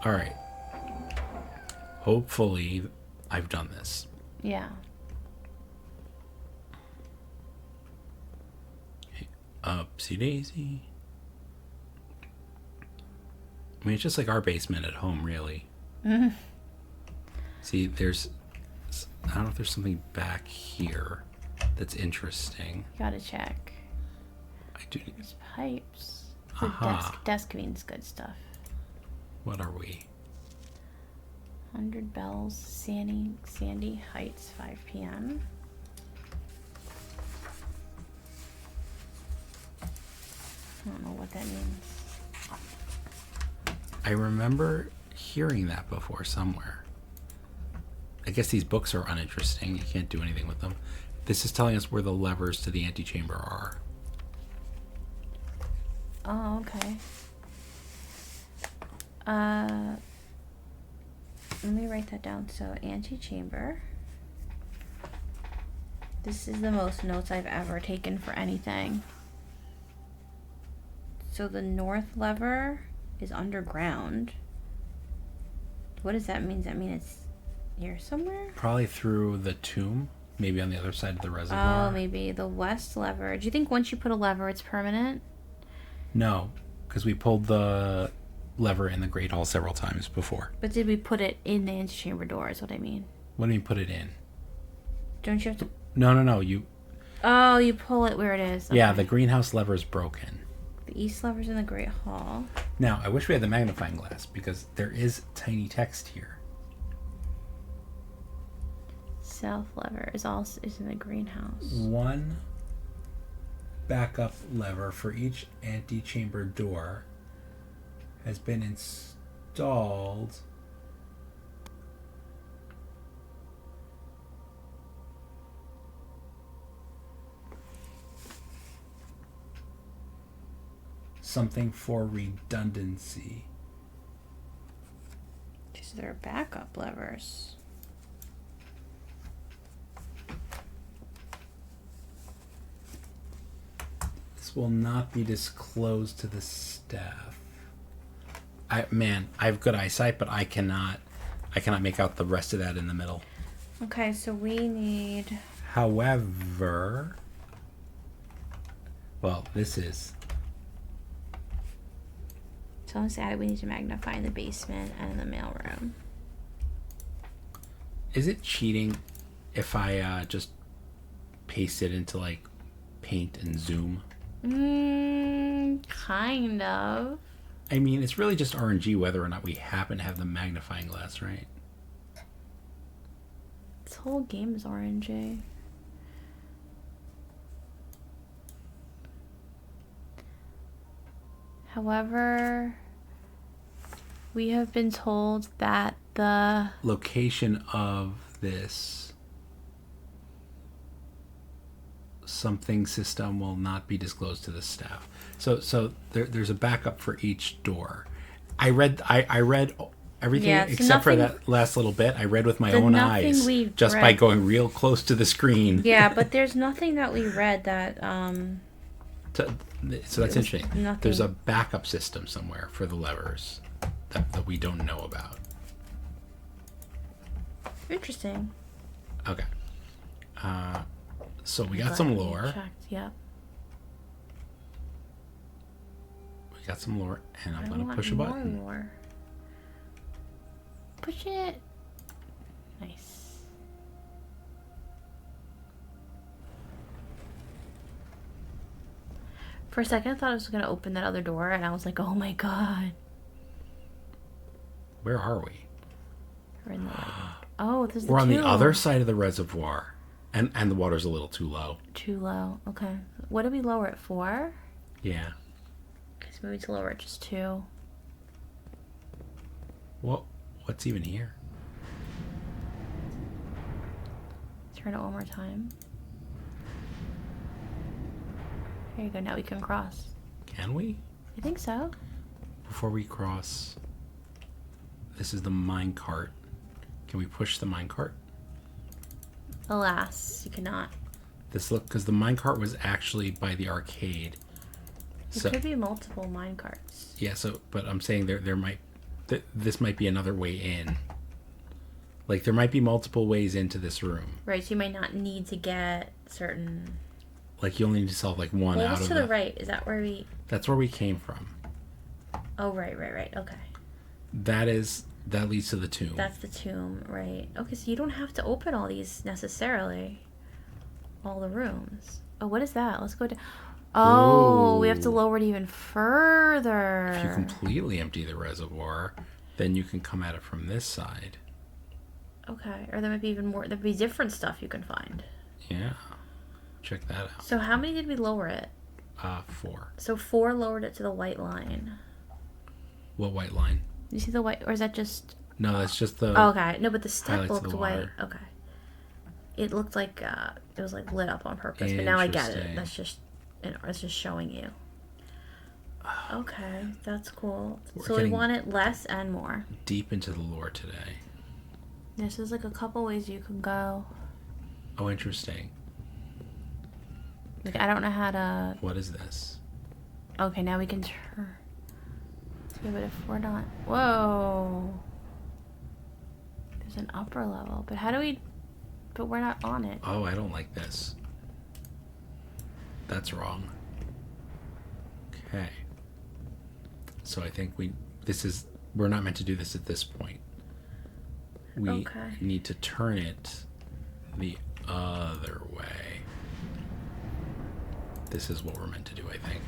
All right. Hopefully, I've done this. Yeah. Okay. Upsy daisy. I mean, it's just like our basement at home, really. Mm-hmm. See, I don't know if there's something back here that's interesting. Gotta check. I do. There's pipes. The Aha. desk means good stuff. What are we? 100 Bells, Sandy Heights, 5 p.m. I don't know what that means. I remember hearing that before somewhere. I guess these books are uninteresting. You can't do anything with them. This is telling us where the levers to the antechamber are. Oh, okay. Let me write that down. So, antechamber. This is the most notes I've ever taken for anything. So, the north lever is underground. What does that mean? Does that mean it's here somewhere? Probably through the tomb. Maybe on the other side of the reservoir. Oh, maybe the west lever. Do you think once you put a lever, it's permanent? No, because we pulled the lever in the Great Hall several times before. But did we put it in the antechamber door is what I mean. What do you mean put it in? Don't you have to... No. You Oh, you pull it where it is. Yeah, Okay. the greenhouse lever is broken. The east lever's in the Great Hall. Now, I wish we had the magnifying glass because there is tiny text here. South lever is in the greenhouse. One backup lever for each antechamber door has been installed something for redundancy. These are their backup levers. This will not be disclosed to the staff. I have good eyesight, but I cannot make out the rest of that in the middle. Okay, so we need... However, well, this is... Someone said we need to magnify in the basement and in the mailroom. Is it cheating if I just paste it into like Paint and Zoom? Kind of. I mean, it's really just RNG whether or not we happen to have the magnifying glass, right? This whole game is RNG. However, we have been told that the Location of this something system will not be disclosed to the staff. So there's a backup for each door. I read everything Yeah, so except for nothing- that last little bit. I read with my The own nothing eyes we've just by read- going real close to the screen. yeah, but there's nothing that we read that So that's was interesting. nothing. There's a backup system somewhere for the levers that we don't know about. interesting. Okay. So we got some lore. Checked. Yep. We got some lore, and I'm I going to want push a more button. lore. Push it. Nice. For a second, I thought I was going to open that other door, and I was like, oh my god. Where are we? We're in the light. Oh, this is We're on the tomb. other side of the reservoir, and the water's a little too low. Too low. Okay. What did we lower it for? Yeah. Okay, so maybe to lower it just 2. What's even here? Turn it one more time. There you go. Now we can cross. Can we? I think so. Before we cross, this is the mine cart. Can we push the mine cart? Alas, you cannot. Because the mine cart was actually by the arcade. There could be multiple mine carts. Yeah. But I'm saying this might be another way in. Like there might be multiple ways into this room. Right, so you might not need to get certain... Like you only need to solve like one Well, out what's of to the right? Is that where we... That's where we came from. Oh, right. Okay. That leads to the tomb. That's the tomb, right. Okay, so you don't have to open all these necessarily. All the rooms. Oh, what is that? Let's go down. Oh, we have to Ooh. lower it even further. If you completely empty the reservoir, then you can come at it from this side. Okay, or there might be even more. There'd be different stuff you can find. Yeah. Check that out. So how many did we lower it? 4. So 4 lowered it to the white line. What white line? You see the white, or is that just... No, that's just the... Oh, okay, no, but the step highlights of looked the white. water. Okay. It looked like it was like lit up on purpose, but now I get it. Interesting. That's just showing you. Okay, that's cool. We're So we getting- want it less and more. Deep into the lore today. This is like a couple ways you can go. Oh, interesting. Like I don't know how to. What is this? Okay, now we can turn. Yeah, but if we're not. Whoa. There's an upper level, but how do we? But we're not on it. Oh, I don't like this. That's wrong. Okay. So I think we're not meant to do this at this point. We Okay. need to turn it the other way. This is what we're meant to do, I think.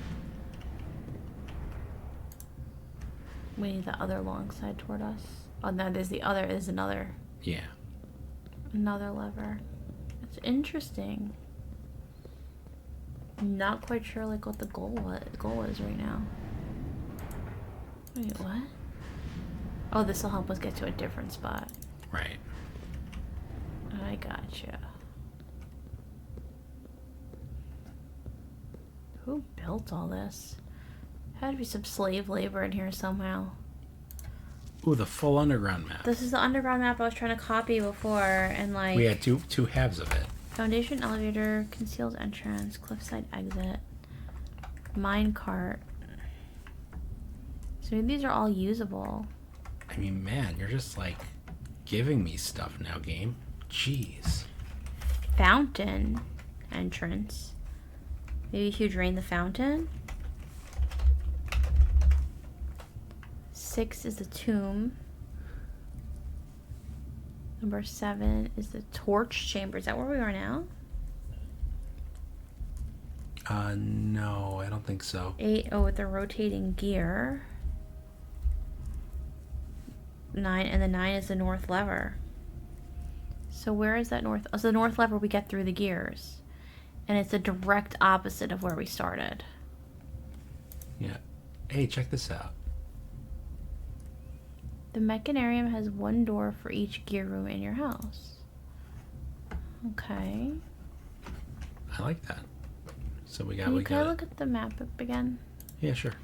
We need the other long side toward us. Oh, no, there's another Yeah. lever. It's interesting. Not quite sure like what the goal is right now. Wait, what? Oh, this will help us get to a different spot. Right. I gotcha. Who built all this? Had to be some slave labor in here somehow. Ooh, the full underground map. This is the underground map I was trying to copy before, and like We had two halves of it. foundation elevator, concealed entrance, cliffside exit, mine cart. So these are all usable. I mean, man, you're just like giving me stuff now, game. Jeez. Fountain entrance. Maybe if you drain the fountain. 6 is the tomb. Number 7 is the torch chamber. Is that where we are now? No, I don't think so. 8, oh, with the rotating gear. 9, and the 9 is the north lever. So where is that north? Oh, so the north lever we get through the gears. And it's the direct opposite of where we started. Yeah. Hey, check this out. The mechanarium has 1 door for each gear room in your house. Okay. I like that. So we got. Can I look at the map up again? Yeah, sure.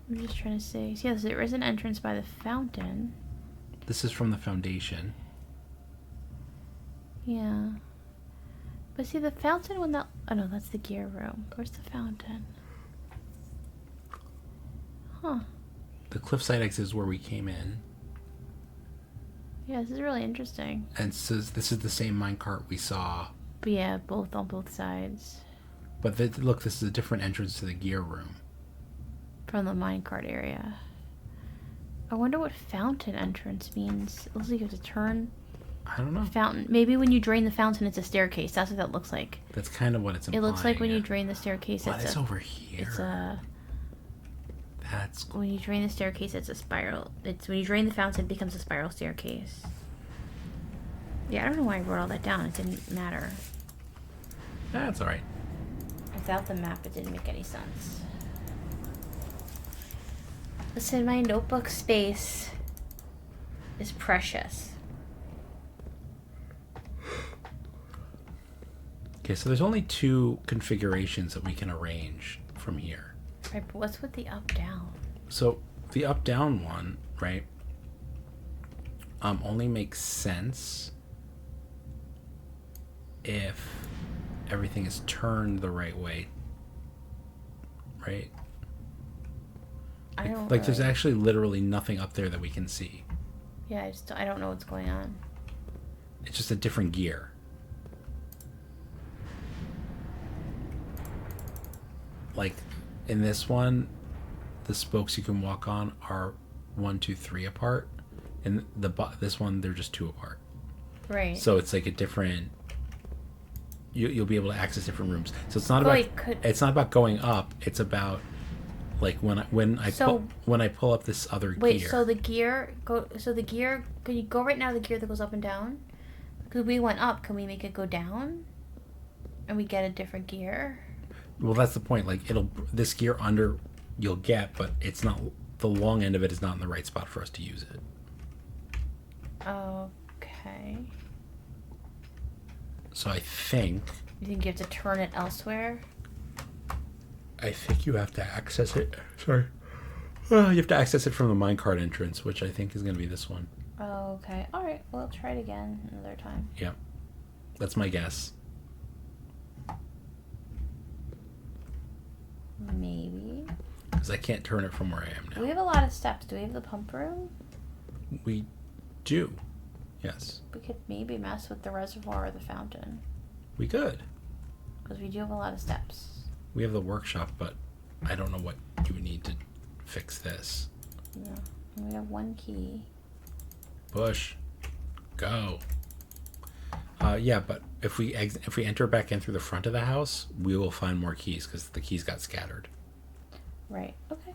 I'm just trying to see. So yes, there is an entrance by the fountain. This is from the foundation. Yeah. But see, the fountain when that... Oh no, that's the gear room. Where's the fountain? Huh. The cliffside exit is where we came in. Yeah, this is really interesting. And so this is the same minecart we saw. But yeah, both on both sides. But look, this is a different entrance to the gear room. From the minecart area. I wonder what fountain entrance means. It looks like you have to turn... I don't know. Fountain. Maybe when you drain the fountain, it's a staircase. That's what that looks like. That's kind of what it's implying. It looks like when you drain the staircase, What it's is over here? It's a... That's... When you drain the staircase, it's a spiral. It's when you drain the fountain, it becomes a spiral staircase. Yeah, I don't know why I wrote all that down. It didn't matter. That's alright. Without the map, it didn't make any sense. Listen, my notebook space is precious. Okay, so there's only 2 configurations that we can arrange from here. Right, but what's with the up-down? So the up-down one, right, only makes sense if everything is turned the right way, right? I don't Like, there's really- actually literally nothing up there that we can see. Yeah, I don't know what's going on. It's just a different gear. Like, in this one, the spokes you can walk on are 1, 2, 3 apart. And this one, they're just 2 apart. Right. So it's like a different... You'll be able to access different rooms. So it's not Wait, about... It's not about going up. It's about... Like, when I pull up this other gear... Wait, so the gear... Can you go right now, the gear that goes up and down? Because we went up, can we make it go down? And we get a different gear? Well, that's the point. Like, this gear under you'll get, but it's not... The long end of it is not in the right spot for us to use it. Okay. So I think... You think you have to turn it elsewhere? I think you have to access it... Sorry. You have to access it from the minecart entrance, which I think is going to be this one. Okay. Alright, well, I'll try it again another time. Yep. That's my guess. Maybe. Because I can't turn it from where I am now. We have a lot of steps. Do we have the pump room? We do. Yes. We could maybe mess with the reservoir or the fountain. We could. Because we do have a lot of steps. We have the workshop, but I don't know what you would need to fix this. Yeah. We have one key. Push. Go. Yeah, but if we enter back in through the front of the house, we will find more keys because the keys got scattered. Right. Okay.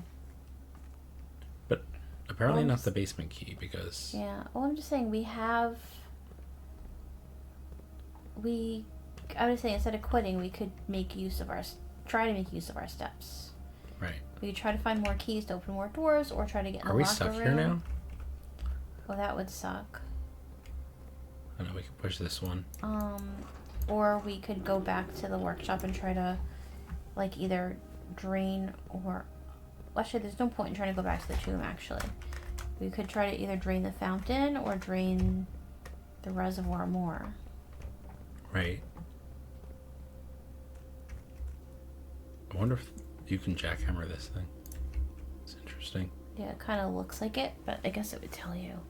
But apparently Well, not the basement key because... Yeah. Well, I'm just saying I was saying instead of quitting, we could try to make use of our steps. Right. We could try to find more keys to open more doors, or try to get in the Are we locker stuck room. here now? Well, that would suck. I know we can push this one. Or we could go back to the workshop and try to, like, either drain or... Actually, there's no point in trying to go back to the tomb, actually. We could try to either drain the fountain or drain the reservoir more. Right. I wonder if you can jackhammer this thing. It's interesting. Yeah, it kind of looks like it, but I guess it would tell you.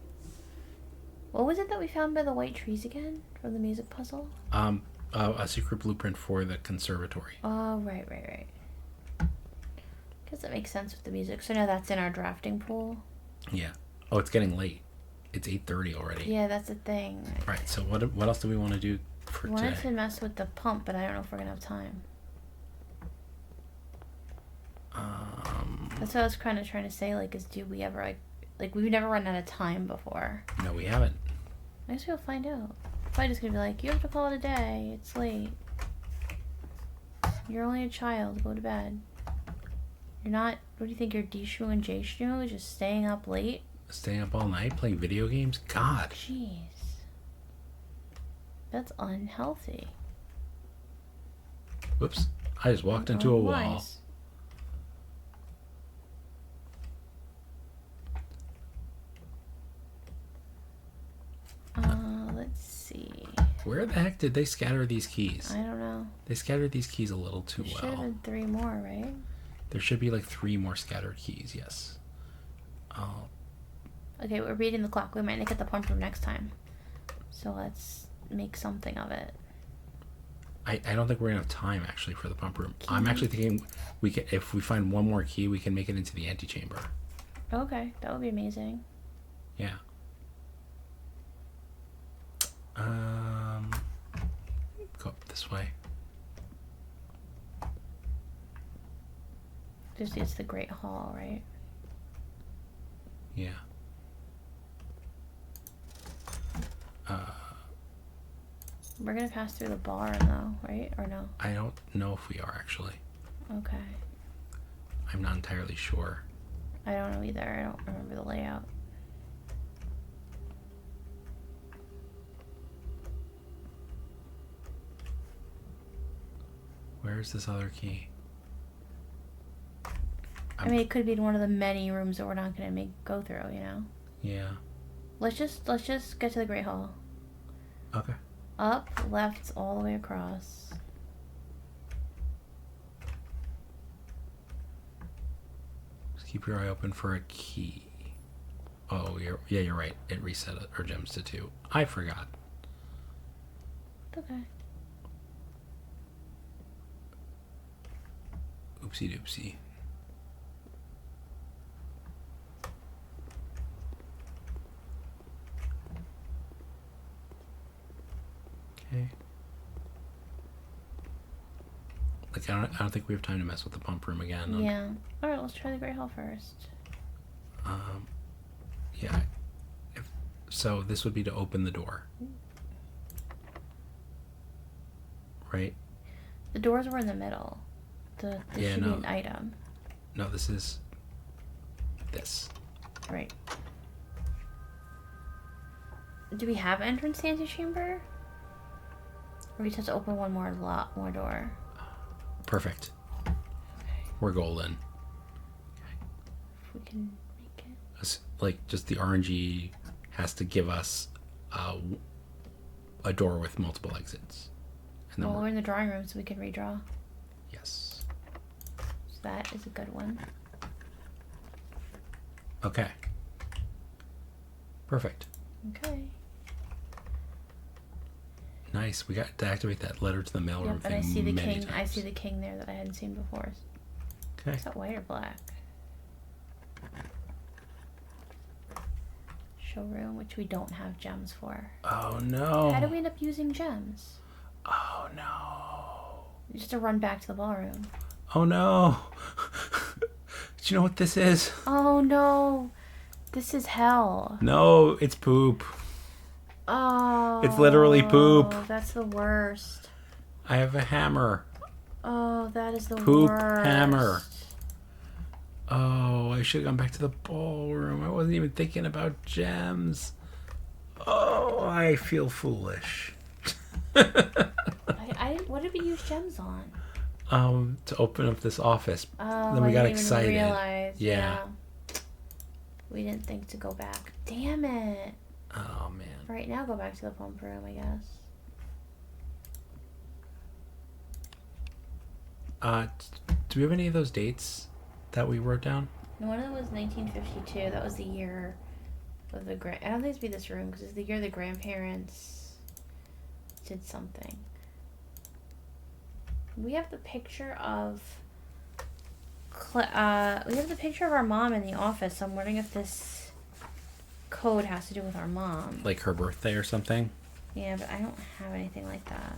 What was it that we found by the white trees again from the music puzzle? A secret blueprint for the conservatory. Oh, right. Guess that makes sense with the music. So now that's in our drafting pool. Yeah. Oh, it's getting late. It's 8:30 already. Yeah, that's the thing. Right. So what else do we want to do for I wanted today? to mess with the pump, but I don't know if we're gonna have time. That's what I was kind of trying to say. Like, do we ever like we've never run out of time before? No, we haven't. I guess we'll find out. Probably just gonna be like, you have to call it a day. It's late. You're only a child. Go to bed. You're not. What do you think? You're DShmoo and JShmoo? Just staying up late? Staying up all night playing video games? God. Jeez. That's unhealthy. Whoops. I just walked into a wall. Unwise. Let's see. Where the heck did they scatter these keys? I don't know. They scattered these keys a little too There should have well. been 3 more, right? There should be like 3 more scattered keys, yes. Oh, Okay, we're beating the clock. We might not get the pump room next time. So let's make something of it. I don't think we're gonna have time actually for the pump room. I'm actually thinking if we find one more key, we can make it into the antechamber. Okay, that would be amazing. Yeah. Go up this way. Just it's the Great Hall, right? Yeah. We're gonna pass through the bar though, right? Or no? I don't know if we are actually. Okay. I'm not entirely sure. I don't know either. I don't remember the layout. Where's this other key? I mean, it could be in one of the many rooms that we're not gonna go through, you know? Yeah. Let's just get to the Great Hall. Okay. Up, left, all the way across. Just keep your eye open for a key. Oh, you're right. It reset our gems to 2. I forgot. It's okay. Oopsie doopsie. Okay. Like I don't think we have time to mess with the pump room again. Yeah. Alright, let's try the Great Hall first. Yeah. So this would be to open the door. Right? The doors were in the middle. This should be an item. No, this is this. Right. Do we have entrance to antechamber? Or we just have to open one more door? Perfect. Okay. We're golden. If we can make it. Like, just the RNG has to give us a door with multiple exits. And then Well, we're in the drawing room, so we can redraw. Yes. So that is a good one. Okay. Perfect. Okay. Nice. We got to activate that letter to the mailroom Yep, thing and I see the many king. times. I see the king there that I hadn't seen before. Okay. Is that white or black? special room, which we don't have gems for. Oh no. How do we end up using gems? Oh no. Just to run back to the ballroom. Oh no. Do you know what this is? Oh no. This is hell. No, it's poop. Oh. It's literally poop. That's the worst. I have a hammer. Oh, that is the Poop worst. hammer. Oh, I should have gone back to the ballroom. I wasn't even thinking about gems. Oh, I feel foolish. What did we use gems on? To open up this office. Oh, Then we I got didn't excited. Even realize. Yeah. We didn't think to go back. Damn it. Oh man. Right now, go back to the pump room, I guess. Do we have any of those dates that we wrote down? One of them was 1952. That was the year of the I don't think it'd be this room because it's the year the grandparents did something. We have the picture of. We have the picture of our mom in the office. So I'm wondering if this code has to do with our mom. Like her birthday or something? Yeah, but I don't have anything like that.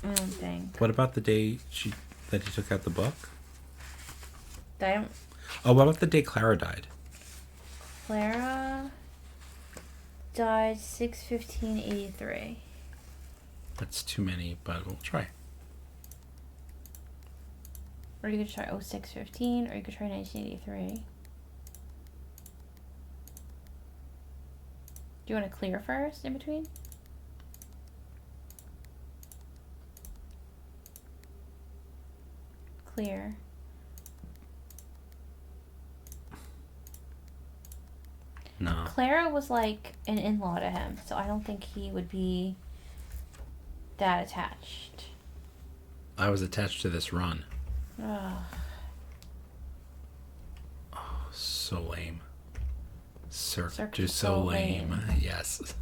I don't think. What about the day that you took out the book? I don't. Oh, what about the day Clara died? Clara died 6/15/83. That's too many, but we'll try. Or you could try 06/15, or you could try 1983. Do you want to clear first in between? Clear. No. Clara was like an in-law to him, so I don't think he would be that attached. I was attached to this run. Ugh. Oh, so lame. Cirque Just so lame. Yes.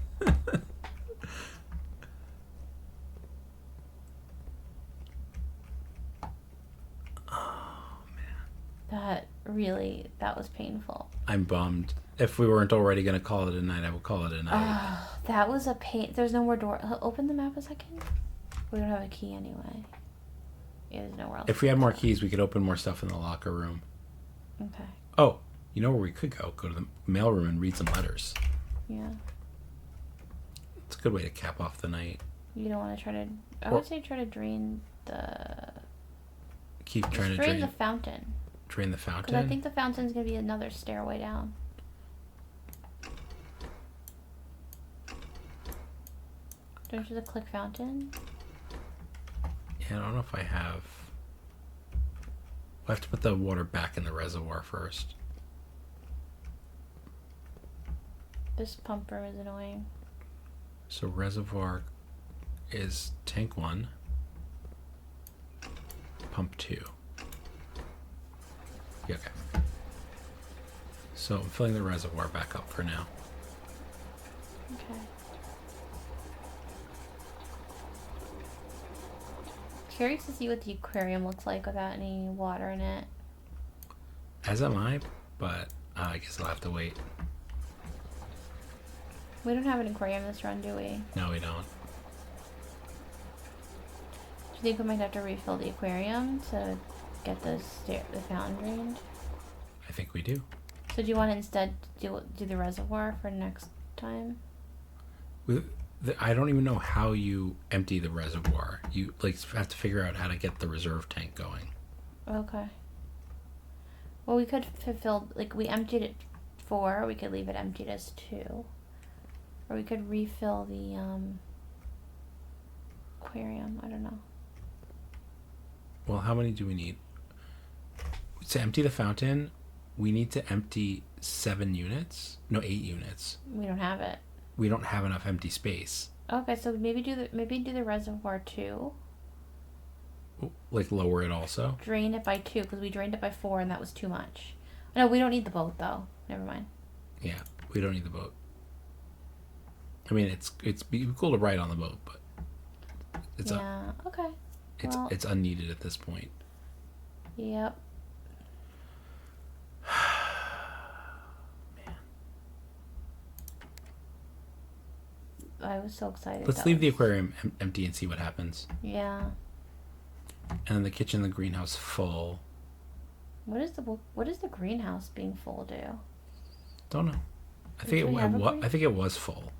That was painful. I'm bummed. If we weren't already going to call it a night, I would call it a night. That was a pain. There's no more door. Open the map a second. We don't have a key anyway. Yeah, there's nowhere else. If we had more keys, we could open more stuff in the locker room. Okay. Oh, you know where we could go? Go to the mailroom and read some letters. Yeah. It's a good way to cap off the night. You don't want to try to... I would say try to drain the... Keep trying to drain the fountain. Drain the fountain? Because I think the fountain's going to be another stairway down. Don't you just click fountain? Yeah, I don't know if I have... I have to put the water back in the reservoir first. This pump room is annoying. So reservoir is tank 1, pump 2. Yeah, okay. So I'm filling the reservoir back up for now. Okay. Curious to see what the aquarium looks like without any water in it. As am I, but I guess I'll have to wait. We don't have an aquarium this run, do we? No, we don't. Do you think we might have to refill the aquarium to get the fountain drained? I think we do. So do you want to instead do the reservoir for next time? I don't even know how you empty the reservoir. You have to figure out how to get the reserve tank going. Okay. Well, we could fulfill, we emptied it 4, we could leave it emptied as 2. Or we could refill the aquarium, I don't know. Well, how many do we need? To empty the fountain, we need to empty 7 units. No, 8 units. We don't have it. We don't have enough empty space. Okay, so maybe do the reservoir 2. Like lower it also? Drain it by 2, because we drained it by 4 and that was too much. No, we don't need the boat though. Never mind. Yeah, we don't need the boat. I mean, it's be cool to ride on the boat, but okay. It's unneeded at this point. Yep. I was so excited. Let's leave the aquarium empty and see what happens. Yeah. And then the kitchen, the greenhouse full. What is the greenhouse being full do? Don't know. I think it was full.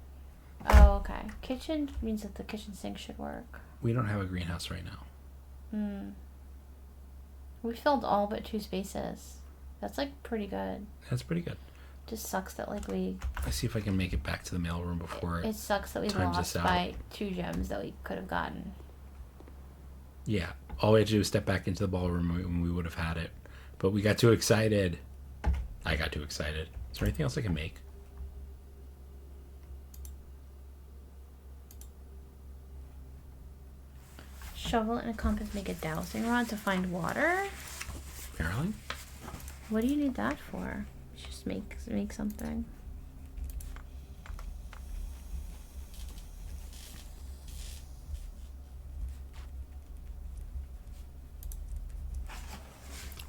Oh, okay. Kitchen means that the kitchen sink should work. We don't have a greenhouse right now. We filled all but 2 spaces. That's like pretty good. That's pretty good. Just sucks that like we. Let's see if I can make it back to the mailroom before It sucks that we times lost us out. by 2 gems that we could have gotten. Yeah. All we had to do was step back into the ballroom and we would have had it. But we got too excited. I got too excited. Is there anything else I can make? Shovel and a compass make a dowsing rod to find water? Apparently. What do you need that for? Just make something.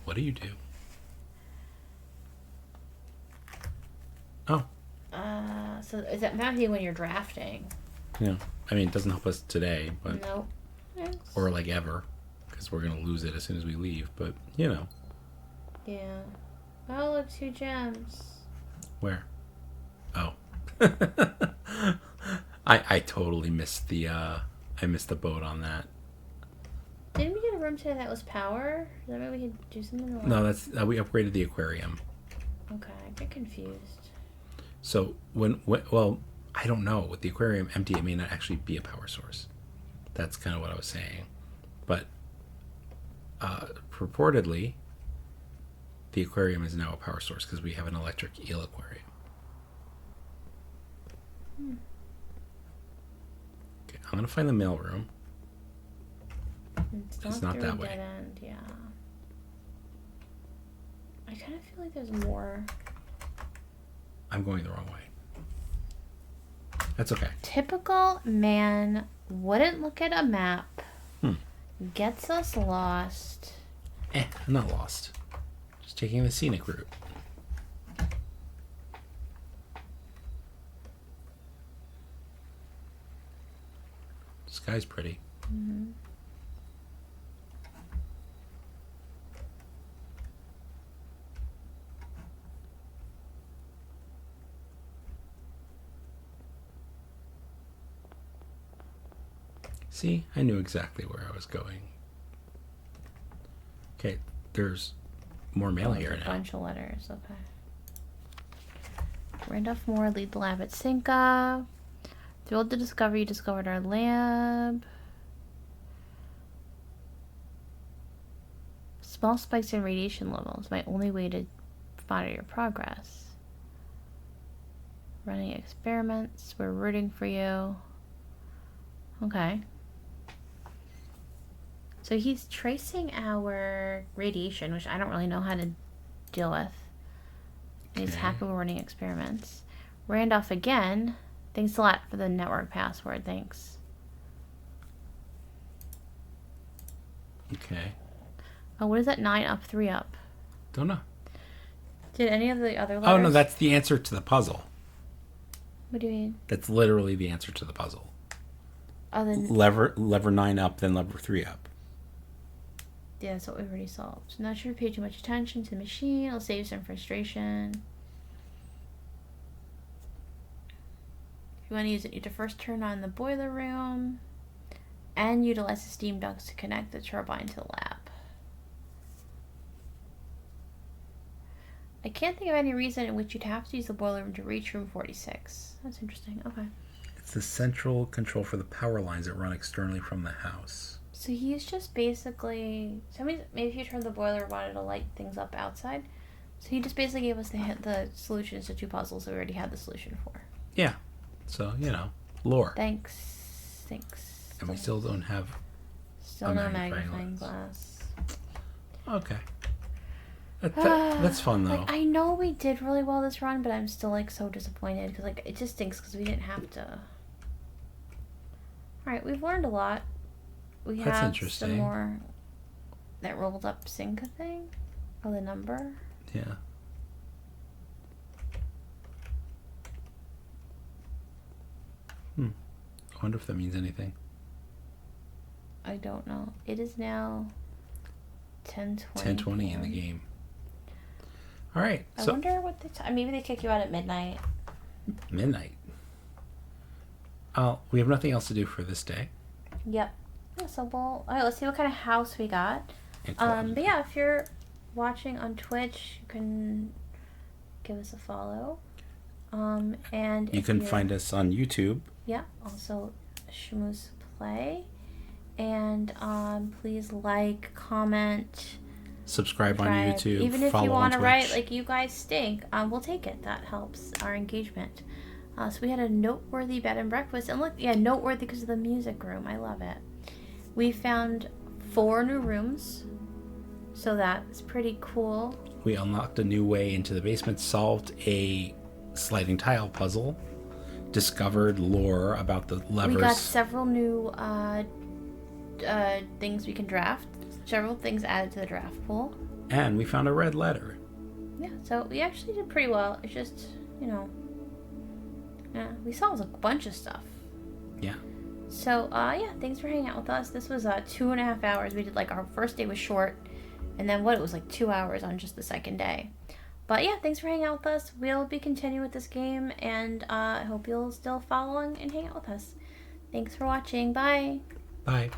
What do you do? Oh. So is that Matthew when you're drafting? Yeah. I mean, it doesn't help us today, but Nope. or like ever, because we're gonna lose it as soon as we leave. But you know. Yeah. Oh, look, 2 gems. Where? Oh. I totally missed the boat on that. Didn't we get a room today that was power? Is that maybe we could do something? Or No, that's we upgraded the aquarium. Okay, I get confused. So well, I don't know. With the aquarium empty, it may not actually be a power source. That's kind of what I was saying. But purportedly, the aquarium is now a power source because we have an electric eel aquarium. Okay, I'm gonna find the mailroom. It's not through that a way. dead end, yeah. I kind of feel like there's more. I'm going the wrong way. That's okay. Typical man wouldn't look at a map. Gets us lost. I'm not lost. Just taking the scenic route. Sky's pretty. See, I knew exactly where I was going. Okay, there's more mail here A now. bunch of letters, okay. Randolph Moore, lead the lab at Cinca. Thrilled to discover you discovered our lab. Small spikes in radiation levels, my only way to monitor your progress. Running experiments, we're rooting for you. Okay. So he's tracing our radiation, which I don't really know how to deal with. And he's Okay. happy we're running experiments. Randolph again. Thanks a lot for the network password. Thanks. Okay. Oh, what is that? 9 up, 3 up. Don't know. Did any of the other letters? Oh, no, that's the answer to the puzzle. What do you mean? That's literally the answer to the puzzle. Oh, then Lever 9 up, then lever 3 up. yeah, that's what we've already solved. Not sure if you pay too much attention to the machine. It'll save some frustration. If you want to use it, you have to first turn on the boiler room and utilize the steam ducts to connect the turbine to the lab. I can't think of any reason in which you'd have to use the boiler room to reach room 46. That's interesting. Okay. It's the central control for the power lines that run externally from the house. So he's just basically... So maybe if you turn the boiler on, it'll light things up outside. So he just basically gave us the solutions to 2 puzzles that we already had the solution for. Yeah. So, you know, lore. Thanks. And we still don't have... Still a no magnifying magnifying glass. glass. Okay. That's fun, though. Like, I know we did really well this run, but I'm still, like, so disappointed. Because, like, it just stinks because we didn't have to... Alright, we've learned a lot. We That's have interesting. some more... That rolled up Cinca thing? Or the number? Yeah. I wonder if that means anything. I don't know. It is now 10:20. 10:20 in the game. All right. I So wonder what maybe they kick you out at midnight. midnight. We have nothing else to do for this day. Yep. Yeah, so all right, let's see what kind of house we got. It's But yeah, if you're watching on Twitch, you can give us a follow. And you can find us on YouTube. Yeah, also Shmoo's Play. And please like, comment, Subscribe on YouTube. Even if follow you on want to Twitch. write like you guys stink, we'll take it. That helps our engagement. So we had a noteworthy bed and breakfast, and look, yeah, noteworthy because of the music room. I love it. We found 4 new rooms, so that's pretty cool. We unlocked a new way into the basement, solved a sliding tile puzzle, discovered lore about the levers. We got several new things we can draft. Several things added to the draft pool. And we found a red letter. Yeah, so we actually did pretty well. It's just, yeah, we solved a bunch of stuff. Yeah. So, yeah, thanks for hanging out with us. This was 2.5 hours. We did, like, our first day was short, and then it was like 2 hours on just the second day. But yeah, thanks for hanging out with us. We'll be continuing with this game, and I hope you'll still follow and hang out with us. Thanks for watching. Bye. Bye.